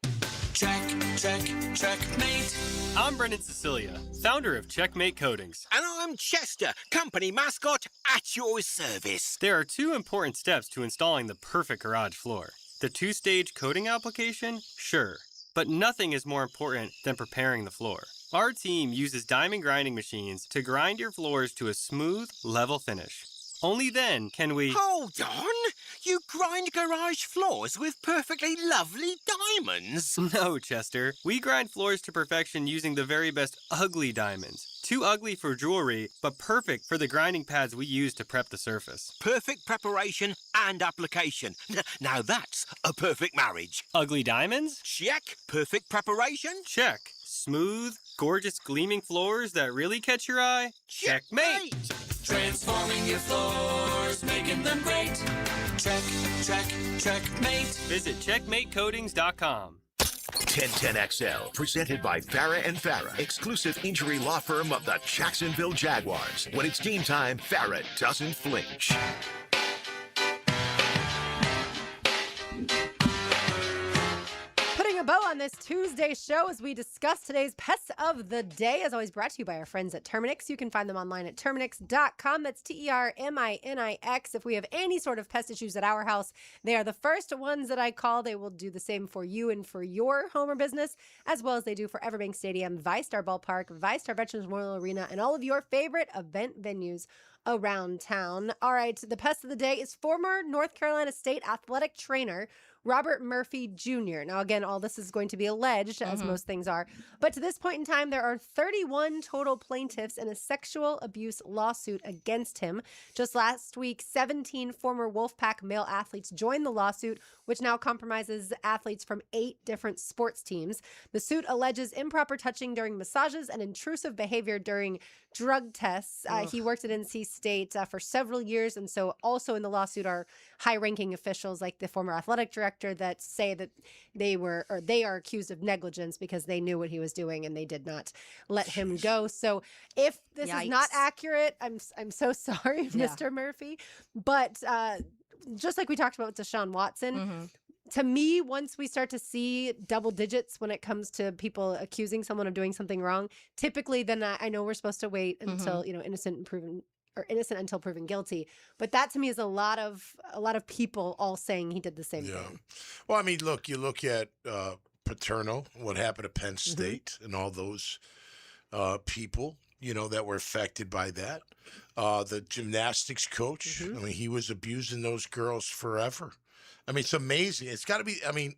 Checkmate. I'm Brendan Cecilia, founder of Checkmate Coatings. And I'm Chester, company mascot at your service. There are 2 important steps to installing the perfect garage floor. The 2-stage coating application, sure, but nothing is more important than preparing the floor. Our team uses diamond grinding machines to grind your floors to a smooth, level finish. Only then can we... Hold on! You grind garage floors with perfectly lovely diamonds? No, Chester. We grind floors to perfection using the very best ugly diamonds. Too ugly for jewelry, but perfect for the grinding pads we use to prep the surface. Perfect preparation and application. Now that's a perfect marriage. Ugly diamonds? Check. Perfect preparation? Check. Smooth, gorgeous gleaming floors that really catch your eye? Checkmate! Transforming your floors, making them great. Checkmate. Visit checkmatecoatings.com. 1010XL, presented by Farah and Farah, exclusive injury law firm of the Jacksonville Jaguars. When it's game time, Farah doesn't flinch. Putting a bow on this Tuesday show as we discuss today's pests of the day, as always brought to you by our friends at Terminix. You can find them online at Terminix.com. That's Terminix. If we have any sort of pest issues at our house, they are the first ones that I call. They will do the same for you and for your home or business, as well as they do for Everbank Stadium, ViStar Ballpark, ViStar Veterans Memorial Arena, and all of your favorite event venues around town. All right, the pest of the day is former North Carolina State athletic trainer Robert Murphy Jr. Now, again, all this is going to be alleged, as most things are. But to this point in time, there are 31 total plaintiffs in a sexual abuse lawsuit against him. Just last week, 17 former Wolfpack male athletes joined the lawsuit, which now compromises athletes from 8 different sports teams. The suit alleges improper touching during massages and intrusive behavior during drug tests. He worked at NC State for several years, and so also in the lawsuit are high-ranking officials like the former athletic director that say that they are accused of negligence because they knew what he was doing and they did not let him go. So if this is not accurate, I'm so sorry, Mr. Murphy. But just like we talked about with Deshaun Watson, to me, once we start to see double digits when it comes to people accusing someone of doing something wrong, typically then I know we're supposed to wait until innocent until proven guilty. But that to me is a lot of people all saying he did the same thing. Well, I mean, look, you look at Paterno, what happened at Penn State, and all those people, that were affected by that. The gymnastics coach, I mean, he was abusing those girls forever. I mean, it's amazing. It's got to be. I mean,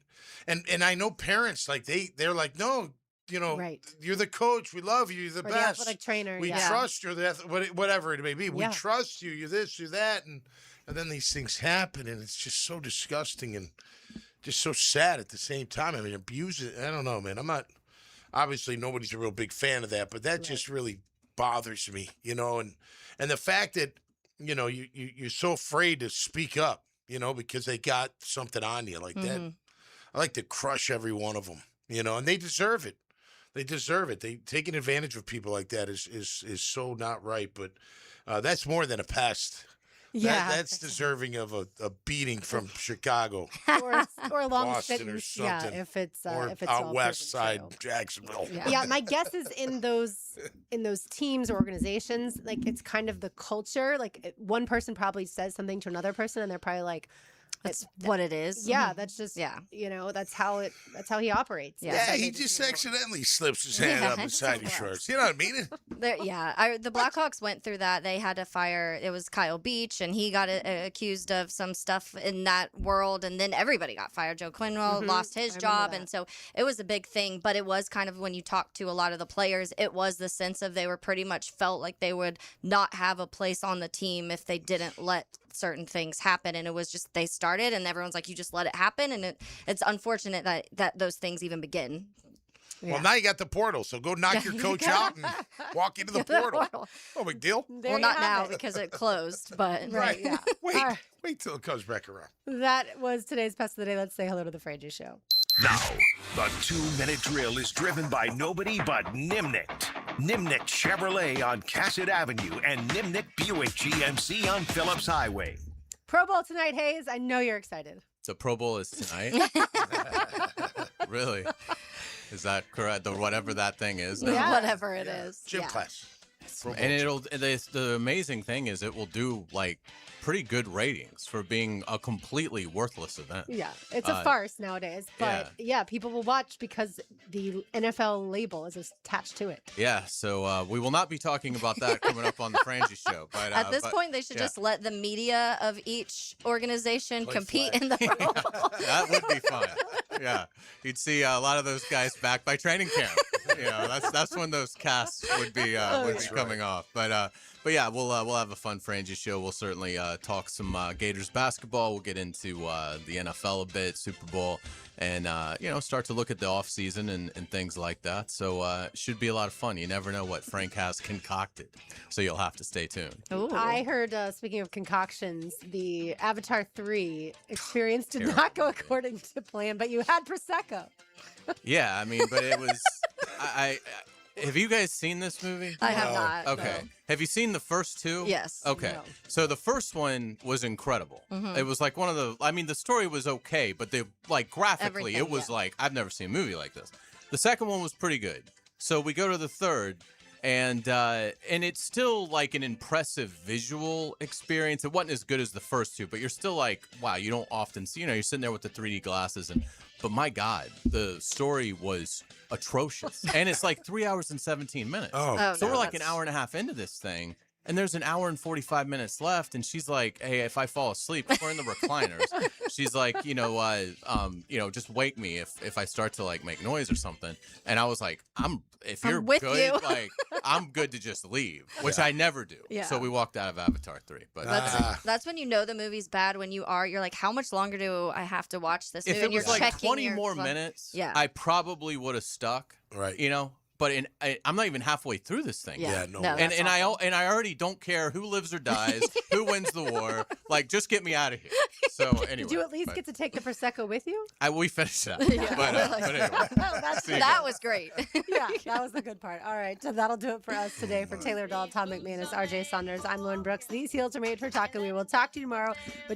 and I know parents like they're like, no, you're the coach. We love you. You're the best. The athletic trainer. We trust you. Whatever it may be. We trust you. You're this. You're that. And then these things happen, and it's just so disgusting and just so sad at the same time. I mean, abuse it. I don't know, man. I'm not. Obviously, nobody's a real big fan of that, but that just really bothers me. And the fact that you're so afraid to speak up. Because they got something on you like that. I like to crush every one of them, and they deserve it. They deserve it. They taking advantage of people like that is so not right. But that's more than a pest. Yeah, that's deserving of a beating from Chicago or a long Boston sentence. or something. Yeah, if it's out west side Jacksonville. Yeah, my guess is in those teams or organizations, like it's kind of the culture. Like one person probably says something to another person, and they're probably like, That's what it is. Yeah, that's just that's how he operates. Yeah, he just accidentally slips his hand up inside his shorts. You know what I mean? The Blackhawks went through that. They had to fire. It was Kyle Beach, and he got accused of some stuff in that world, and then everybody got fired. Joe Quinwell lost his job, and so it was a big thing. But it was kind of when you talk to a lot of the players, it was the sense of they were pretty much felt like they would not have a place on the team if they didn't let certain things happen, and it was just they started, and everyone's like, you just let it happen, and it's unfortunate that those things even begin. Well, now you got the portal, so go knock your coach out and walk into the portal. No big deal. Well, not now because it closed, but Right, yeah. Wait till it comes back around. That was today's Pest of the Day. Let's say hello to the Frangie Show. Now, the 2-minute drill is driven by nobody but Nimnik. Nimnik Chevrolet on Cassett Avenue and Nimnik Buick GMC on Phillips Highway. Pro Bowl tonight, Hayes. I know you're excited. The Pro Bowl is tonight? Really? Is that correct? Whatever that thing is? Yeah. Whatever it is. Gym class. And the amazing thing is it will do like pretty good ratings for being a completely worthless event. Yeah, it's a farce nowadays. But yeah, people will watch because the NFL label is attached to it. Yeah, so we will not be talking about that coming up on the Frangie Show. But at this point, they should just let the media of each organization compete in the Pro Bowl. That would be fun. Yeah, you'd see a lot of those guys back by training camp. You know, that's when those casts would be coming off. But yeah, we'll have a fun Frangie Show. We'll certainly talk some Gators basketball. We'll get into the NFL a bit, Super Bowl, and start to look at the off season and things like that. So it should be a lot of fun. You never know what Frank has concocted, so you'll have to stay tuned. Ooh. I heard, speaking of concoctions, the Avatar 3 experience did not go according to plan, but you had Prosecco. Yeah, I mean, but it was I have you guys seen this movie? I have not. Okay. No. Have you seen the first two? Yes. Okay. No. So the first one was incredible. Mhm. It was like one of the story was okay, but graphically it was like I've never seen a movie like this. The second one was pretty good. So we go to the third, and it's still like an impressive visual experience. It wasn't as good as the first two, but you're still like, wow, you don't often see, you're sitting there with the 3D glasses but my God, the story was atrocious. And it's like 3 hours and 17 minutes. So we're like an hour and a half into this thing. And there's an hour and 45 minutes left. And she's like, hey, if I fall asleep, we're in the recliners. She's like, just wake me if I start to like make noise or something. And I was like, if you're with good, you. like I'm good to just leave, which I never do. Yeah. So we walked out of Avatar 3. But That's when you know the movie's bad. When you're like, how much longer do I have to watch this movie? if it And you're was like checking 20 your more phone. minutes, Yeah. I probably would have stuck. Right. But I'm not even halfway through this thing. Yeah. no. And I already don't care who lives or dies, who wins the war. Like, just get me out of here. So anyway, Did you at least get to take the Prosecco with you? we finished that. Yeah. But anyway, That was great. Yeah, that was the good part. All right, so that'll do it for us today. For Taylor Dahl, Tom McManus, RJ Saunders, I'm Lauren Brooks. These heels are made for talking. We will talk to you tomorrow. But